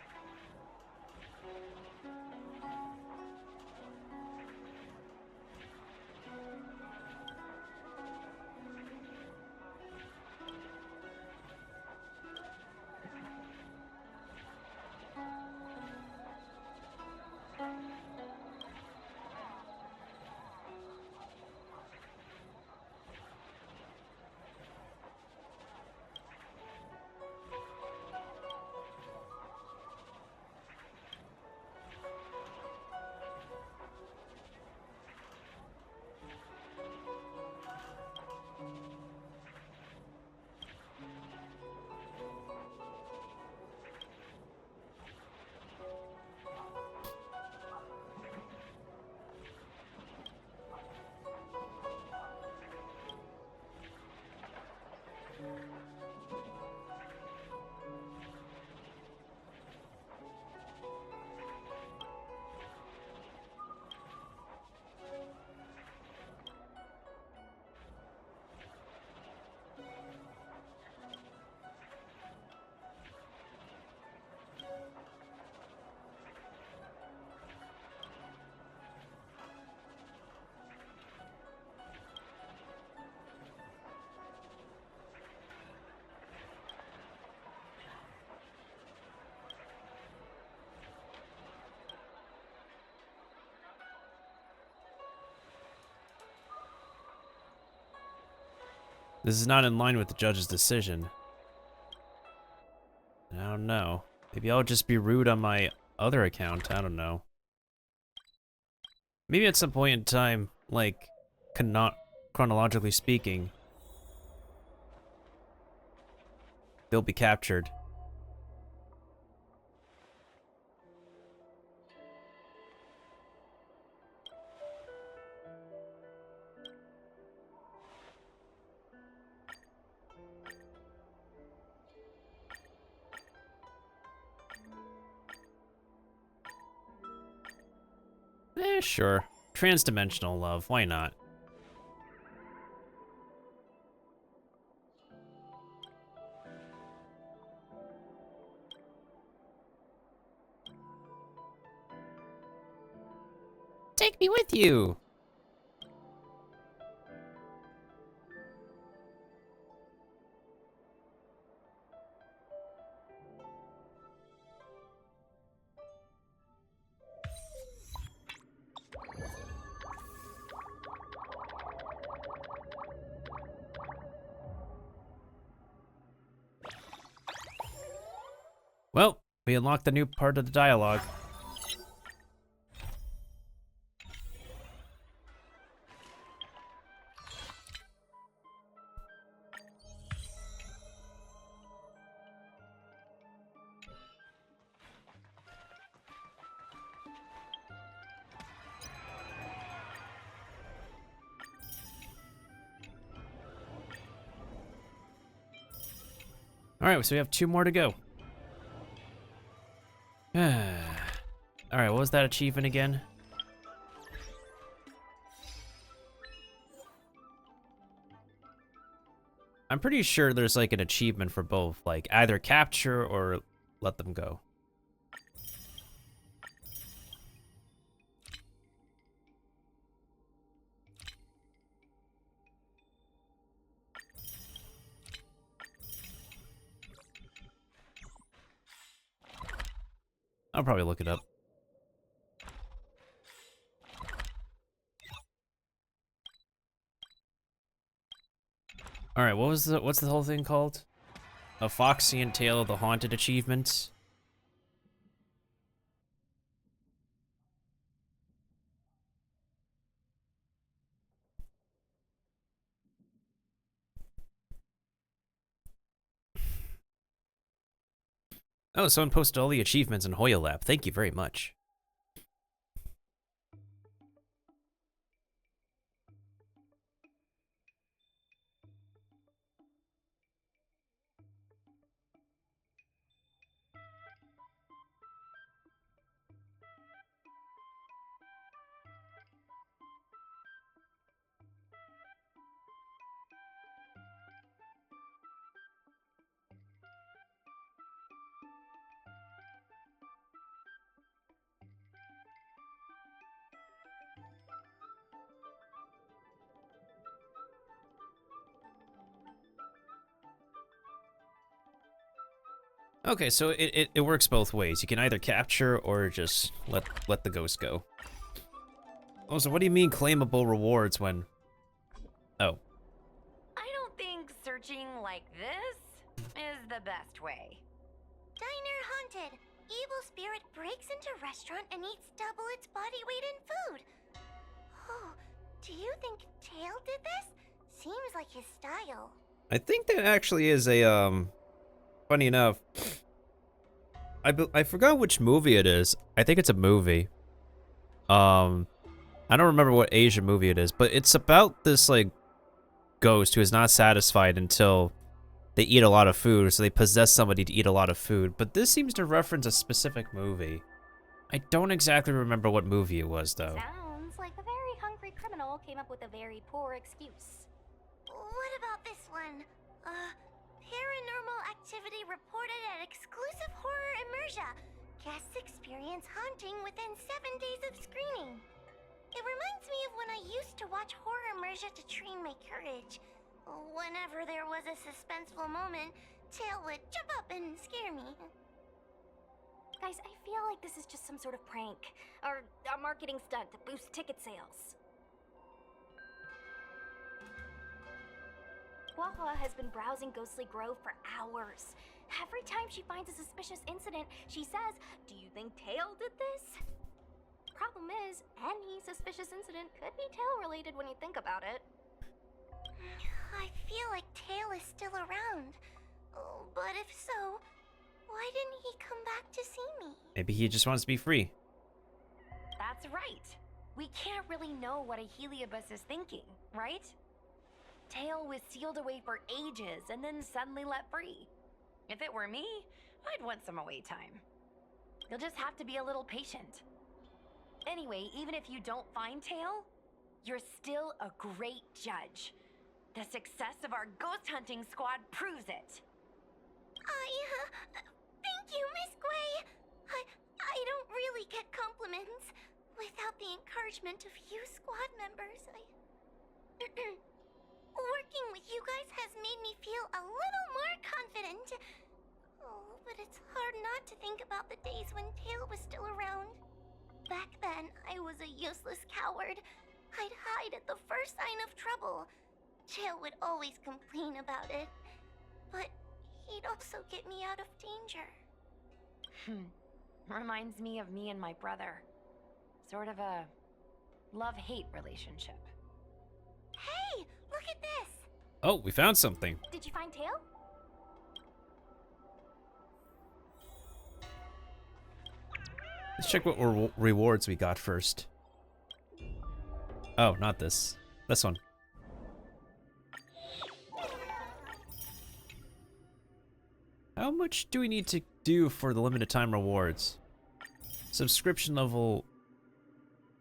This is not in line with the judge's decision. I don't know. Maybe I'll just be rude on my other account. I don't know. Maybe at some point in time, like, chronologically speaking, they'll be captured. Sure. Transdimensional love, why not? Take me with you! Well, we unlocked the new part of the dialogue. Alright, so we have 2 more to go. Alright, what was that achievement again? I'm pretty sure there's like an achievement for both, like either capture or let them go. I'll probably look it up. All right, what's the whole thing called? A Foxy and Tale of the Haunted achievement. Oh, someone posted all the achievements in Hoya Lab. Thank you very much. Okay, so it works both ways. You can either capture or just let the ghost go. Oh, so what do you mean claimable rewards when... Oh. I don't think searching like this is the best way. Diner haunted. Evil spirit breaks into restaurant and eats double its body weight in food. Oh, do you think Tail did this? Seems like his style. I think that actually is a, funny enough, I forgot which movie it is. I think it's a movie. I don't remember what Asian movie it is, but it's about this, like, ghost who is not satisfied until they eat a lot of food, so they possess somebody to eat a lot of food. But this seems to reference a specific movie. I don't exactly remember what movie it was, though. Sounds like a very hungry criminal came up with a very poor excuse. What about this one? Paranormal activity reported at exclusive horror immersia. Guests experience haunting within 7 days of screening. It reminds me of when I used to watch horror immersia to train my courage. Whenever there was a suspenseful moment, Tail would jump up and scare me. Guys, I feel like this is just some sort of prank, or a marketing stunt to boost ticket sales. Huahua has been browsing Ghostly Grove for hours. Every time she finds a suspicious incident, she says, "Do you think Tail did this?" Problem is, any suspicious incident could be Tail-related when you think about it. I feel like Tail is still around. Oh, but if so, why didn't he come back to see me? Maybe he just wants to be free. That's right. We can't really know what a Heliobus is thinking, right? Tail was sealed away for ages and then suddenly let free. If it were me, I'd want some away time. You'll just have to be a little patient. Anyway, even if you don't find Tail, you're still a great judge. The success of our ghost hunting squad proves it. Thank you, Miss Gwei. I don't really get compliments. Without the encouragement of you squad members, working with you guys has made me feel a little more confident. Oh, but it's hard not to think about the days when Tail was still around. Back then, I was a useless coward. I'd hide at the first sign of trouble. Tail would always complain about it, but he'd also get me out of danger. Reminds me of me and my brother. Sort of a love-hate relationship. Hey, look at this! Oh, we found something. Did you find Tail? Let's check what rewards we got first. Oh, not this. This one. How much do we need to do for the limited time rewards? Subscription level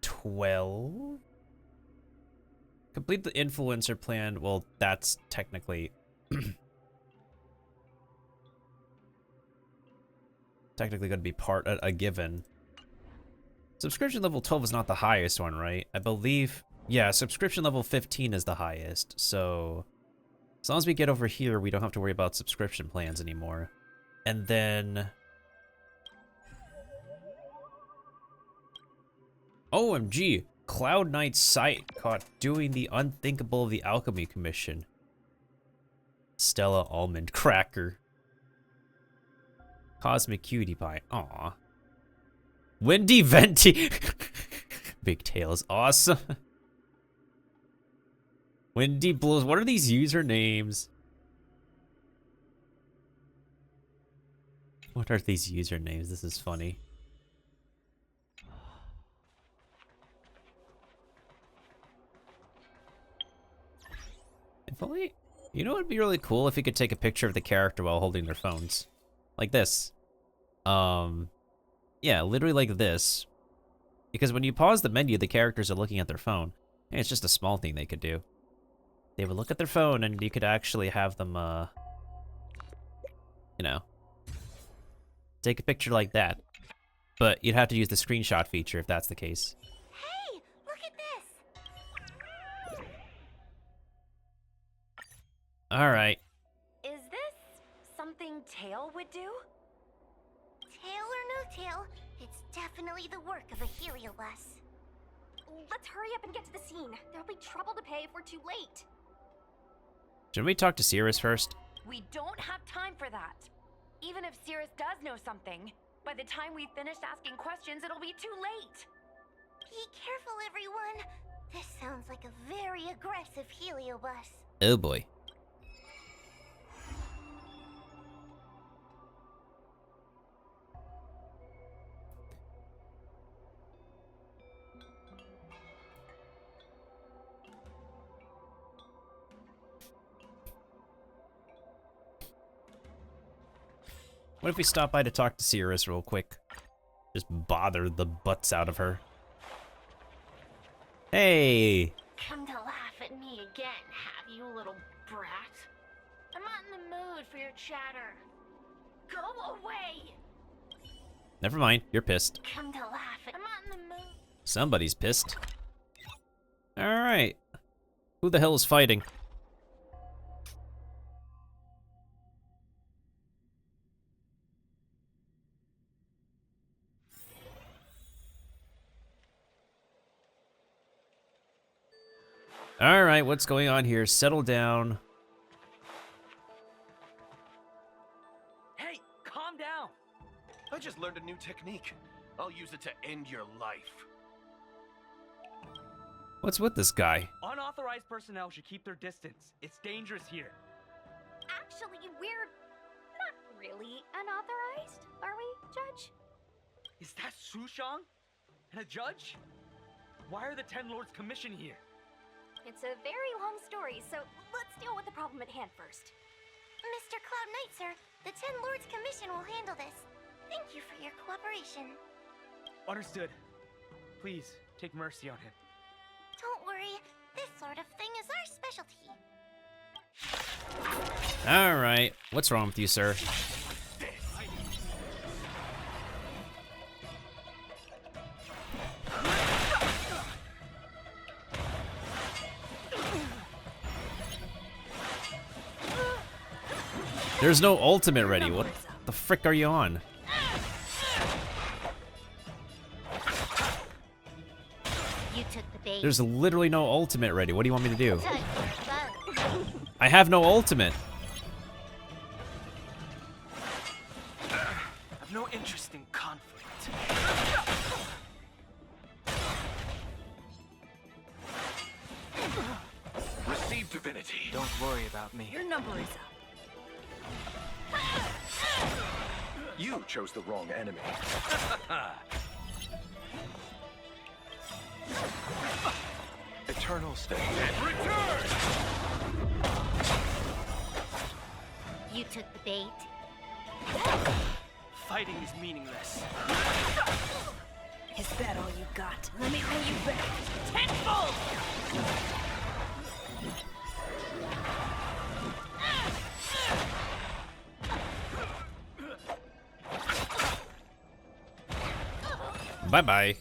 12? Complete the influencer plan. Well, that's technically technically going to be part a given. Subscription level 12 is not the highest one, right? I believe, yeah, subscription level 15 is the highest. So as long as we get over here, we don't have to worry about subscription plans anymore. And then OMG, Cloud Knight's sight caught doing the unthinkable of the Alchemy Commission. Stella Almond Cracker. Cosmic Cutie Pie. Aw. Wendy Venti. Big Tail is awesome. Wendy Blows. What are these usernames? What are these usernames? This is funny. If only, you know, it'd be really cool if you could take a picture of the character while holding their phones, like this. Yeah, literally like this. Because when you pause the menu, the characters are looking at their phone. And it's just a small thing they could do. They would look at their phone, and you could actually have them, you know, take a picture like that. But you'd have to use the screenshot feature if that's the case. Hey, look at this! All right. Is this something Tail would do? Tail or no tail, it's definitely the work of a Heliobus. Let's hurry up and get to the scene. There'll be trouble to pay if we're too late. Shouldn't we talk to Cirrus first? We don't have time for that. Even if Cirrus does know something, by the time we've finished asking questions, it'll be too late. Be careful, everyone. This sounds like a very aggressive Heliobus. Oh boy. What if we stop by to talk to Cirrus real quick? Just bother the butts out of her. Hey! Come to laugh at me again, have you, little brat? I'm not in the mood for your chatter. Go away! Never mind, you're pissed. Come to laugh at... I'm not in the mood. Somebody's pissed. Alright. Who the hell is fighting? Alright, what's going on here? Settle down. Hey, calm down. I just learned a new technique. I'll use it to end your life. What's with this guy? Unauthorized personnel should keep their distance. It's dangerous here. Actually, we're not really unauthorized, are we, Judge? Is that Sushang? And a judge? Why are the Ten Lords Commission here? It's a very long story, so let's deal with the problem at hand first. Mr. Cloud Knight, sir, the Ten Lords Commission will handle this. Thank you for your cooperation. Understood. Please, take mercy on him. Don't worry, this sort of thing is our specialty. Alright, what's wrong with you, sir? There's no ultimate ready. What the frick are you on? You took the bait. There's literally no ultimate ready. What do you want me to do? I have no ultimate. I've no interest in conflict. Receive divinity. Don't worry about me. Your number is up. You chose the wrong enemy. Eternal state. Return! You took the bait. Fighting is meaningless. Is that all you got? Let me pay you back. Tenfold! Bye-bye.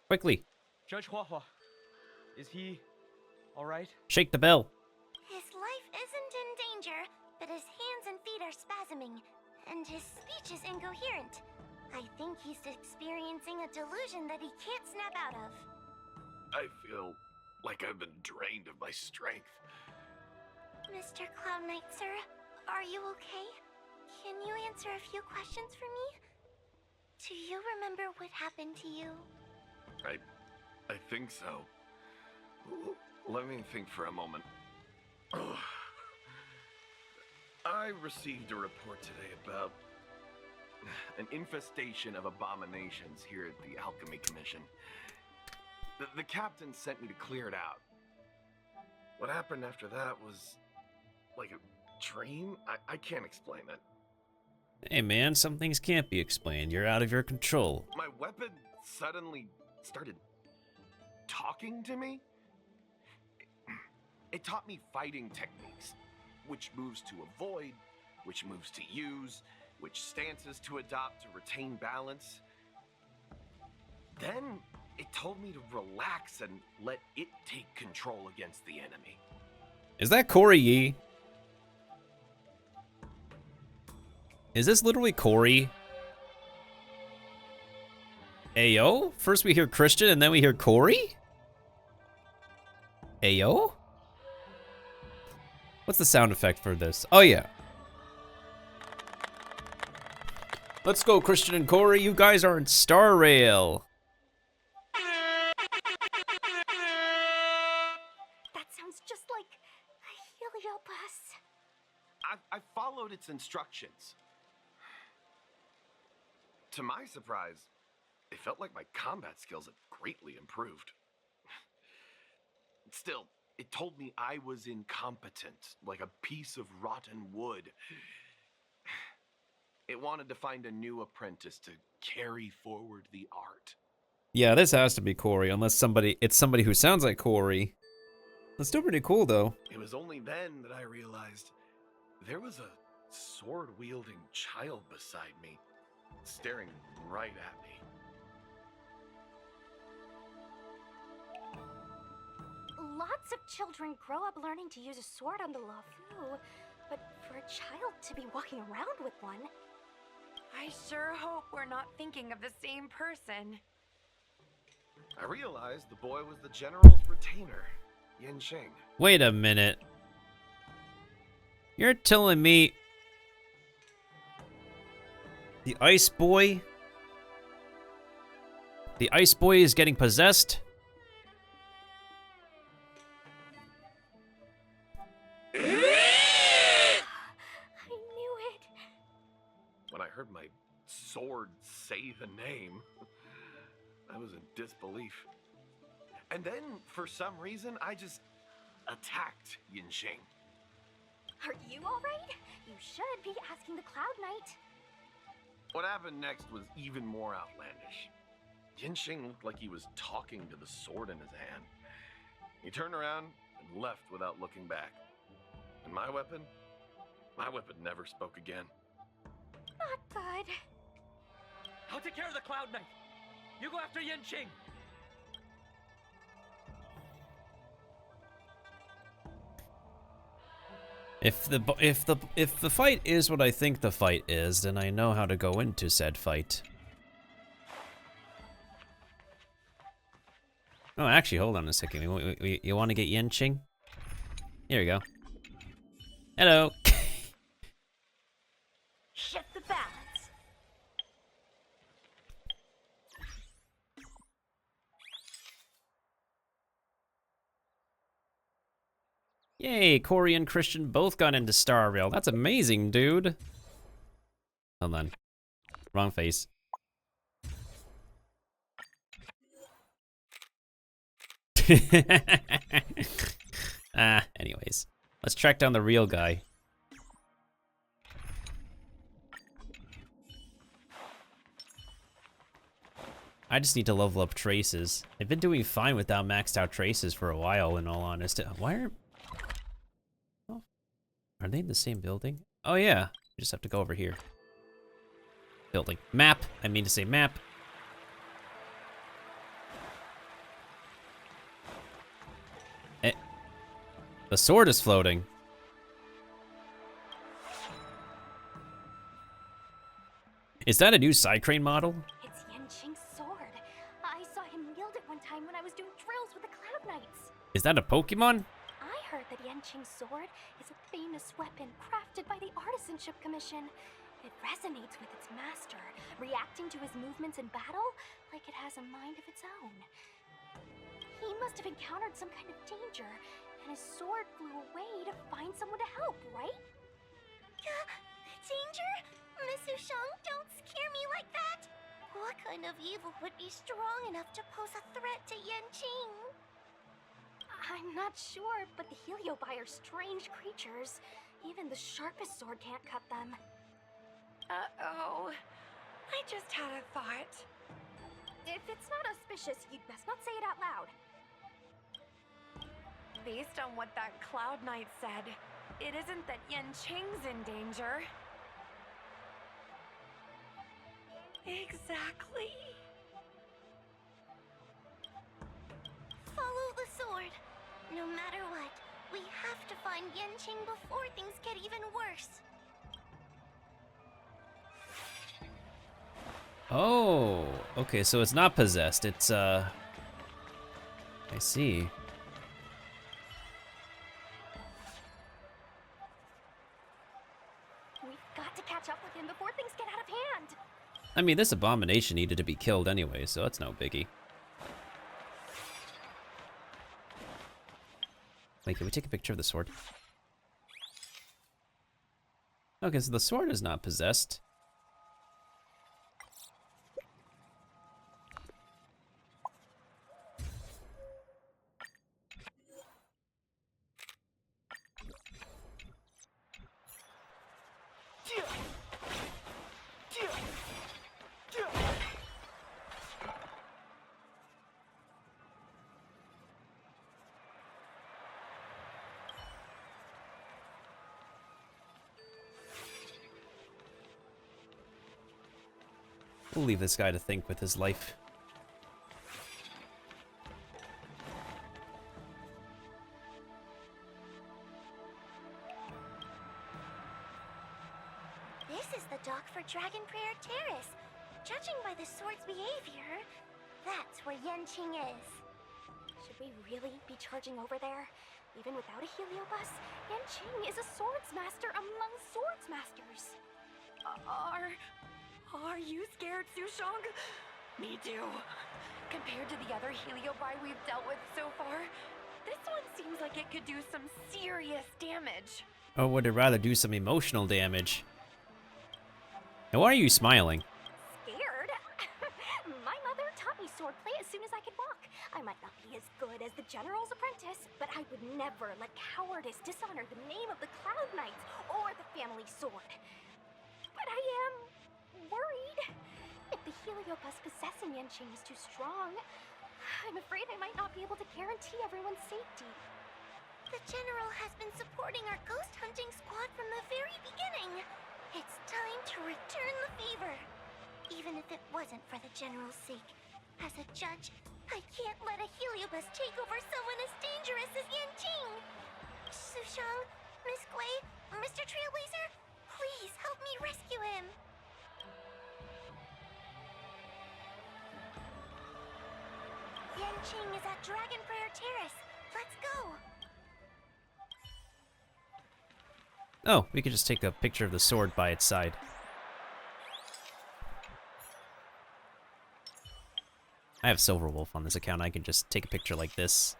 Quickly. Judge Huahua, is he all right? Shake the bell. His life isn't in danger, but his hands and feet are spasming, and his speech is incoherent. I think he's experiencing a delusion that he can't snap out of. I feel like I've been drained of my strength. Mr. Cloud Knight, sir, are you okay? Can you answer a few questions for me? Do you remember what happened to you? I think so. Let me think for a moment. I received a report today about an infestation of abominations here at the Alchemy Commission. The captain sent me to clear it out. What happened after that was like a dream? I can't explain it. Hey man, some things can't be explained. You're out of your control. My weapon suddenly started talking to me. It taught me fighting techniques, which moves to avoid, which moves to use, which stances to adopt to retain balance. Then it told me to relax and let it take control against the enemy. Is that Corey Yee? Is this literally Corey? Ayo? First we hear Christian and then we hear Corey? Ayo? What's the sound effect for this? Oh yeah. Let's go, Christian and Corey. You guys are in Star Rail. That sounds just like a heliobus. I followed its instructions. To my surprise, it felt like my combat skills had greatly improved. Still, it told me I was incompetent, like a piece of rotten wood. It wanted to find a new apprentice to carry forward the art. Yeah, this has to be Corey, unless it's somebody who sounds like Corey. That's still pretty cool, though. It was only then that I realized there was a sword-wielding child beside me, staring right at me. Lots of children grow up learning to use a sword on the Luofu, but for a child to be walking around with one... I sure hope we're not thinking of the same person. I realized the boy was the general's retainer, Yanqing. Wait a minute. You're telling me the Ice Boy is getting possessed? I knew it. When I heard my sword say the name, I was in disbelief. And then, for some reason, I just attacked Yanqing. Are you alright? You should be asking the Cloud Knight. What happened next was even more outlandish. Yanqing looked like he was talking to the sword in his hand. He turned around and left without looking back. And my weapon never spoke again. Not good. I'll take care of the Cloud Knight. You go after Yanqing. If the fight is what I think the fight is, then I know how to go into said fight. Oh, actually, hold on a second. You want to get Yanqing? Here we go. Hello. Shift the balance. Yay, Corey and Christian both got into Star Rail. That's amazing, dude. Hold on. Wrong face. Anyways. Let's track down the real guy. I just need to level up traces. I've been doing fine without maxed out traces for a while, in all honesty. Are they in the same building? Oh yeah, we just have to go over here. Building. Map, I mean to say map. The sword is floating. Is that a new Psycrane model? It's Yanqing's sword. I saw him wield it one time when I was doing drills with the Cloud Knights. Is that a Pokemon? I heard that Yanqing's sword is a famous weapon crafted by the Artisanship Commission. It resonates with its master, reacting to his movements in battle like it has a mind of its own. He must have encountered some kind of danger, and his sword flew away to find someone to help, right? Danger? Miss Sushang, don't scare me like that! What kind of evil would be strong enough to pose a threat to Yanqing? I'm not sure, but the Heliobi are strange creatures. Even the sharpest sword can't cut them. Uh-oh. I just had a thought. If it's not auspicious, you'd best not say it out loud. Based on what that Cloud Knight said, it isn't that Yanqing's in danger. Exactly. Follow the sword. No matter what, We have to find Yanqing before things get even worse. Oh, okay, so it's not possessed. It's, I see. We've got to catch up with him before things get out of hand. I mean, this abomination needed to be killed anyway, so that's no biggie. Wait, can we take a picture of the sword? Okay, so the sword is not possessed. We'll leave this guy to think with his life. This is the dock for Dragon Prayer Terrace. Judging by the sword's behavior, that's where Yanqing is. Should we really be charging over there? Even without a heliobus, Yanqing is a swordsmaster among swordsmasters. Are you scared, Sushong? Me too. Compared to the other Heliobi we've dealt with so far, this one seems like it could do some serious damage. Or would it rather do some emotional damage? And why are you smiling? Scared? My mother taught me swordplay as soon as I could walk. I might not be as good as the General's apprentice, but I would never let cowardice dishonor the name of the Cloud Knights or the family sword. But I am worried. If the heliobus possessing Yanqing is too strong, I'm afraid I might not be able to guarantee everyone's safety. The General has been supporting our ghost hunting squad from the very beginning. It's time to return the fever. Even if it wasn't for the General's sake. As a judge, I can't let a heliobus take over someone as dangerous as Yanqing. Sushang, Miss Guay, Mr. Trailblazer, please help me rescue him. Yanqing is at Dragon Prayer Terrace. Let's go. Oh, we could just take a picture of the sword by its side. I have Silverwolf on this account. I can just take a picture like this.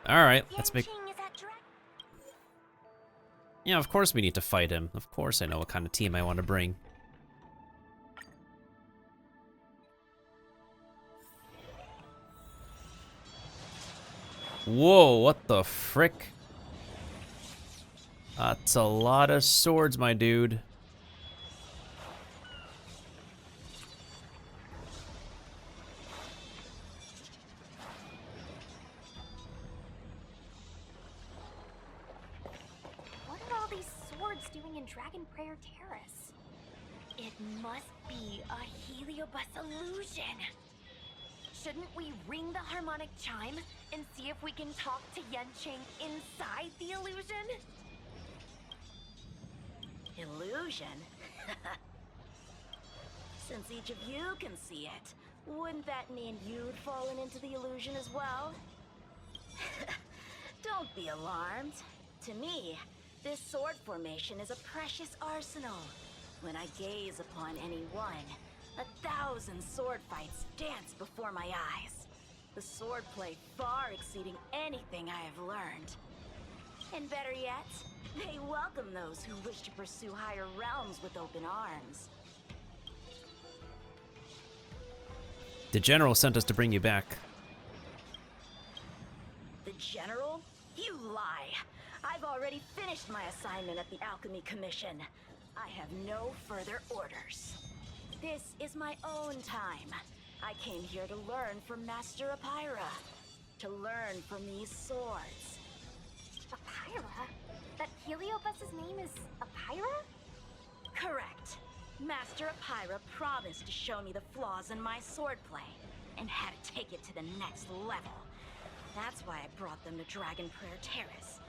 Alright, let's make... Yeah, of course we need to fight him. Of course I know what kind of team I want to bring. Whoa, what the frick? That's a lot of swords, my dude. What are all these swords doing in Dragon Prayer Terrace? It must be a heliobus illusion. Shouldn't we ring the harmonic chime and see if we can talk to Yanqing inside the illusion? Illusion? Since each of you can see it, wouldn't that mean you'd fallen into the illusion as well? Don't be alarmed. To me, this sword formation is a precious arsenal. When I gaze upon any one, 1,000 sword fights dance before my eyes. The swordplay far exceeding anything I have learned. And better yet, they welcome those who wish to pursue higher realms with open arms. The General sent us to bring you back. The General? You lie! I've already finished my assignment at the Alchemy Commission. I have no further orders. This is my own time. I came here to learn from Master Apira. To learn from these swords. Apira? That Heliobus's name is Apira? Correct. Master Apira promised to show me the flaws in my swordplay, and had to take it to the next level. That's why I brought them to Dragon Prayer Terrace,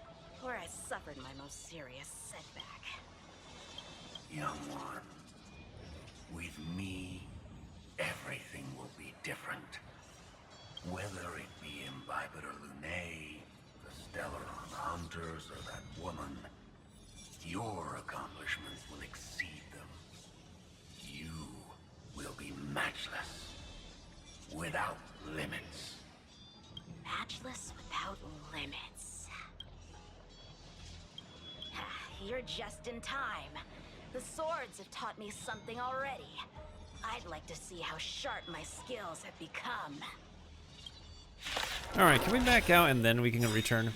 where I suffered my most serious setback. Young one, with me, everything will be different. Whether it be Imbibitor Lunae, the Stellaron Hunters, or that woman, your accomplishments will exceed them. You will be matchless, without limits. Matchless without limits. You're just in time. The swords have taught me something already. I'd like to see how sharp my skills have become. Alright, can we back out and then we can return?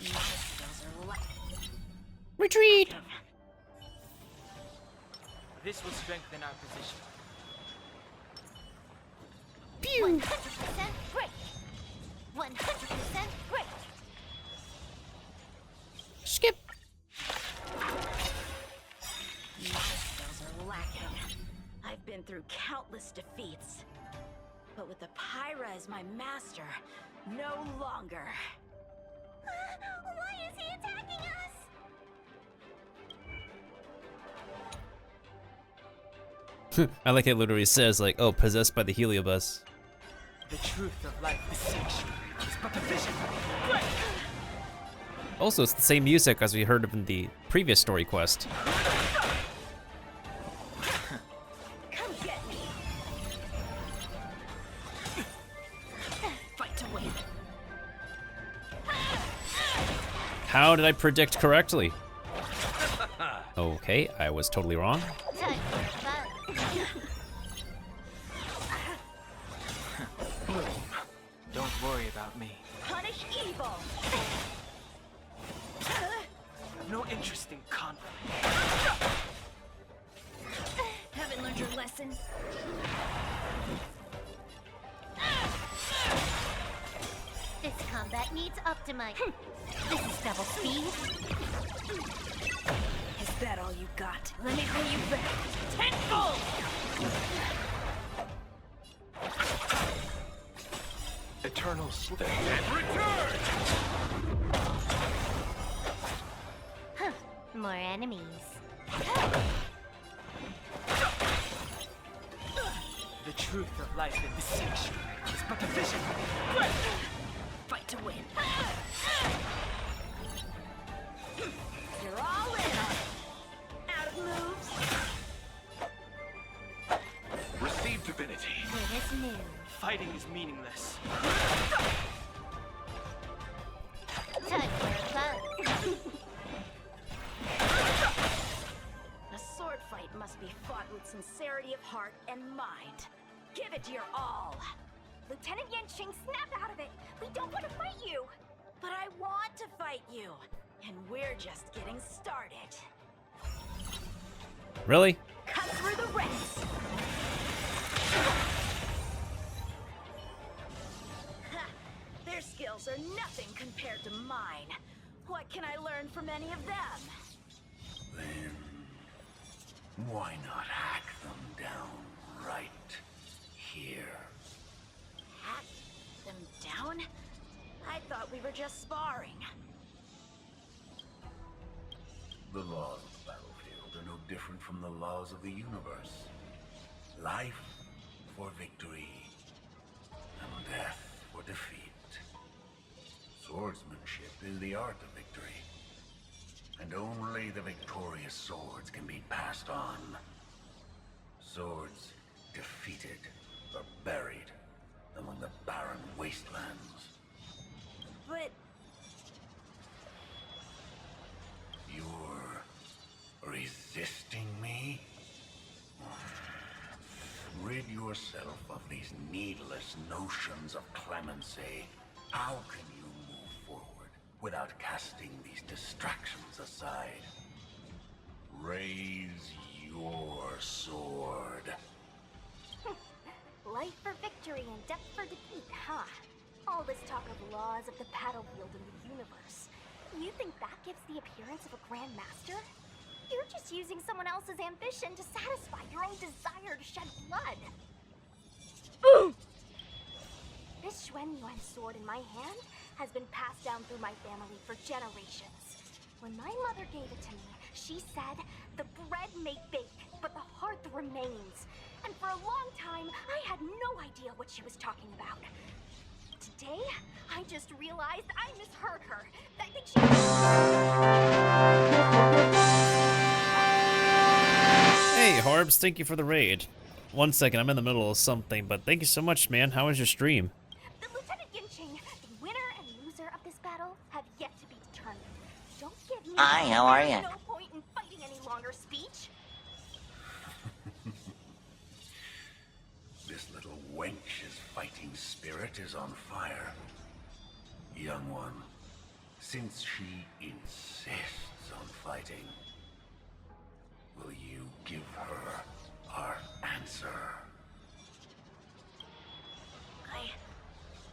Retreat! This will strengthen our position. Pew! 100% great! 100% great! Skip! My skills are lacking. I've been through countless defeats. But with Apira as my master, no longer. Why is he attacking us? I like it literally says, like, oh, possessed by the Heliobus. The truth of life is sanctuary is but a vision. Great! Also, it's the same music as we heard in the previous story quest. Come get me. Fight to win. How did I predict correctly? Okay, I was totally wrong. Don't worry about me. Punish evil. No interest in conflict. Haven't learned your lesson. This combat needs optimizing. This is double speed. Is that all you got? Let me pay you back. Tenfold! Eternal slip. And return! Huh. More enemies. The truth of life in this sanctuary is but a vision. Great! Fight to win. You're all in on it. Out of moves. Receive divinity. Good as new. Fighting is meaningless. Time for a buzz. A sword fight must be fought with sincerity of heart and mind. Give it your all. Lieutenant Yanqing, snap out of it! We don't want to fight you! But I want to fight you. And we're just getting started. Really? Cut through the ranks. Their skills are nothing compared to mine. What can I learn from any of them? Then, why not hack them down right here? Hack them down? I thought we were just sparring. The laws of the battlefield are no different from the laws of the universe. Life for victory, and death for defeat. Swordsmanship is the art of victory, and only the victorious swords can be passed on. Swords defeated are buried among the barren wastelands. But You're resisting me? Rid yourself of these needless notions of clemency. How can you move forward without casting these distractions aside? Raise your sword. adept for defeat, huh? All this talk of laws of the battlefield in the universe. You think that gives the appearance of a Grand Master? You're just using someone else's ambition to satisfy your own desire to shed blood. This Xuan Yuan sword in my hand has been passed down through my family for generations. When my mother gave it to me, she said, the bread may bake, but the heart remains. And for a long time, I had no idea what she was talking about. Today, I just realized I misheard her. I think she... Hey, Harbs, thank you for the raid. 1 second, I'm in the middle of something, but thank you so much, man. How was your stream? The Lieutenant Yinqing, the winner and loser of this battle, have yet to be determined. Don't give me... Hi, how are ya? No point in fighting any longer, speech. This little wench's fighting spirit is on fire. Young one, since she insists on fighting, will you give her our answer?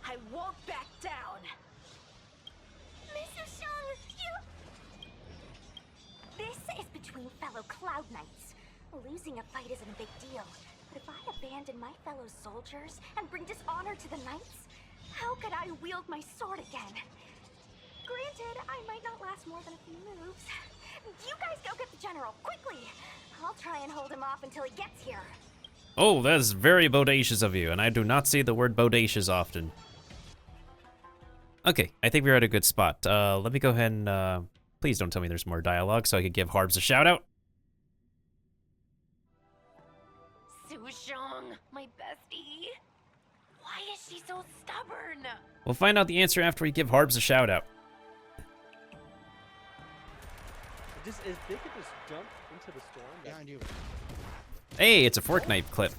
I won't back down. Mrs. Shang, you... This is between fellow Cloud Knights. Losing a fight isn't a big deal. But if I abandon my fellow soldiers and bring dishonor to the Knights, how could I wield my sword again? Granted, I might not last more than a few moves. You guys go get the general, quickly! I'll try and hold him off until he gets here. Oh, that is very bodacious of you, and I do not see the word bodacious often. Okay, I think we're at a good spot. Let me go ahead and, please don't tell me there's more dialogue so I could give Harbs a shout out. Sushong, my bestie. Why is she so stubborn? We'll find out the answer after we give Harbs a shout out. Just if they could just jump into the storm behind you. Hey, it's a fork knife clip.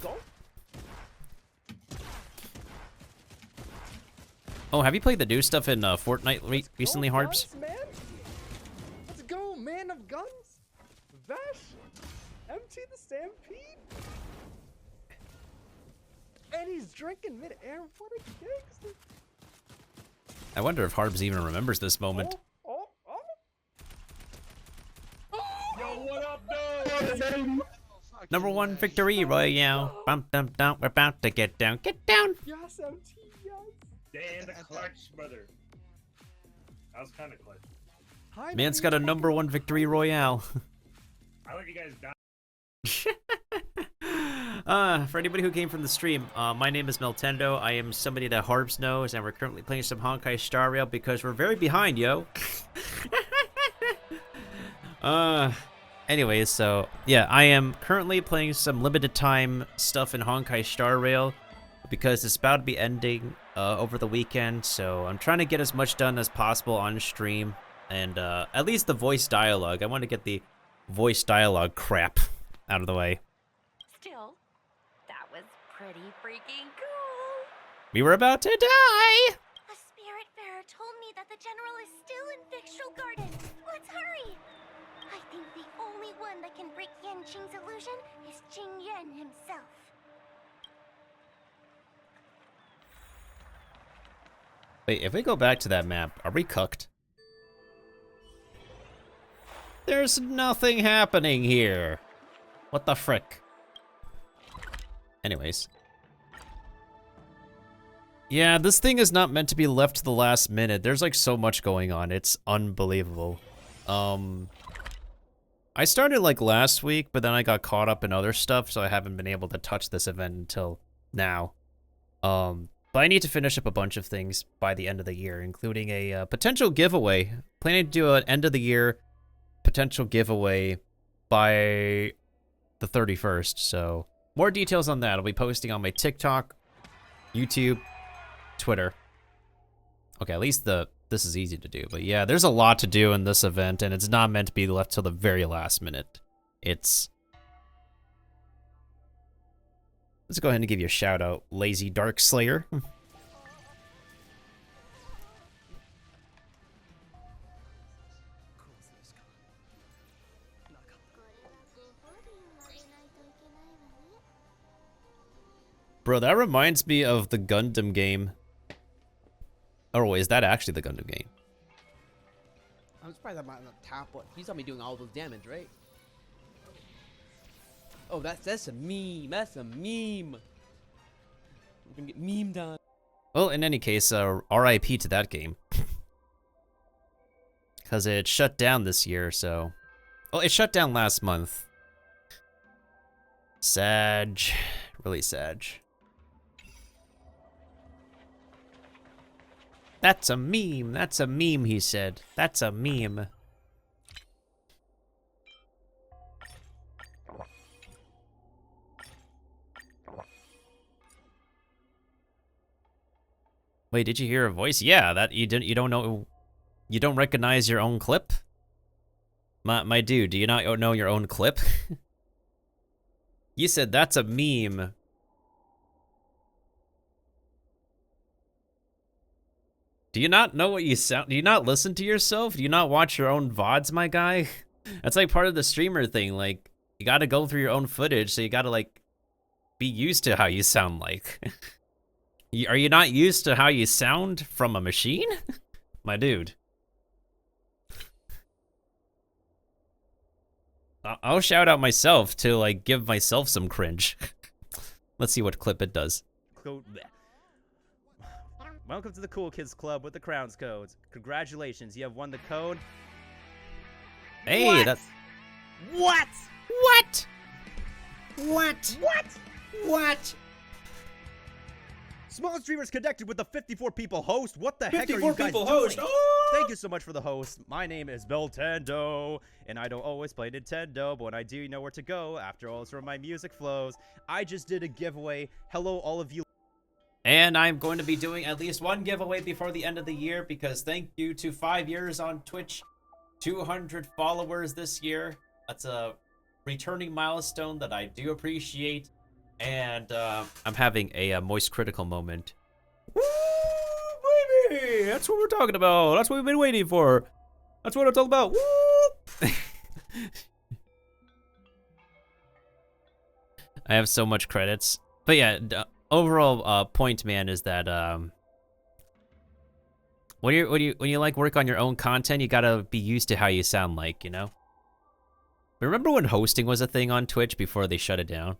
Oh, have you played the new stuff in Fortnite recently, Harbs? Guns, man. Let's go, man of guns. Vash, MT the Stampede. And he's drinking mid-air. What a gangster. I wonder if Harbs even remembers this moment. Yo, what up, dude? Number 1 victory royale. Bump, dump, dump. We're about to get down. Get down. Yes, MT, yes. Dan the clutch, brother. That was kind of clutch. Hi, Man's got a number 1 victory royale. I let you guys die. For anybody who came from the stream, my name is Meltendo. I am somebody that Harbs knows, and we're currently playing some Honkai Star Rail because we're very behind, yo. Anyways, so yeah, I am currently playing some limited time stuff in Honkai Star Rail because it's about to be ending over the weekend, so I'm trying to get as much done as possible on stream, and at least the voice dialogue. I want to get the voice dialogue crap out of the way. Still, that was pretty freaking cool. We were about to die! A Spiritfarer told me that the general is still in Victral Garden. Let's hurry! I think the only one that can break Yanqing's illusion is Jing Yuan himself. Wait, if we go back to that map, are we cooked? There's nothing happening here. What the frick? Anyways. Yeah, this thing is not meant to be left to the last minute. There's like so much going on. It's unbelievable. I started like last week, but then I got caught up in other stuff, so I haven't been able to touch this event until now. But I need to finish up a bunch of things by the end of the year, including a potential giveaway. Planning to do an end of the year potential giveaway by the 31st, so more details on that I'll be posting on my TikTok, YouTube, Twitter. Okay, at least this is easy to do, but yeah, there's a lot to do in this event, and it's not meant to be left till the very last minute. Let's go ahead and give you a shout out, Lazy Dark Slayer. Bro, that reminds me of the Gundam game. Or wait, is that actually the Gundam game? I'm surprised I'm not on the top one. You saw me doing all those damage, right? Oh, that's a meme. That's a meme. We're gonna get memed on. Well, in any case, RIP to that game. Because it shut down this year, so... Oh, it shut down last month. Sad. Really sad. That's a meme. That's a meme, he said. That's a meme. Wait, did you hear a voice? Yeah, that you don't know, you don't recognize your own clip? My dude, do you not know your own clip? You said that's a meme. Do you not know what you sound? Do you not listen to yourself? Do you not watch your own VODs, my guy? That's like part of the streamer thing. Like, you gotta go through your own footage, so you gotta, like, be used to how you sound like. Are you not used to how you sound from a machine? My dude. I'll shout out myself to, like, give myself some cringe. Let's see what clip it does. Welcome to the Cool Kids Club with the Crowns codes. Congratulations, you have won the code. Hey, what? that's... What? What? What? What? What? Small streamers connected with the 54 people host. What the heck are 54 you guys people doing? host. Oh! Thank you so much for the host. My name is Beltendo, and I don't always play Nintendo, but when I do, you know where to go. After all, it's where my music flows. I just did a giveaway. Hello, all of you. And I'm going to be doing at least one giveaway before the end of the year, because thank you to 5 years on Twitch, 200 followers this year. That's a returning milestone that I do appreciate. And I'm having a moist critical moment. Woo, baby! That's what we're talking about. That's what we've been waiting for. That's what I'm talking about. Woo! I have so much credits. But yeah, overall point, man, is that when you like work on your own content, you gotta be used to how you sound like, you know? Remember when hosting was a thing on Twitch before they shut it down?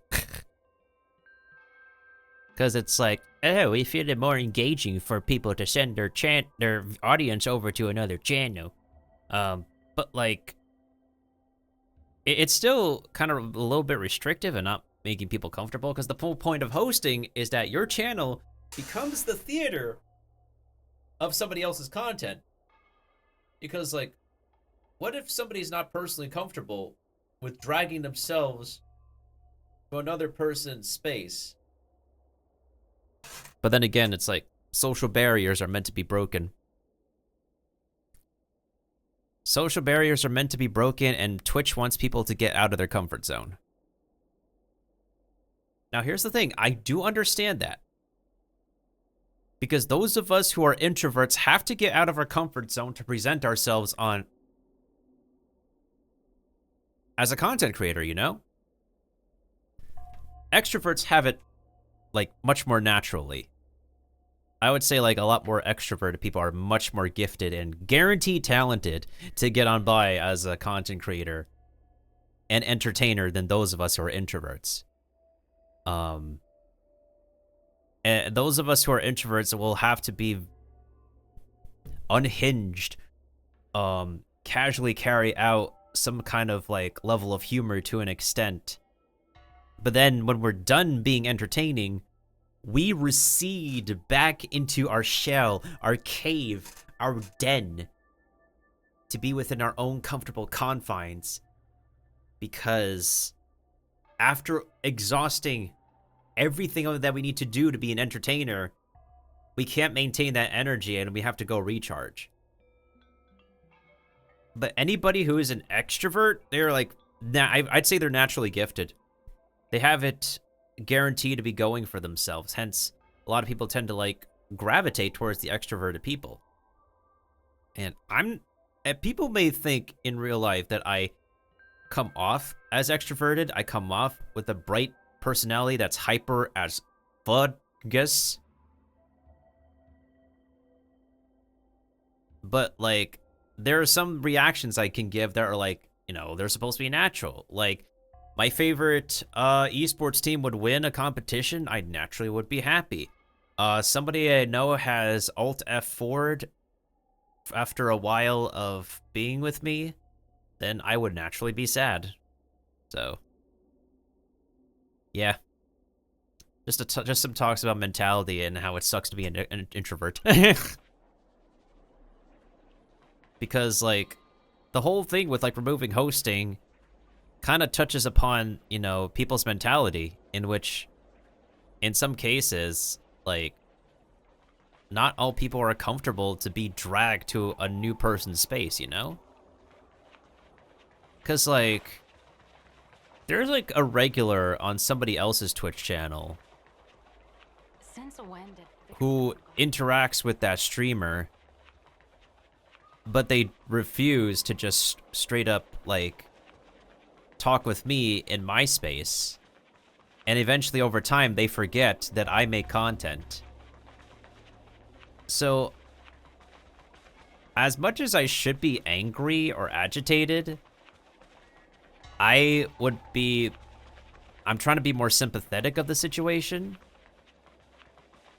Because it's like, oh, we feel it more engaging for people to send their audience over to another channel. But like, it's still kind of a little bit restrictive and not making people comfortable, because the whole point of hosting is that your channel becomes the theater of somebody else's content. Because like, what if somebody's not personally comfortable with dragging themselves to another person's space? But then again, it's like, social barriers are meant to be broken. Social barriers are meant to be broken, and Twitch wants people to get out of their comfort zone. Now, here's the thing. I do understand that. Because those of us who are introverts have to get out of our comfort zone to present ourselves on... as a content creator, you know? Extroverts have it, like, much more naturally. I would say, like, a lot more extroverted people are much more gifted and guaranteed talented to get on by as a content creator and entertainer than those of us who are introverts. And those of us who are introverts will have to be unhinged, casually carry out some kind of, like, level of humor to an extent. But then when we're done being entertaining, we recede back into our shell, our cave, our den, to be within our own comfortable confines. Because after exhausting everything that we need to do to be an entertainer, we can't maintain that energy and we have to go recharge. But anybody who is an extrovert, they're like, I'd say they're naturally gifted. They have it guaranteed to be going for themselves. Hence, a lot of people tend to, like, gravitate towards the extroverted people. And people may think in real life that I come off as extroverted. I come off with a bright personality that's hyper as fungus. But, like, there are some reactions I can give that are, like, you know, they're supposed to be natural. Like, my favorite esports team would win a competition, I naturally would be happy. Somebody I know has Alt F4'd after a while of being with me, then I would naturally be sad. So, yeah. Just some talks about mentality and how it sucks to be an introvert. Because, like, the whole thing with, like, removing hosting kind of touches upon, you know, people's mentality, in which, in some cases, like, not all people are comfortable to be dragged to a new person's space, you know? Because, like, there's, like, a regular on somebody else's Twitch channel who interacts with that streamer, but they refuse to just straight up, like, talk with me in my space. And eventually, over time, they forget that I make content. So, as much as I should be angry or agitated, I'm trying to be more sympathetic of the situation.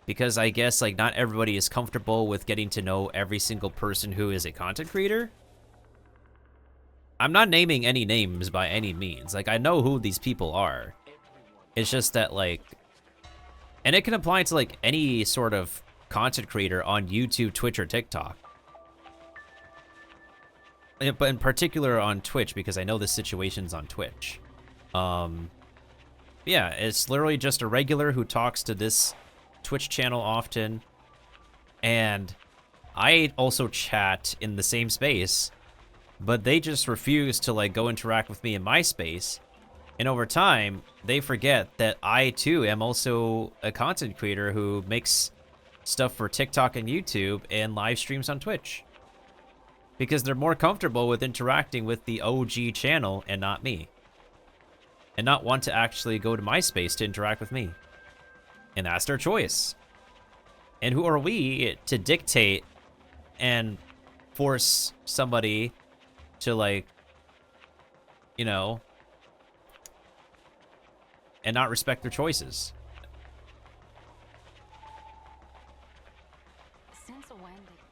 Because I guess, like, not everybody is comfortable with getting to know every single person who is a content creator. I'm not naming any names by any means. Like, I know who these people are. It's just that, like... And it can apply to, like, any sort of content creator on YouTube, Twitch, or TikTok. But in particular on Twitch, because I know the situation's on Twitch. Yeah, it's literally just a regular who talks to this Twitch channel often, and I also chat in the same space, but they just refuse to, like, go interact with me in my space, and over time they forget that I too am also a content creator who makes stuff for TikTok and YouTube and live streams on Twitch, because they're more comfortable with interacting with the OG channel and not me, and not want to actually go to my space to interact with me. And that's their choice. And who are we to dictate and force somebody to, like, you know, and not respect their choices?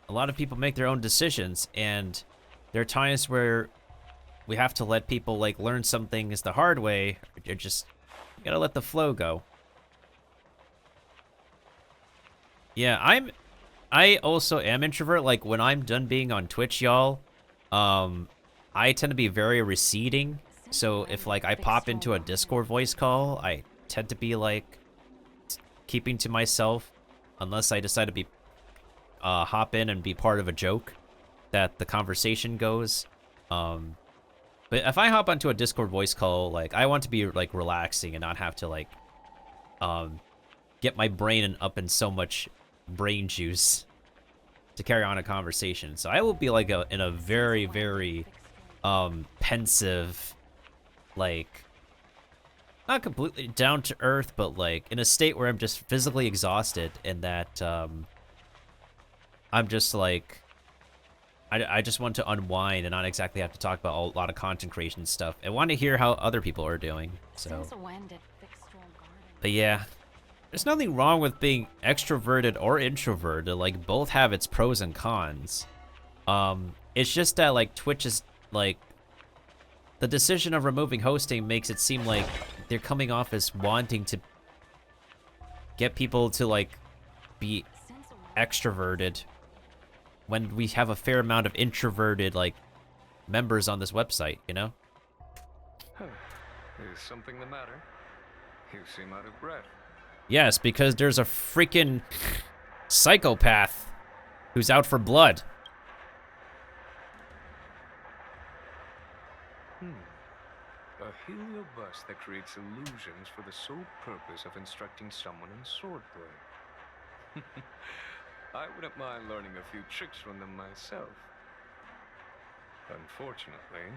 A lot of people make their own decisions, and there are times where we have to let people, like, learn some things the hard way. You're just, you gotta let the flow go. Yeah, I also am introvert. Like, when I'm done being on Twitch, y'all, I tend to be very receding. So if, like, I pop into a Discord voice call, I tend to be, like, keeping to myself, unless I decide to be hop in and be part of a joke that the conversation goes. But if I hop onto a Discord voice call, like, I want to be, like, relaxing and not have to, like, get my brain up in so much brain juice to carry on a conversation. So I will be, like, in a very, very pensive, like, not completely down to earth, but, like, in a state where I'm just physically exhausted, and that I'm just, like, I just want to unwind and not exactly have to talk about a lot of content creation stuff. I want to hear how other people are doing. So, but yeah, there's nothing wrong with being extroverted or introverted. Like, both have its pros and cons. It's just that, like, Twitch is, like, the decision of removing hosting makes it seem like they're coming off as wanting to get people to, like, be extroverted when we have a fair amount of introverted, like, members on this website, you know? Is something the matter? You seem out of breath. Yes, because there's a freaking psychopath who's out for blood. A heliobus that creates illusions for the sole purpose of instructing someone in swordplay. I wouldn't mind learning a few tricks from them myself. Unfortunately,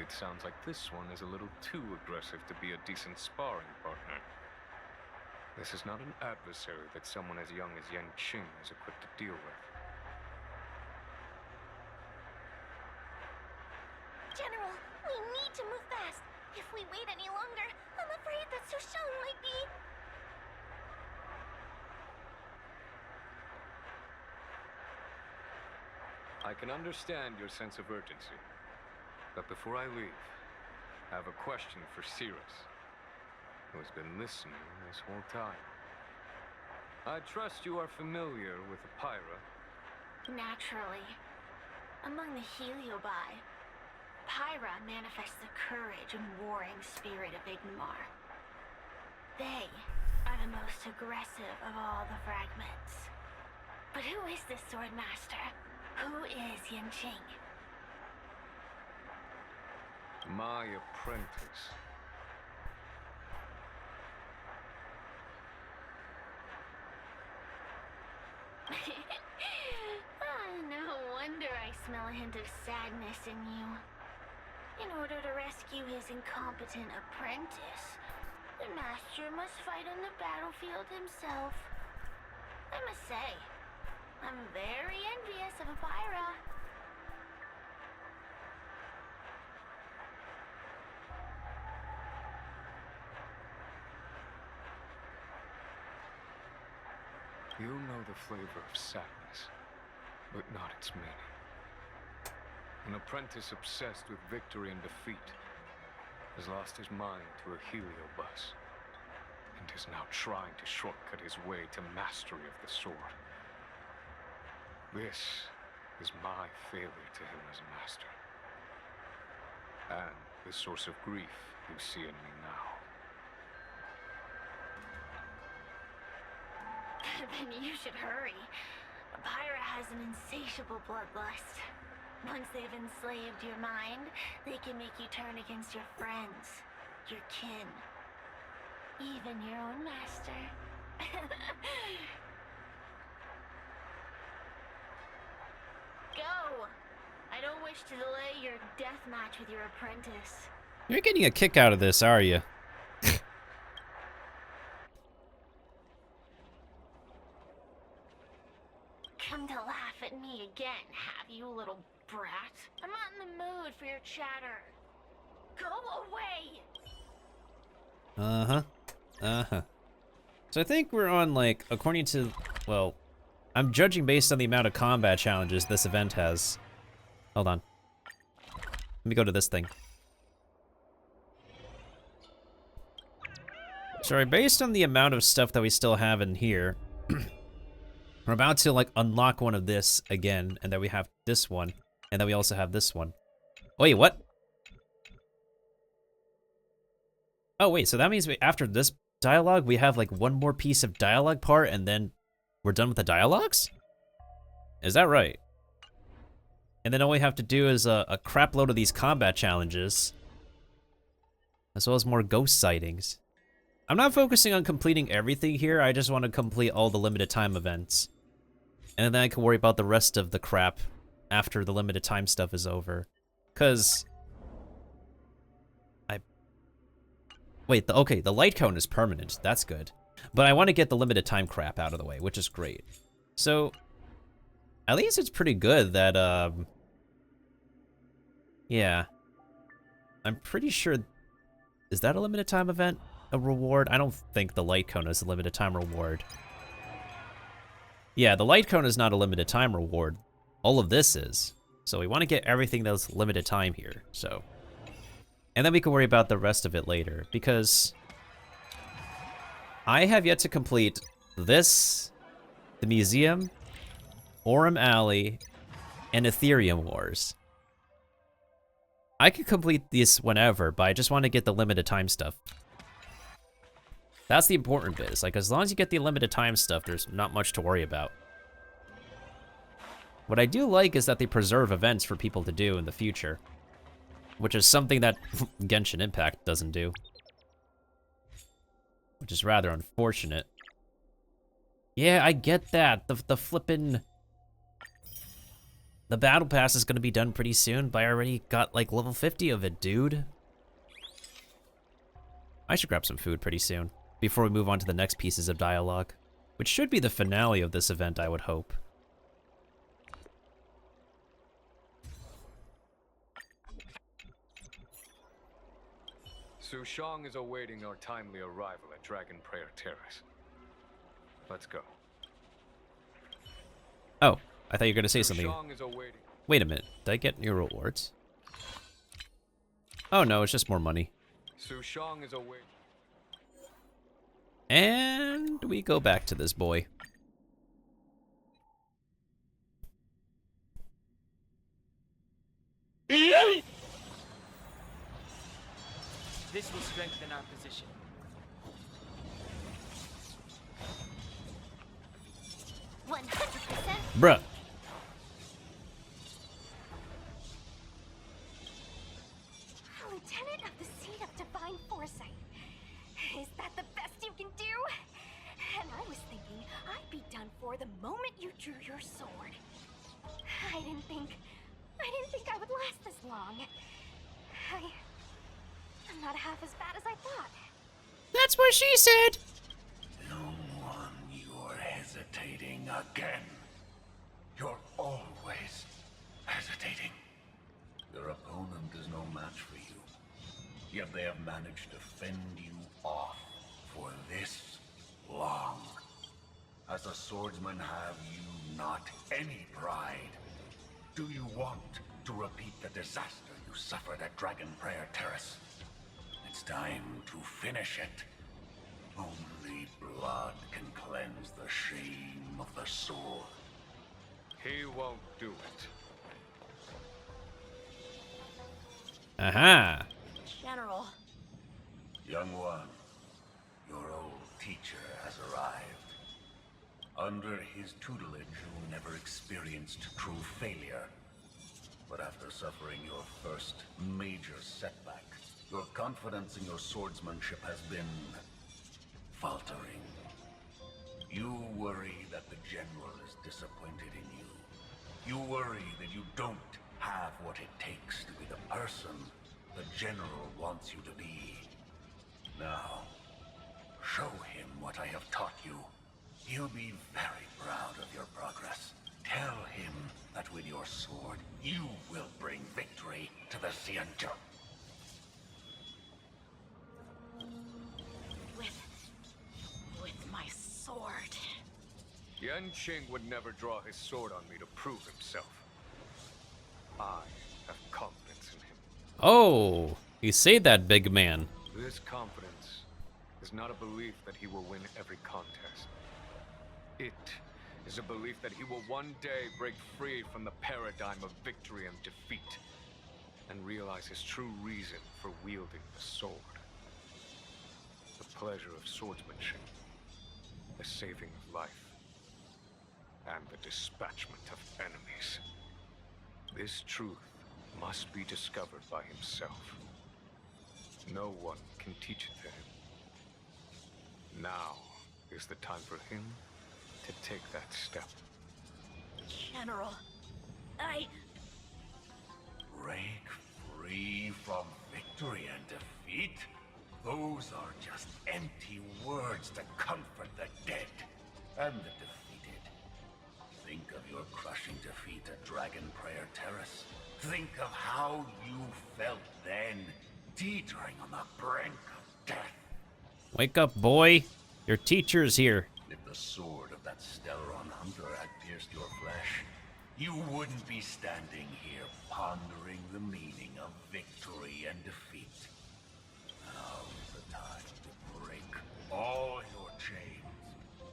it sounds like this one is a little too aggressive to be a decent sparring partner. This is not an adversary that someone as young as Yanqing is equipped to deal with. General, we need to move fast. If we wait any longer, I'm afraid that Su Shang might be... I can understand your sense of urgency. But before I leave, I have a question for Cirrus, who has been listening this whole time. I trust you are familiar with Pyra. Naturally. Among the Heliobi, Pyra manifests the courage and warring spirit of Ignomar. They are the most aggressive of all the fragments. But who is this sword master? Who is Yanqing? My apprentice. No wonder I smell a hint of sadness in you. In order to rescue his incompetent apprentice, the master must fight on the battlefield himself. I must say, I'm very envious of Pyra. You know the flavor of sadness, but not its meaning. An apprentice obsessed with victory and defeat has lost his mind to a Heliobus, and is now trying to shortcut his way to mastery of the sword. This is my failure to him as a master, and the source of grief you see in me now. Then you should hurry. Pyra has an insatiable bloodlust. Once they've enslaved your mind, they can make you turn against your friends, your kin, even your own master. Go! I don't wish to delay your death match with your apprentice. You're getting a kick out of this, are you? Come to laugh at me again, have you, little brat? I'm not in the mood for your chatter. Go away! Uh-huh. Uh-huh. So I think we're on, like, according to, well, I'm judging based on the amount of combat challenges this event has. Hold on. Let me go to this thing. Sorry, based on the amount of stuff that we still have in here, we're about to, like, unlock one of this again, and then we have this one, and then we also have this one. Wait, what? Oh, wait, so that means after this dialogue, we have, like, one more piece of dialogue part, and then we're done with the dialogues? Is that right? And then all we have to do is a crap load of these combat challenges, as well as more ghost sightings. I'm not focusing on completing everything here, I just want to complete all the limited time events. And then I can worry about the rest of the crap after the limited time stuff is over. Cause... Wait, okay, the light cone is permanent, that's good. But I want to get the limited time crap out of the way, which is great. So, at least it's pretty good that, yeah. I'm pretty sure... Is that a limited time event? A reward? I don't think the light cone is a limited time reward. Yeah, the light cone is not a limited time reward. All of this is. So we want to get everything that's limited time here, so. And then we can worry about the rest of it later, because I have yet to complete this, the museum, Aurum Alley, and Ethereum Wars. I could complete this whenever, but I just want to get the limited time stuff. That's the important bit. It's like, as long as you get the limited time stuff, there's not much to worry about. What I do like is that they preserve events for people to do in the future, which is something that Genshin Impact doesn't do, which is rather unfortunate. Yeah, I get that. The flippin'... The battle pass is gonna be done pretty soon, but I already got, like, level 50 of it, dude. I should grab some food pretty soon. before we move on to the next pieces of dialogue, which should be the finale of this event, I would hope. Su Shang is awaiting our timely arrival at Dragon Prayer Terrace. Let's go. Oh, I thought you were going to say Su something. Shang is awaiting. Wait a minute, did I get new rewards? Oh no, it's just more money. Su Shang is awaiting. And we go back to this boy. This will strengthen our position. Bruh. Lieutenant of the Seed of Divine Foresight. Is that the best you can do? And I was thinking I'd be done for the moment you drew your sword. I didn't think I would last this long. I'm not half as bad as I thought. That's what she said. Young one, you're hesitating again. You're always hesitating. Your opponent is no match for you. Yet they have managed to fend you off for this long. As a swordsman, have you not any pride? Do you want to repeat the disaster you suffered at Dragon Prayer Terrace? It's time to finish it. Only blood can cleanse the shame of the sword. He won't do it. Aha! General. Young one, your old teacher has arrived. Under his tutelage, you never experienced true failure. But after suffering your first major setback, your confidence in your swordsmanship has been faltering. You worry that the general is disappointed in you. You worry that you don't have what it takes to be the person the general wants you to be. Now, show him what I have taught you. He'll be very proud of your progress. Tell him that with your sword, you will bring victory to the Xianzhou. With my sword. Yanqing would never draw his sword on me to prove himself. I have confidence in him. Oh, you say that, big man. This confidence is not a belief that he will win every contest. It is a belief that he will one day break free from the paradigm of victory and defeat, and realize his true reason for wielding the sword. The pleasure of swordsmanship, the saving of life, and the dispatchment of enemies. This truth must be discovered by himself. No one can teach it to him. Now is the time for him to take that step. General, Break free from victory and defeat? Those are just empty words to comfort the dead and the defeated. Think of your crushing defeat at Dragon Prayer Terrace. Think of how you felt then, teetering on the brink of death. Wake up, boy. Your teacher's here. If the sword of that Stellaron hunter had pierced your flesh, you wouldn't be standing here pondering the meaning of victory and defeat. Now is the time to break all your chains.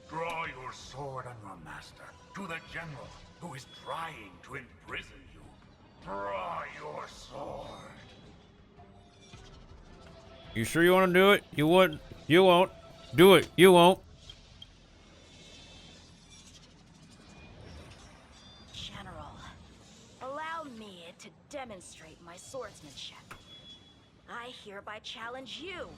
Draw your sword on your master, to the general who is trying to imprison you. Draw your sword. You sure you want to do it? You wouldn't. You won't. Do it. You won't. General, allow me to demonstrate my swordsmanship. I hereby challenge you.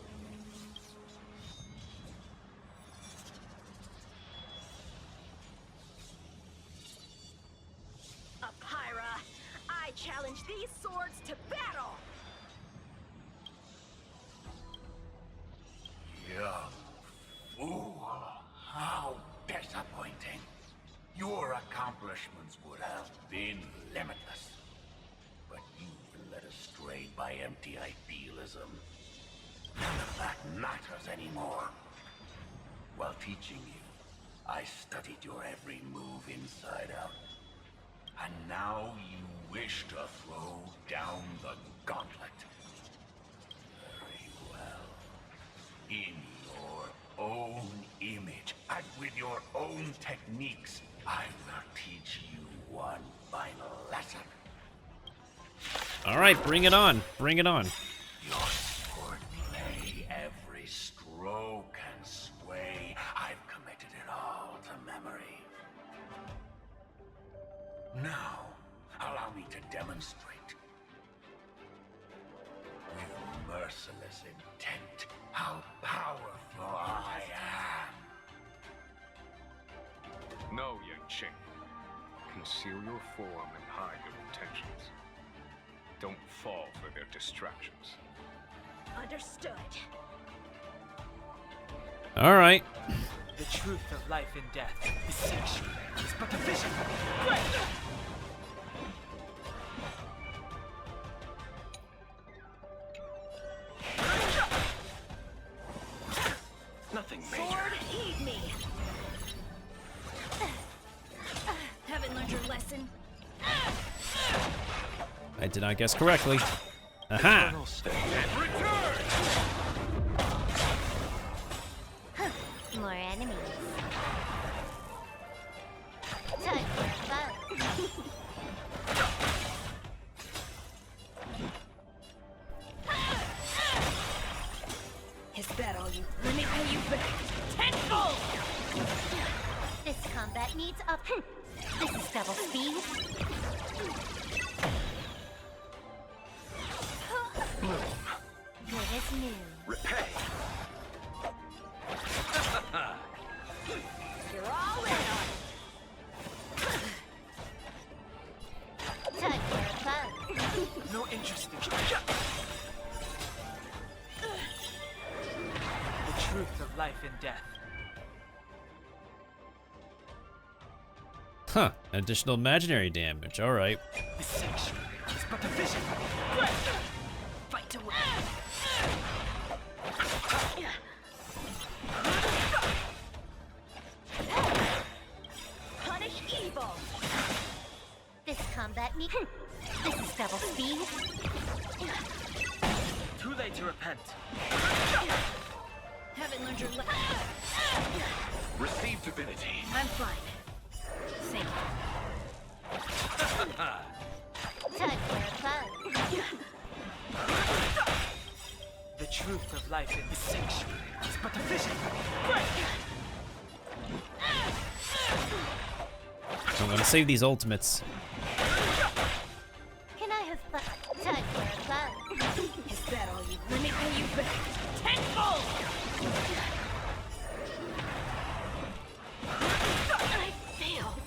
Apyra, I challenge these swords to battle! Young accomplishments would have been limitless. But you've been led astray by empty idealism. None of that matters anymore. While teaching you, I studied your every move inside out. And now you wish to throw down the gauntlet. Very well. In your own image, and with your own techniques, I will teach you one final lesson. All right, bring it on. Bring it on. Your swordplay, every stroke and sway, I've committed it all to memory. Now, allow me to demonstrate. With merciless intent, how powerful I am. No, Yan Qing. Conceal your form and hide your intentions. Don't fall for their distractions. Understood. All right. The truth of life and death, distinction, is but a vision. Nothing major. Sword, heed me. Haven't learned your lesson. I did not guess correctly. Aha! More enemies. Time for fun. Is that all you? Let me pay you back. Tenfold! This combat needs up. This is double speed. Good as new. Repay. You're all in on it. Time for fun. No interest in the truth of life and death. Huh. Additional imaginary damage. All right. Distinction is but a vision. Fight to win. Punish evil. This combat needs. This is double speed. Too late to repent. Haven't learned your lesson. Receive divinity. I'm fine. Same. Time for fun. The truth of life and distinction is but a vision. I'm gonna save these ultimates. Can I have fun? Time for fun. Is that all you? Let me pay you back. Tenfold! I failed.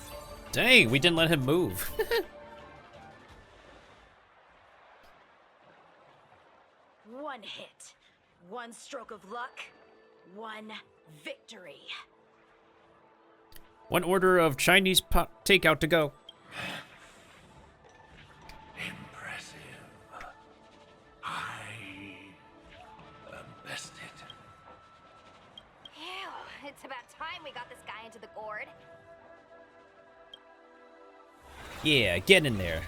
Dang, we didn't let him move. One hit, one stroke of luck, one victory. One order of Chinese takeout to go. Impressive. I am bested. Ew, it's about time we got this guy into the gourd. Yeah, get in there.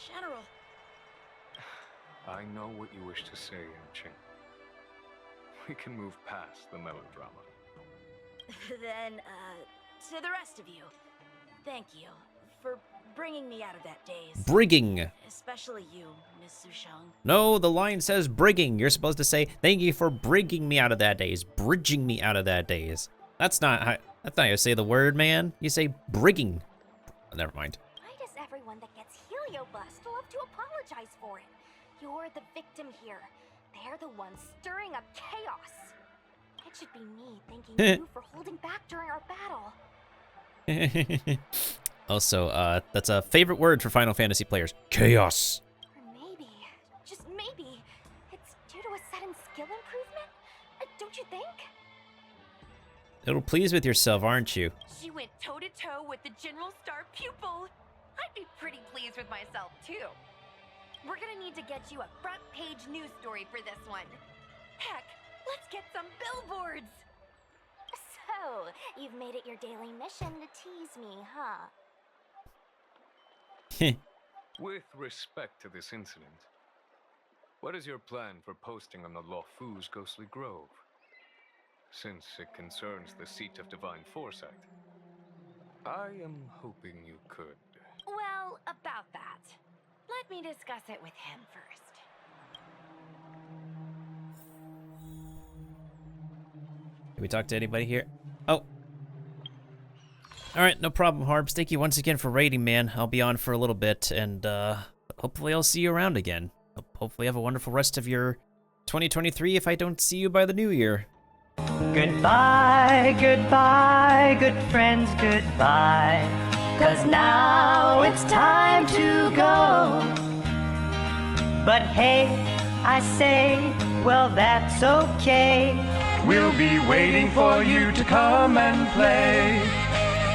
General. I know what you wish to say, Yan Qing. We can move past the melodrama. Then, to the rest of you, thank you for bringing me out of that daze. Brigging. Especially you, Miss Sushang. No, the line says brigging. You're supposed to say, thank you for bringing me out of that daze. Bridging me out of that daze. That's not how you say the word, man. You say brigging. Oh, never mind. Why does everyone that gets heliobust love to apologize for it? You're the victim here. They're the ones stirring up chaos. It should be me thanking you for holding back during our battle. Also, that's a favorite word for Final Fantasy players. Chaos. Or maybe, just don't you think? A little pleased with yourself, aren't you? She went toe-to-toe with the General Star pupil. I'd be pretty pleased with myself, too. We're gonna need to get you a front-page news story for this one. Heck, let's get some billboards! So, you've made it your daily mission to tease me, huh? With respect to this incident, what is your plan for posting on the Lofu's Ghostly Grove? Since it concerns the seat of divine foresight, I am hoping you could. Well, about that. Let me discuss it with him first. Can we talk to anybody here? Oh. Alright, no problem, Harbs. Thank you once again for raiding, man. I'll be on for a little bit, and hopefully I'll see you around again. Hopefully have a wonderful rest of your 2023 if I don't see you by the new year. Goodbye, goodbye, good friends, goodbye. 'Cause now it's time to go. But hey, I say, well, that's okay. We'll be waiting for you to come and play.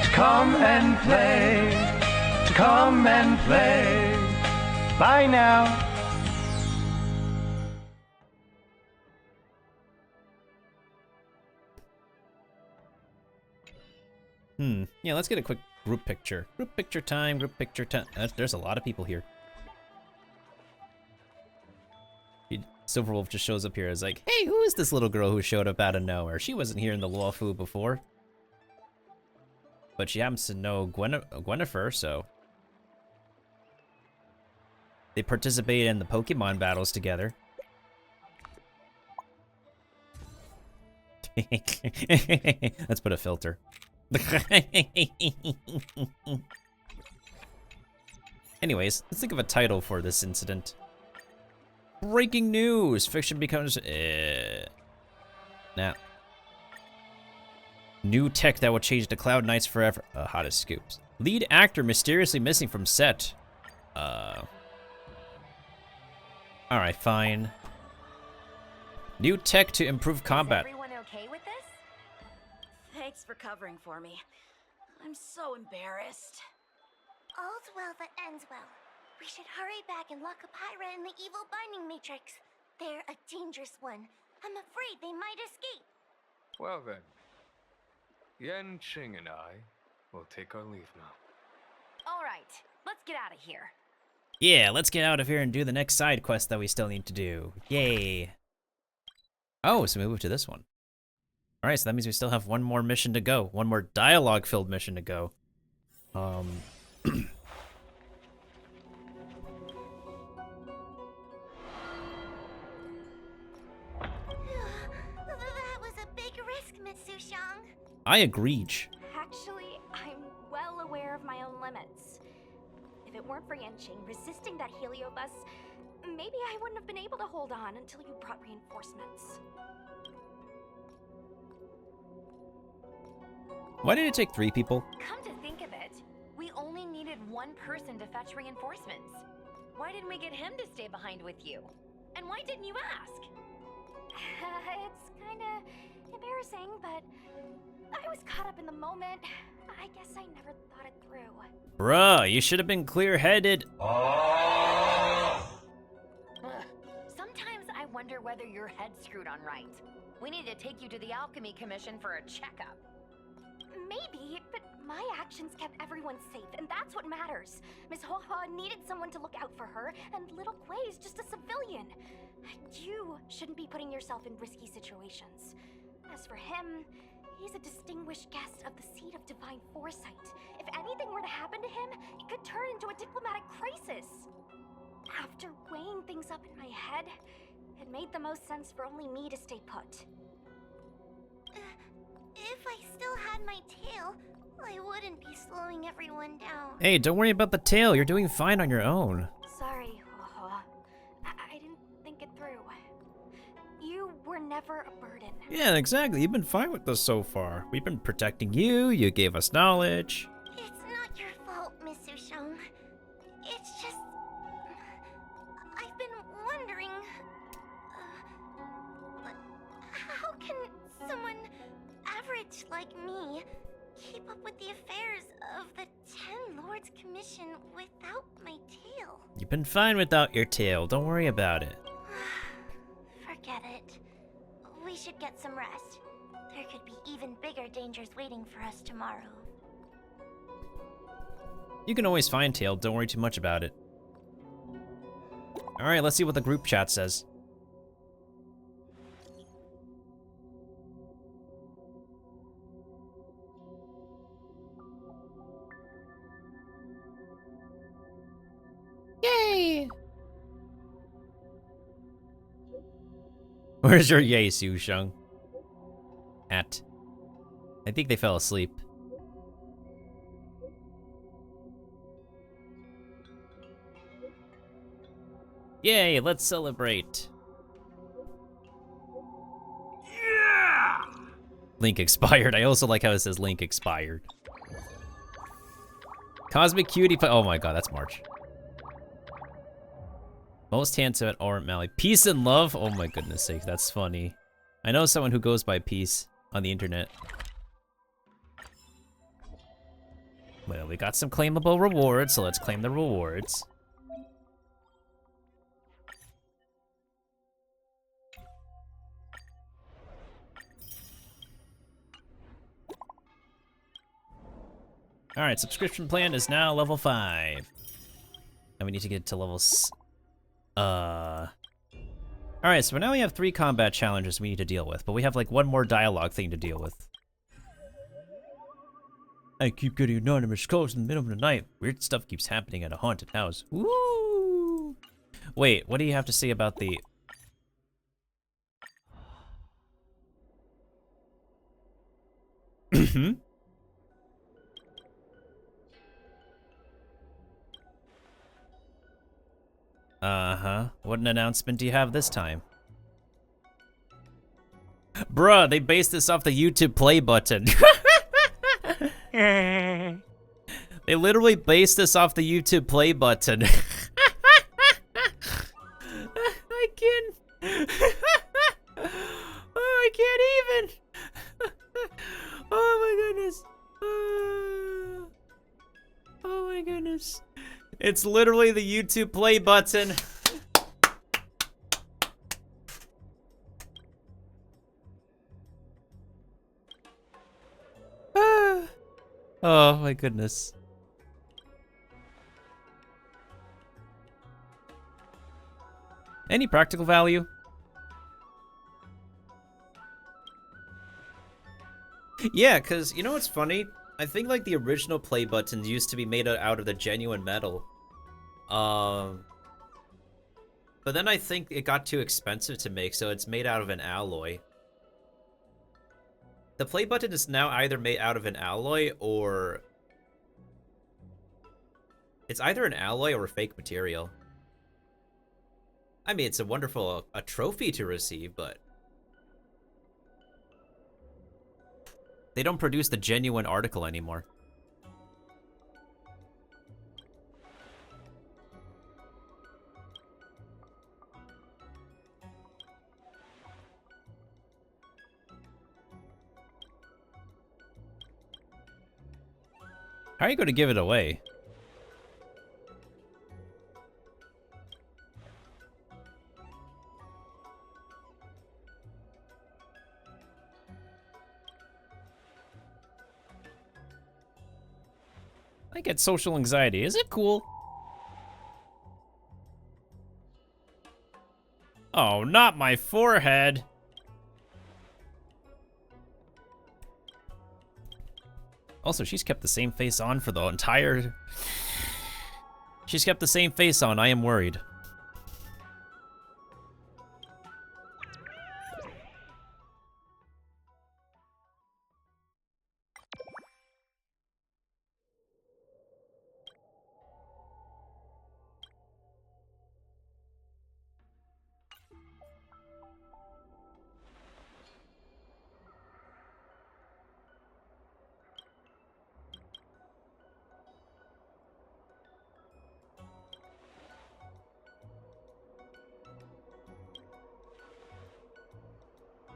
To come and play. To come and play. Bye now. Yeah, let's get a quick group picture. Group picture time, group picture time. There's a lot of people here. Silverwolf just shows up here as like, hey, who is this little girl who showed up out of nowhere? She wasn't here in the Luofu before. But she happens to know Gwynnifer, so... They participate in the Pokemon battles together. Let's put a filter. Anyways, let's think of a title for this incident. Breaking news! Fiction becomes... Nah. New tech that will change the Cloud Knights forever. Hottest scoops. Lead actor mysteriously missing from set. Alright, fine. New tech to improve combat. Is everyone okay with this? Thanks for covering for me. I'm so embarrassed. All's well that ends well. We should hurry back and lock up Pyra in the evil binding matrix. They're a dangerous one. I'm afraid they might escape. Well then, Yanqing and I will take our leave now. All right, let's get out of here. Yeah, let's get out of here and do the next side quest that we still need to do. Yay. Oh, so we move to this one. All right, so that means we still have one more mission to go. One more dialogue-filled mission to go. That was a big risk, Mitsu Shang. I agree. Actually, I'm well aware of my own limits. If it weren't for Yanqing resisting that heliobus, maybe I wouldn't have been able to hold on until you brought reinforcements. Why did it take 3 people? Come to think of it, we only needed one person to fetch reinforcements. Why didn't we get him to stay behind with you? And why didn't you ask? It's kinda embarrassing, but I was caught up in the moment. I guess I never thought it through. Bruh, you should have been clear-headed. Sometimes I wonder whether your head's screwed on right. We need to take you to the Alchemy Commission for a checkup. Maybe, but my actions kept everyone safe, and that's what matters. Miss Hoa needed someone to look out for her, and little Kuei is just a civilian. You shouldn't be putting yourself in risky situations. As for him, he's a distinguished guest of the seat of divine foresight. If anything were to happen to him, it could turn into a diplomatic crisis. After weighing things up in my head, it made the most sense for only me to stay put. If I still had my tail, I wouldn't be slowing everyone down. Hey, don't worry about the tail. You're doing fine on your own. Sorry, Hoa. I didn't think it through. You were never a burden. Yeah, exactly. You've been fine with us so far. We've been protecting you. You gave us knowledge. It's not your fault, Miss Sushong. It's just... I've been wondering... How can someone average like me keep up with the affairs of the Ten Lords Commission without my tail? You've been fine without your tail. Don't worry about it. Forget it. We should get some rest. There could be even bigger dangers waiting for us tomorrow. You can always find tail. Don't worry too much about it. All right, let's see what the group chat says. Yay! Where's your yay, Su Sheng? At. I think they fell asleep. Yay, let's celebrate. Yeah! Link expired. I also like how it says Link expired. Cosmic Cutie Pie. Oh my god, that's March. Most handsome at Orange Mally. Peace and love? Oh my goodness sake, that's funny. I know someone who goes by Peace on the internet. Well, we got some claimable rewards, so let's claim the rewards. Alright, subscription plan is now level 5. And we need to get to level Alright, so now we have 3 combat challenges we need to deal with, but we have like one more dialogue thing to deal with. I keep getting anonymous calls in the middle of the night. Weird stuff keeps happening at a haunted house. Woo! Wait, what do you have to say about the... Uh-huh. What an announcement do you have this time? Bruh, they based this off the YouTube play button. They literally based this off the YouTube play button. I can't... Oh, I can't even. Oh my goodness. Oh my goodness. It's literally the YouTube play button. Oh my goodness. Any practical value? Yeah, because you know what's funny? I think like the original play buttons used to be made out of the genuine metal. But then I think it got too expensive to make, so it's made out of an alloy. The play button is now either made out of an alloy or... It's either an alloy or a fake material. I mean, it's a wonderful a trophy to receive, but... They don't produce the genuine article anymore. How are you going to give it away? I get social anxiety. Is it cool? Oh, not my forehead. Also, she's kept the same face on for the entire... She's kept the same face on. I am worried.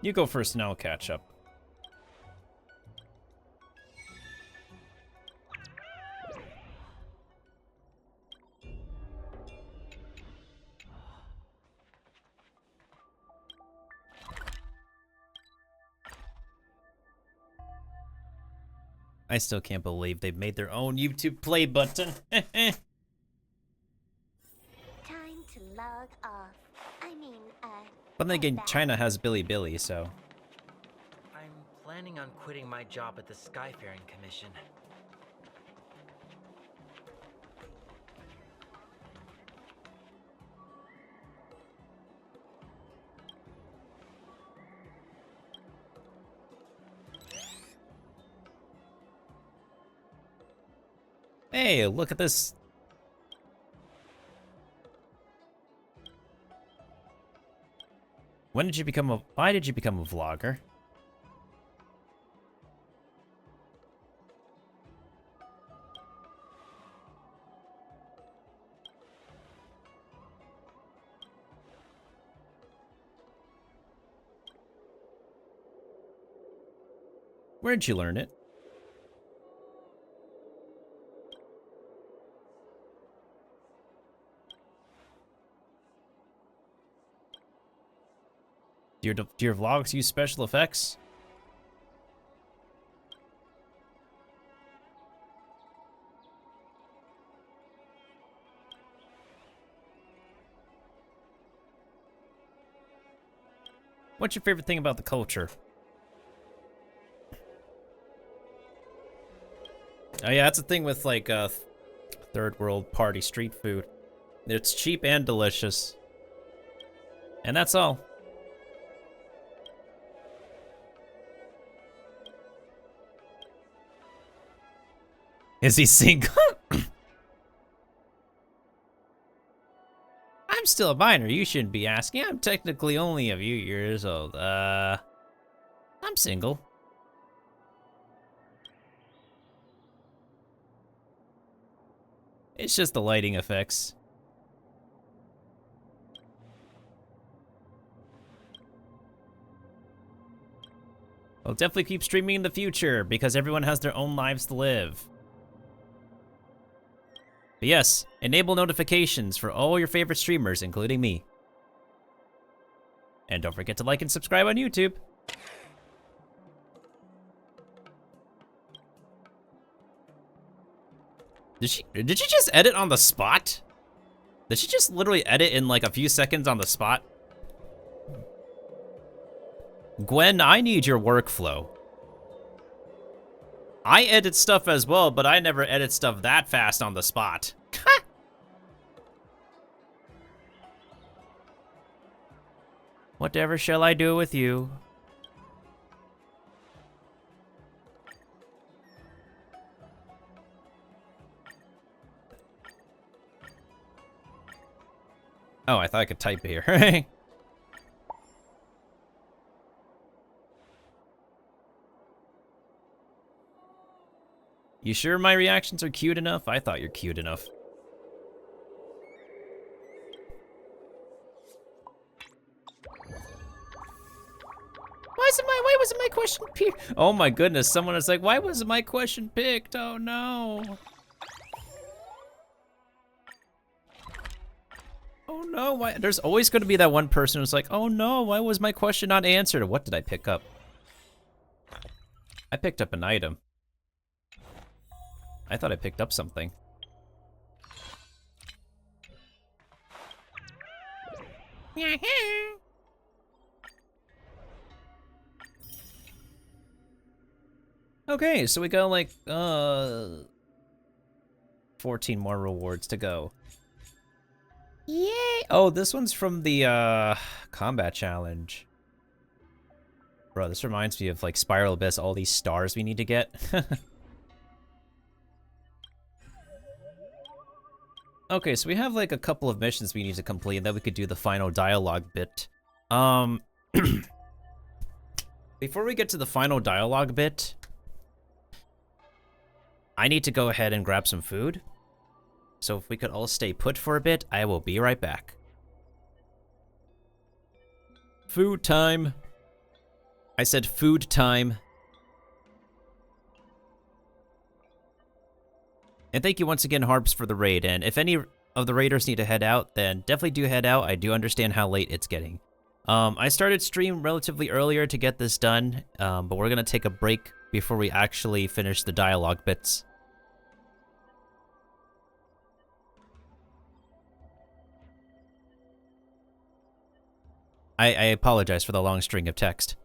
You go first and I'll catch up. I still can't believe they've made their own YouTube play button. Time to log off. I mean, But then again, China has Bilibili, so. I'm planning on quitting my job at the Skyfaring Commission. Hey, look at this. Why did you become a vlogger? Where'd you learn it? Do your vlogs use special effects? What's your favorite thing about the culture? Oh yeah, that's the thing with like third world party street food. It's cheap and delicious. And that's all. Is he single? I'm still a minor. You shouldn't be asking. I'm technically only a few years old. I'm single. It's just the lighting effects. I'll definitely keep streaming in the future because everyone has their own lives to live. But yes, enable notifications for all your favorite streamers, including me. And don't forget to like and subscribe on YouTube. Did she just edit on the spot? Did she just literally edit in like a few seconds on the spot? Gwen, I need your workflow. I edit stuff as well, but I never edit stuff that fast on the spot. Whatever shall I do with you? Oh, I thought I could type here. You sure my reactions are cute enough? I thought you're cute enough. Why wasn't my question picked? Oh my goodness, someone was like, why wasn't my question picked? Oh no. Oh no, why? There's always going to be that one person who's like, oh no, why was my question not answered? What did I pick up? I picked up an item. I thought I picked up something. Okay, so we got like 14 more rewards to go. Yay! Oh, this one's from the combat challenge. Bro, this reminds me of like Spiral Abyss, all these stars we need to get. Okay, so we have like a couple of missions we need to complete, and then we could do the final dialogue bit. Before we get to the final dialogue bit, I need to go ahead and grab some food. So if we could all stay put for a bit, I will be right back. Food time. I said food time. And thank you once again, Harps, for the raid. And if any of the raiders need to head out, then definitely do head out. I do understand how late it's getting. I started stream relatively earlier to get this done, but we're going to take a break before we actually finish the dialogue bits. I apologize for the long string of text.